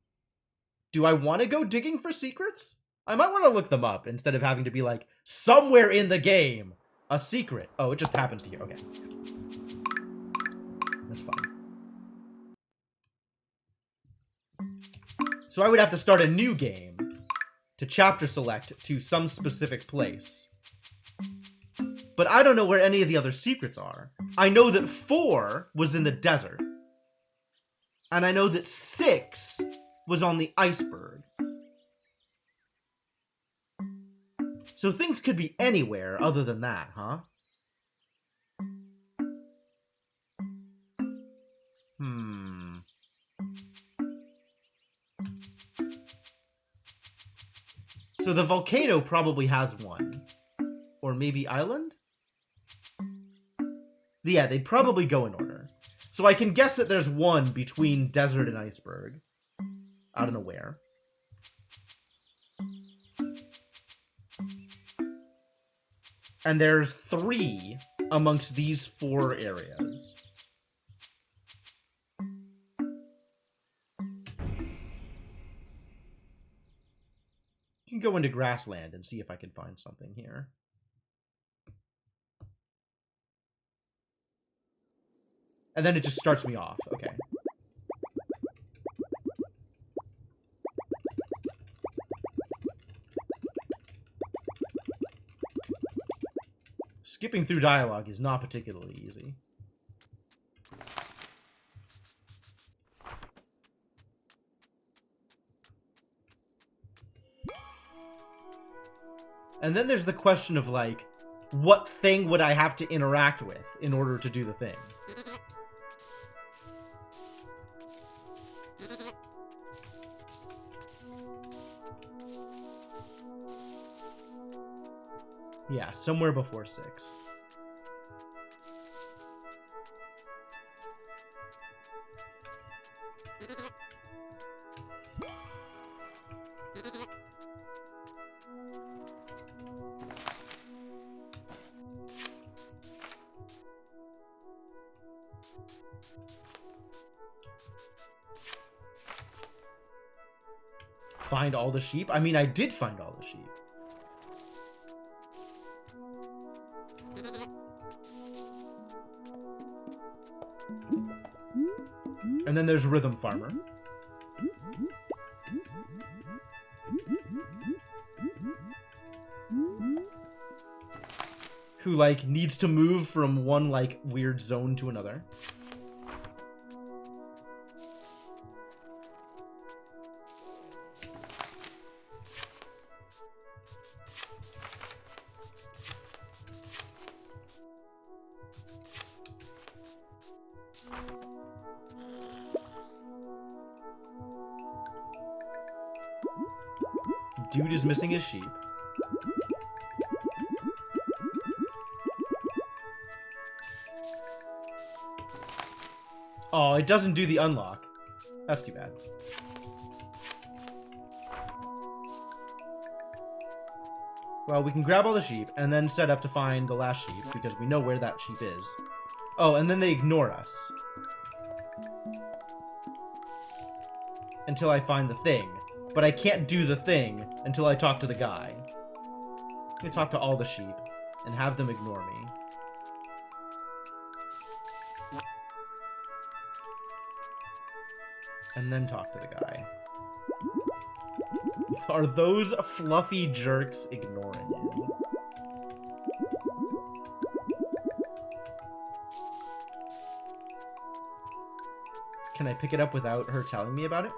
A: Do I want to go digging for secrets? I might want to look them up instead of having to be like, somewhere in the game, a secret. Oh, it just happens to here. Okay. That's fine. So I would have to start a new game to chapter select to some specific place. But I don't know where any of the other secrets are. I know that 4 was in the desert. And I know that 6 was on the iceberg. So things could be anywhere other than that, huh? So the volcano probably has one. Or maybe island? Yeah, they'd probably go in order. So I can guess that there's one between desert and iceberg. I don't know where. And there's 3 amongst these 4 areas. You can go into grassland and see if I can find something here. And then it just starts me off. Okay. Skipping through dialogue is not particularly easy. And then there's the question of, like, what thing would I have to interact with in order to do the thing? Yeah, somewhere before 6. Find all the sheep? I mean, I did find all the sheep. And then there's Rhythm Farmer. Who, like, needs to move from one, like, weird zone to another. Dude is missing his sheep. Oh, it doesn't do the unlock. That's too bad. Well, we can grab all the sheep and then set up to find the last sheep because we know where that sheep is. Oh, and then they ignore us. Until I find the thing. But I can't do the thing until I talk to the guy. I'm gonna talk to all the sheep and have them ignore me. And then talk to the guy. Are those fluffy jerks ignoring you? Can I pick it up without her telling me about it?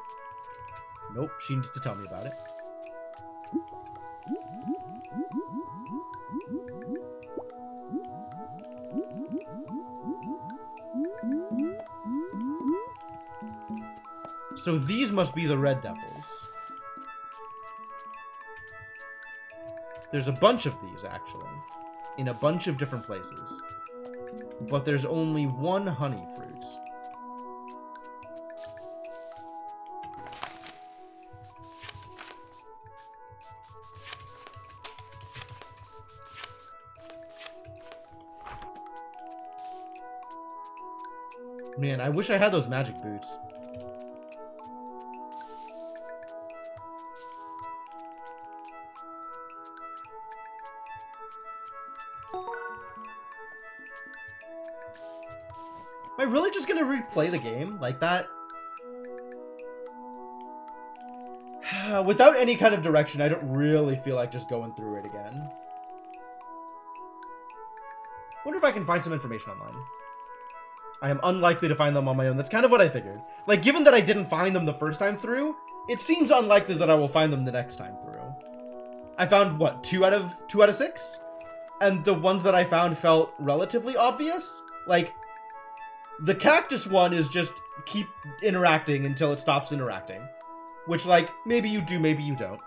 A: Nope, she needs to tell me about it. So these must be the red devils. There's a bunch of these, actually. In a bunch of different places. But there's only one honey fruit. Man, I wish I had those magic boots. Am I really just gonna replay the game like that? Without any kind of direction, I don't really feel like just going through it again. Wonder if I can find some information online. I am unlikely to find them on my own. That's kind of what I figured. Like, given that I didn't find them the first time through, it seems unlikely that I will find them the next time through. I found, what, 2 out of 6? And the ones that I found felt relatively obvious. Like, the cactus one is just keep interacting until it stops interacting. Which, like, maybe you do, maybe you don't.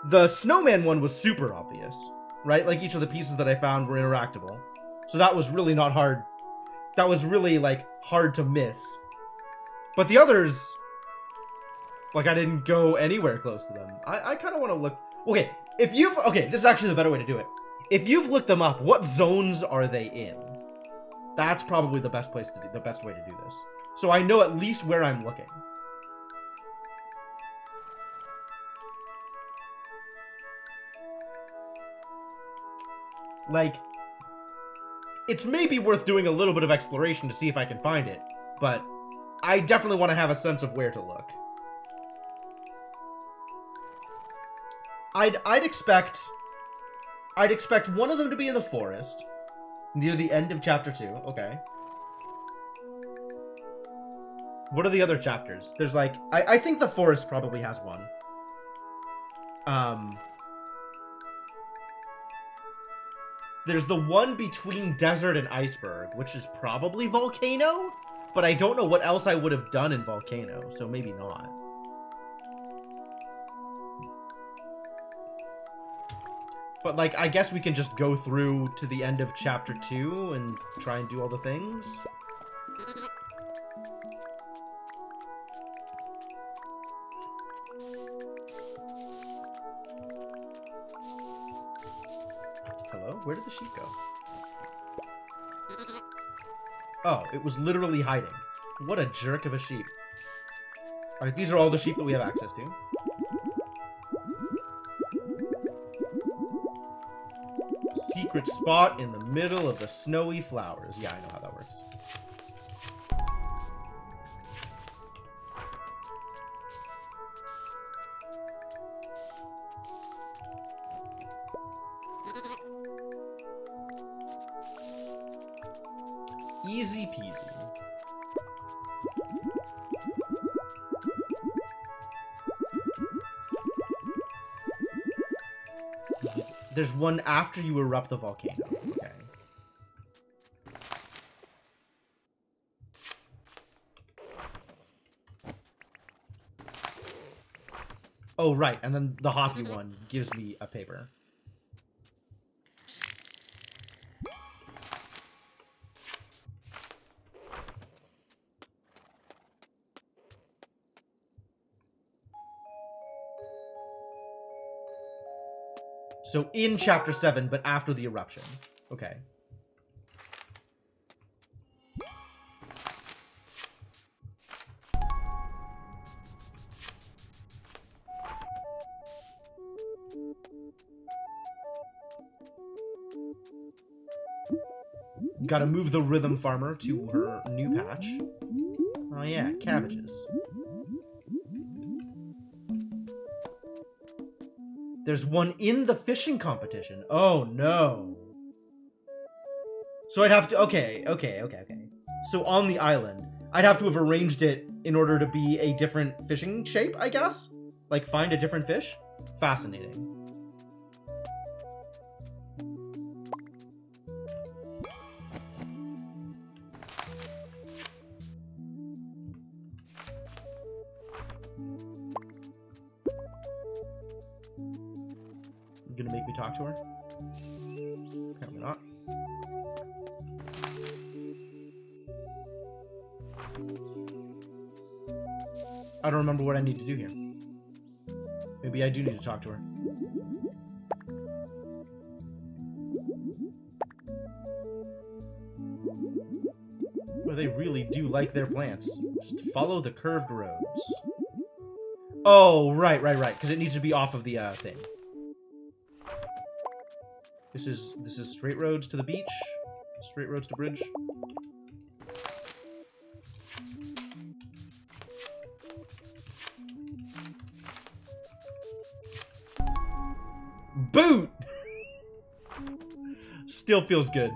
A: The snowman one was super obvious, right? Like, each of the pieces that I found were interactable. So that was really not hard. That was really, like, hard to miss. But the others, like, I didn't go anywhere close to them. I kind of want to look... Okay, if you've... Okay, this is actually the better way to do it. If you've looked them up, what zones are they in? That's probably the best place to do... The best way to do this. So I know at least where I'm looking. Like... It's maybe worth doing a little bit of exploration to see if I can find it, but I definitely want to have a sense of where to look. I'd expect one of them to be in the forest, near the end of chapter 2. Okay. What are the other chapters? There's like, I think the forest probably has one. There's the one between desert and iceberg, which is probably volcano, but I don't know what else I would have done in volcano, so maybe not. But, like, I guess we can just go through to the end of chapter 2 and try and do all the things. Where did the sheep go? Oh, it was literally hiding. What a jerk of a sheep. Alright, these are all the sheep that we have access to. Secret spot in the middle of the snowy flowers. Yeah, I know how that works. Easy peasy. There's one after you erupt the volcano. Okay. Oh, right. And then the hoppy one gives me a paper. So in chapter 7, but after the eruption. Okay. Gotta move the rhythm farmer to her new patch. Oh yeah, cabbages. There's one in the fishing competition. Oh no. So I'd have to, okay. So on the island, I'd have to have arranged it in order to be a different fishing shape, I guess? Like find a different fish? Fascinating. You gonna make me talk to her? Apparently not. I don't remember what I need to do here. Maybe I do need to talk to her. Well, they really do like their plants. Just follow the curved roads. Oh, right. Because it needs to be off of the thing. This is straight roads to the beach. Straight roads to bridge. Boot! Still feels good.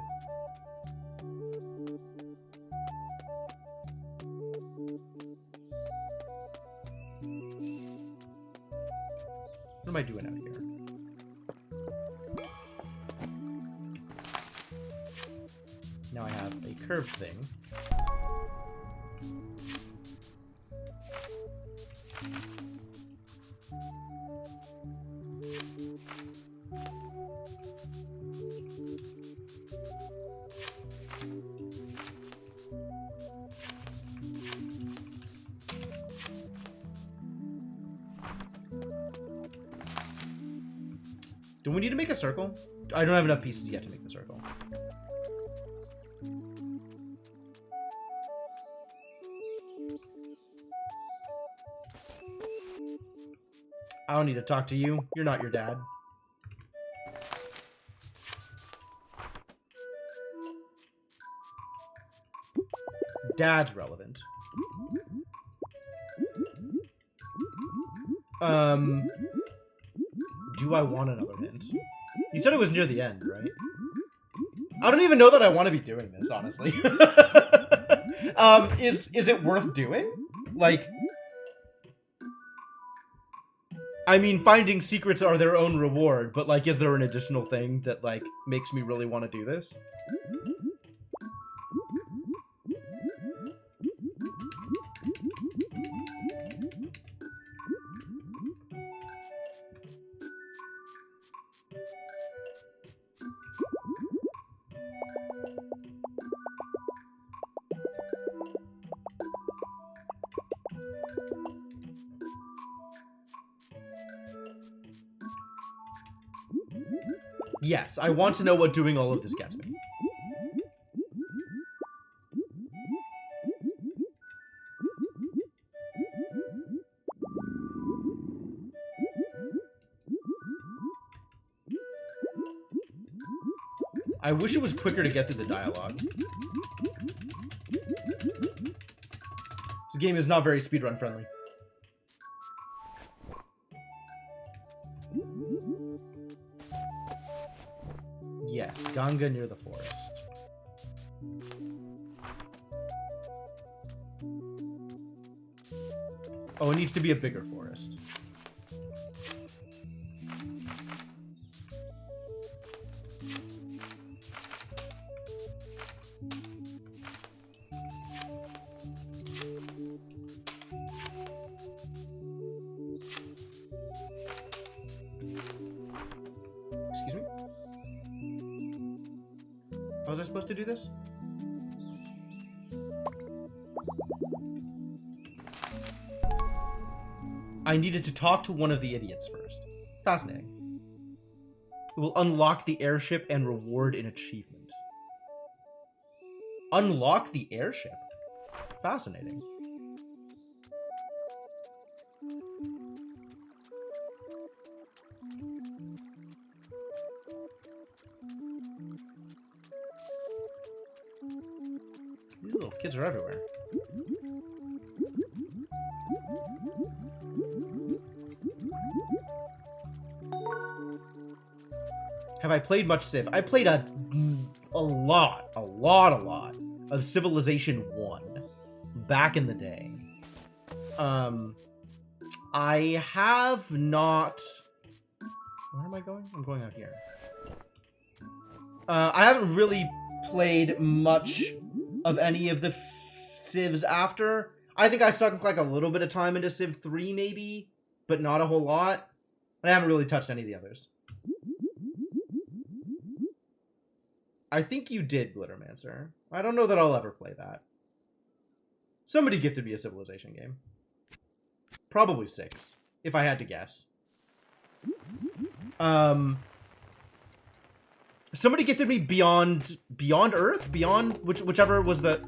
A: What am I doing out here? Now I have a curved thing. Do we need to make a circle? I don't have enough pieces yet to make the circle. I don't need to talk to you. You're not your dad. Dad's relevant. Do I want another hint? You said it was near the end, right? I don't even know that I want to be doing this, honestly. Is it worth doing? Like, I mean, finding secrets are their own reward, but like, is there an additional thing that like makes me really want to do this? Yes, I want to know what doing all of this gets me. I wish it was quicker to get through the dialogue. This game is not very speedrun friendly. Yes, Ganga near the forest. Oh, it needs to be a bigger forest. Excuse me? How was I supposed to do this? I needed to talk to one of the idiots first. Fascinating. It will unlock the airship and reward an achievement. Unlock the airship? Fascinating. These little kids are everywhere. Have I played much Civ? I played a lot of Civilization 1 back in the day. I have not... Where am I going? I'm going out here. I haven't really played much of any of the Civs after. I think I sunk like a little bit of time into Civ 3 maybe, but not a whole lot. And I haven't really touched any of the others. I think you did, Glittermancer. I don't know that I'll ever play that. Somebody gifted me a Civilization game. Probably 6, if I had to guess. Somebody gifted me Beyond Earth? Whichever was the...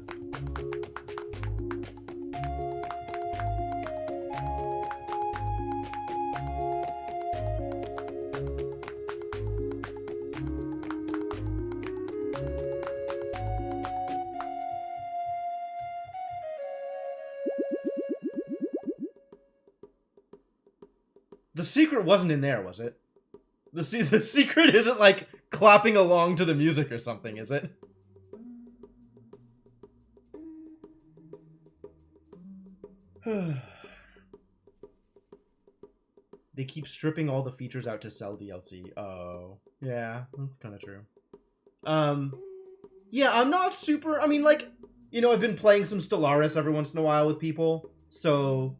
A: The secret wasn't in there, was it? The secret isn't like clapping along to the music or something, is it? They keep stripping all the features out to sell DLC. Oh, yeah, that's kind of true. Yeah, I'm not super... I mean, like, you know, I've been playing some Stellaris every once in a while with people, so...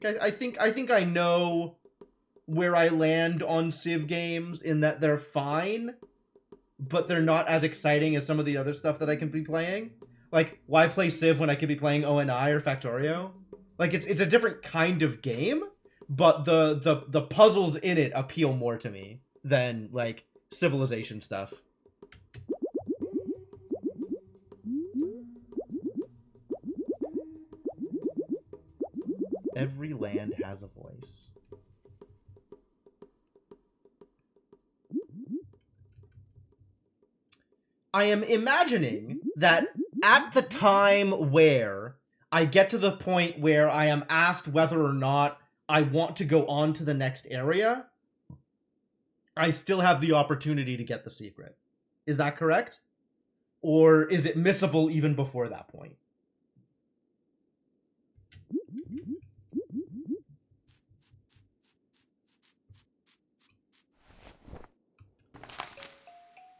A: Like, I think I know where I land on Civ games in that they're fine, but they're not as exciting as some of the other stuff that I can be playing. Like, why play Civ when I could be playing ONI or Factorio? Like, it's a different kind of game, but the puzzles in it appeal more to me than, like, Civilization stuff. Every land has a voice. I am imagining that at the time where I get to the point where I am asked whether or not I want to go on to the next area, I still have the opportunity to get the secret. Is that correct? Or is it missable even before that point?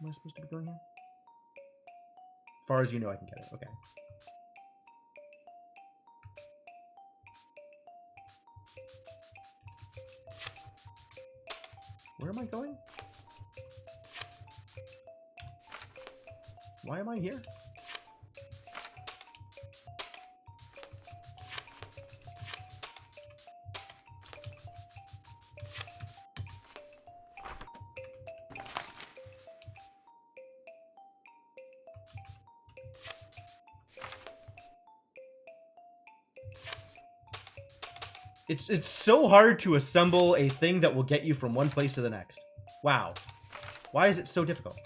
A: Am I supposed to be going here? As far as you know, I can get it. Okay. Where am I going? Why am I here? It's so hard to assemble a thing that will get you from one place to the next. Wow. Why is it so difficult?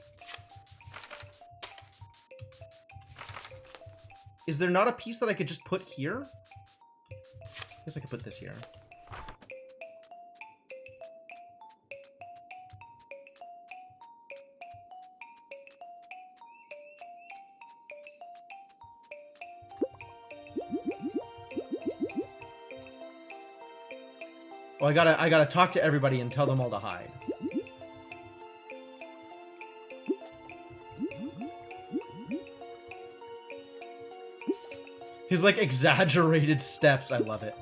A: Is there not a piece that I could just put here? I guess I could put this here. Oh, I gotta talk to everybody and tell them all to hide. His, like, exaggerated steps. I love it.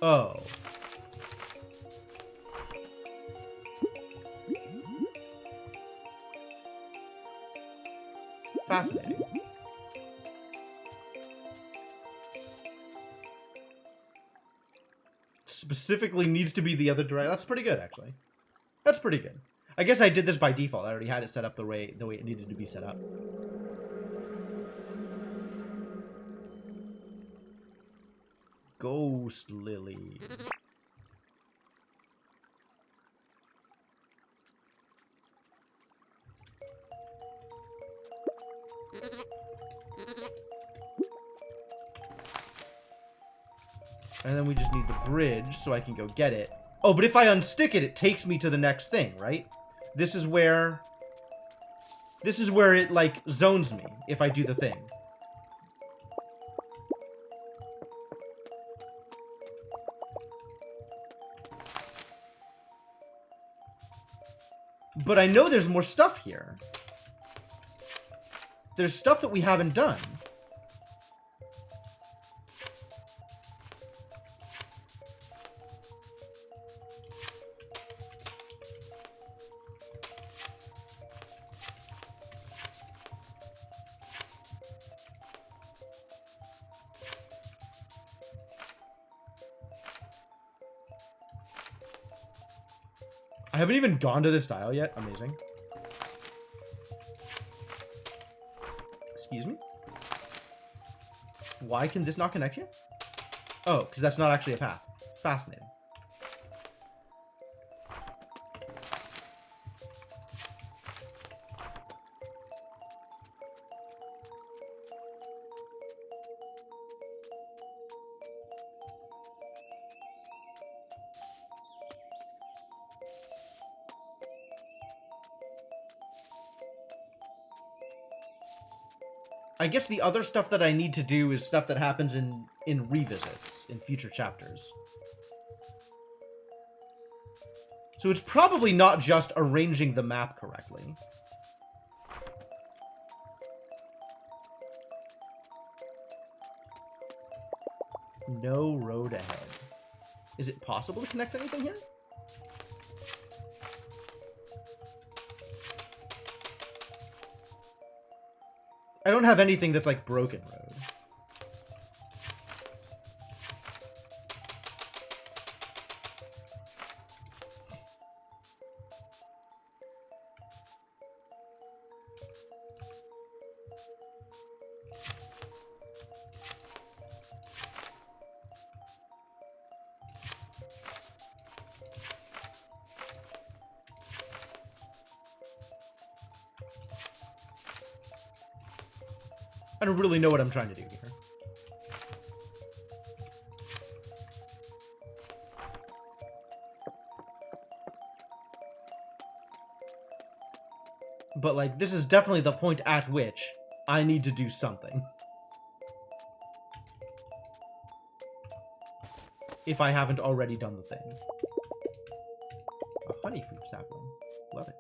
A: Oh. Fascinating. Specifically needs to be the other direction. That's pretty good, actually. That's pretty good. I guess I did this by default. I already had it set up the way it needed to be set up. Ghost Lily. And then we just need the bridge so I can go get it. Oh, but if I unstick it, it takes me to the next thing, right? This is where it, like, zones me if I do the thing. But I know there's more stuff here. There's stuff that we haven't done. I haven't even gone to this dial yet. Amazing. Excuse me? Why can this not connect here? Oh, because that's not actually a path. Fascinating. I guess the other stuff that I need to do is stuff that happens in revisits, in future chapters. So it's probably not just arranging the map correctly. No road ahead. Is it possible to connect anything here? I don't have anything that's like broken road. I don't really know what I'm trying to do here. But, like, this is definitely the point at which I need to do something. If I haven't already done the thing. A honey fruit sapling. Love it.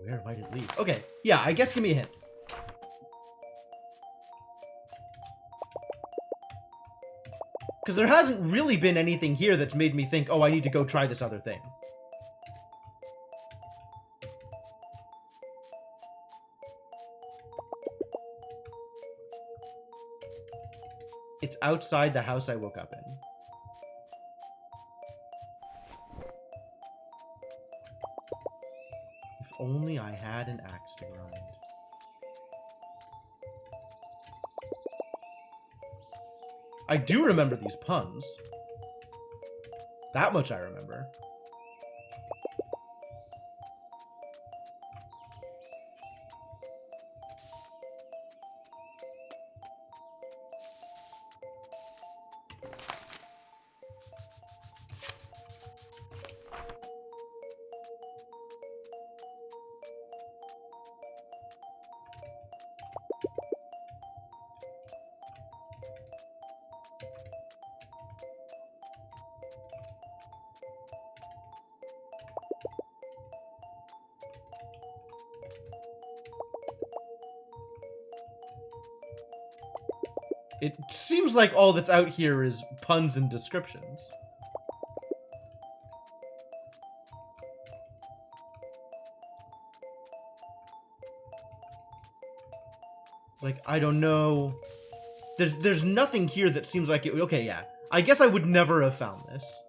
A: Where might it lead? Okay, yeah, I guess give me a hint. Because there hasn't really been anything here that's made me think, oh, I need to go try this other thing. It's outside the house I woke up in. If only I had an axe to grind. I do remember these puns. That much I remember. It seems like all that's out here is puns and descriptions. Like, I don't know. There's nothing here that seems like it. Okay, yeah. I guess I would never have found this.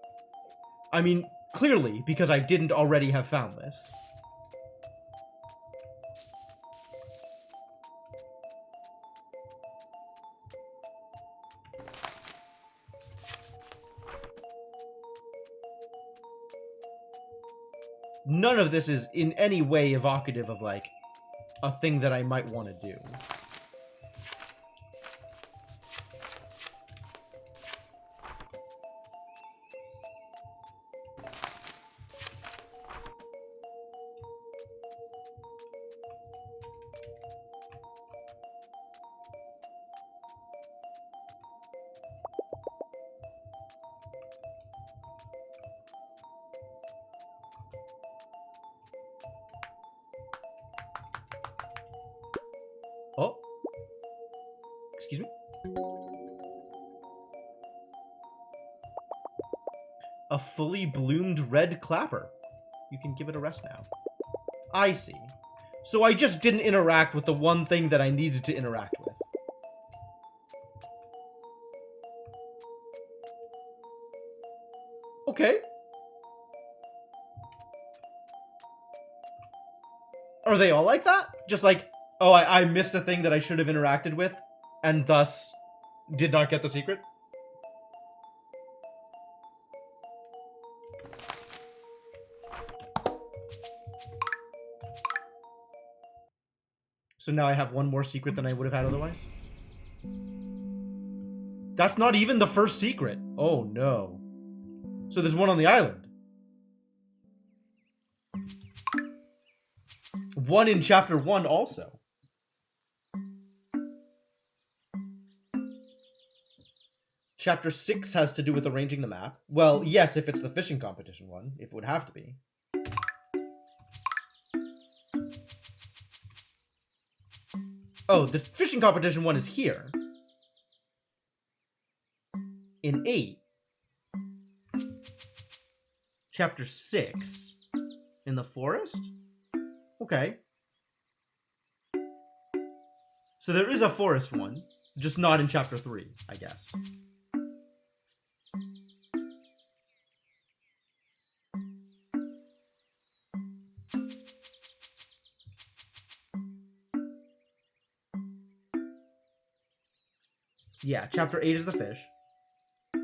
A: I mean, clearly, because I didn't already have found this. None of this is in any way evocative of, like, a thing that I might want to do. Oh. Excuse me? A fully bloomed red clapper. You can give it a rest now. I see. So I just didn't interact with the one thing that I needed to interact with. Okay. Are they all like that? Just like, oh, I missed a thing that I should have interacted with, and thus did not get the secret? So now I have one more secret than I would have had otherwise? That's not even the first secret. Oh, no. So there's one on the island. One in chapter 1 also. Chapter 6 has to do with arranging the map. Well, yes, if it's the fishing competition one. It would have to be. Oh, the fishing competition one is here. In 8. Chapter 6. In the forest? Okay. So there is a forest one, just not in chapter 3, I guess. Yeah, chapter 8 is the fish.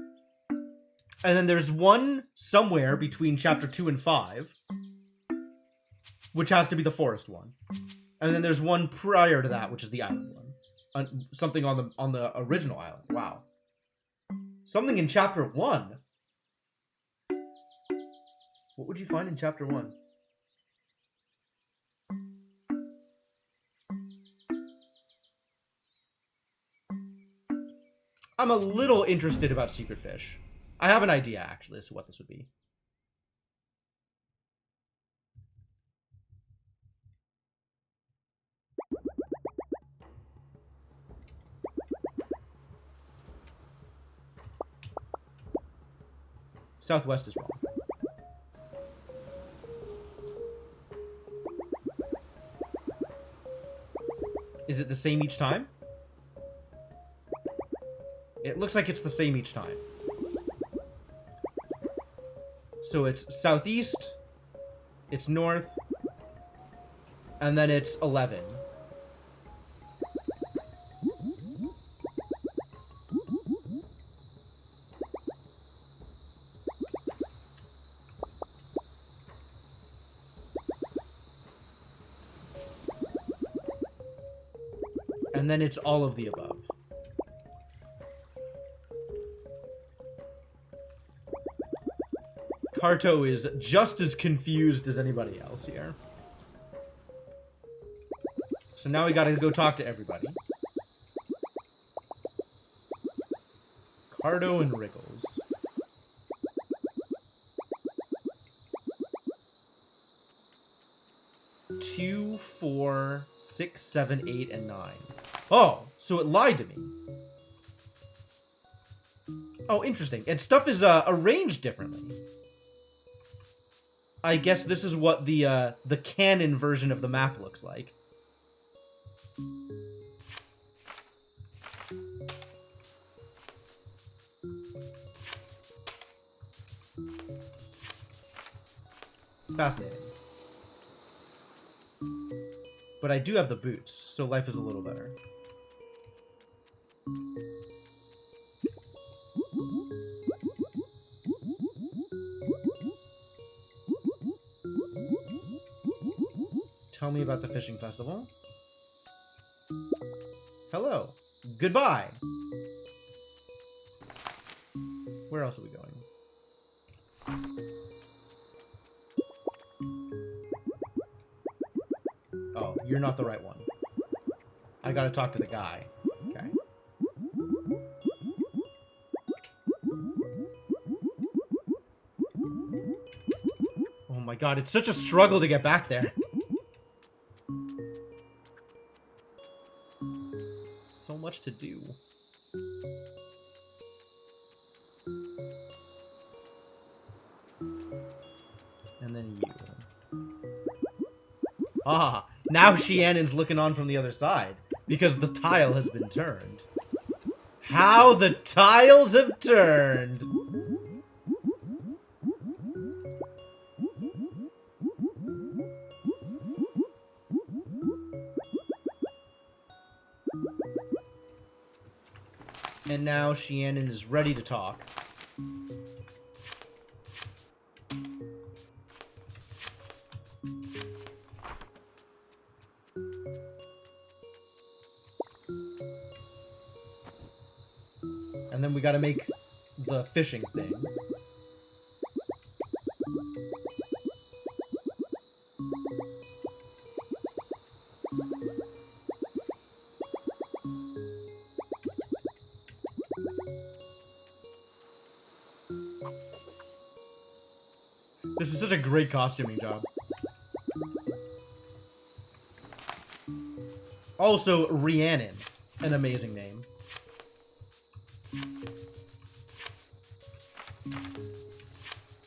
A: And then there's one somewhere between chapter 2 and 5, which has to be the forest one. And then there's one prior to that, which is the island one. Something on the original island. Wow. Something in chapter 1. What would you find in chapter 1? I'm a little interested about Secret Fish. I have an idea, actually, as to what this would be. Southwest is wrong. Is it the same each time? it looks like it's the same each time. So it's southeast, it's north, and then it's 11. And then it's all of the above. Carto is just as confused as anybody else here. So now we gotta go talk to everybody. Carto and Wriggles. 2, 4, 6, 7, 8, and 9. Oh, so it lied to me. Oh, interesting. And stuff is arranged differently. I guess this is what the canon version of the map looks like. Fascinating. But I do have the boots, so life is a little better. Tell me about the fishing festival. Hello. Goodbye. Where else are we going? Oh, you're not the right one. I gotta talk to the guy. Okay. Oh my god, it's such a struggle to get back there. So much to do. And then you. Ah, now Shiannon's looking on from the other side, because the tile has been turned. How the tiles have turned! And now Shiannon is ready to talk. And then we gotta make the fishing thing. This is such a great costuming job. Also, Rhiannon, an amazing name.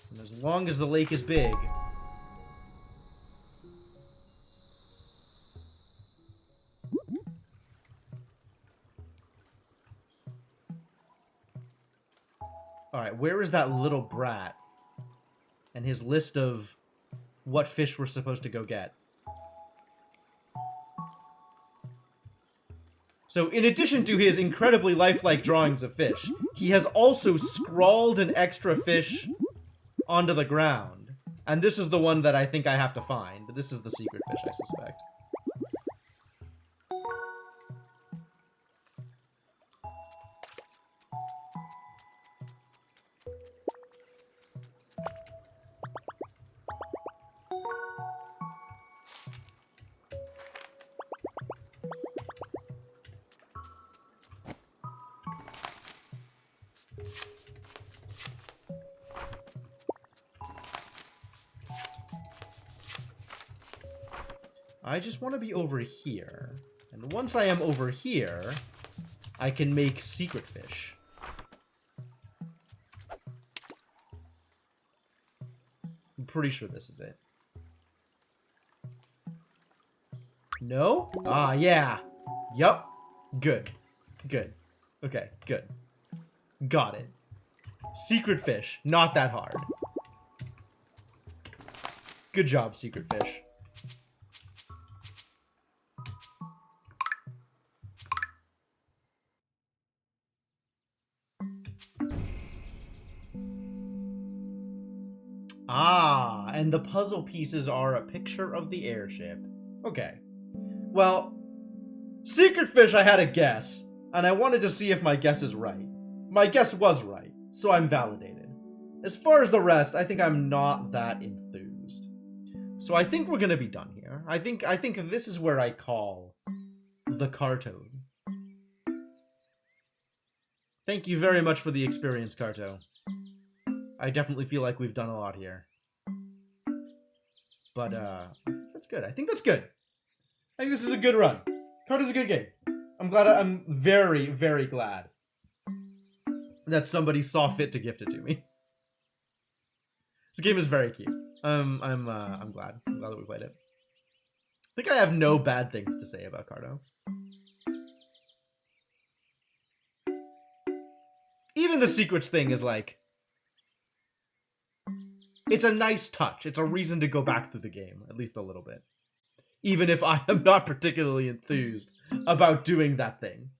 A: And as long as the lake is big... Alright, where is that little brat? And his list of what fish we're supposed to go get. So, in addition to his incredibly lifelike drawings of fish, he has also scrawled an extra fish onto the ground. And this is the one that I think I have to find. This is the secret fish, I suspect. I just want to be over here. And once I am over here, I can make secret fish. I'm pretty sure this is it. No? Ah, yeah. Yup. Good. Good. Okay, good. Got it. Secret fish. Not that hard. Good job, secret fish. Ah, and the puzzle pieces are a picture of the airship. Okay. Well, secret fish I had a guess, and I wanted to see if my guess is right. My guess was right, so I'm validated. As far as the rest, I think I'm not that enthused. So I think we're gonna be done here. I think this is where I call the Carto. Thank you very much for the experience, Carto. I definitely feel like we've done a lot here. But, that's good. I think that's good. I think this is a good run. Carto's a good game. I'm very, very glad that somebody saw fit to gift it to me. This game is very cute. I'm glad. I'm glad that we played it. I think I have no bad things to say about Carto. Even the secrets thing is like, it's a nice touch. It's a reason to go back through the game, at least a little bit. Even if I am not particularly enthused about doing that thing.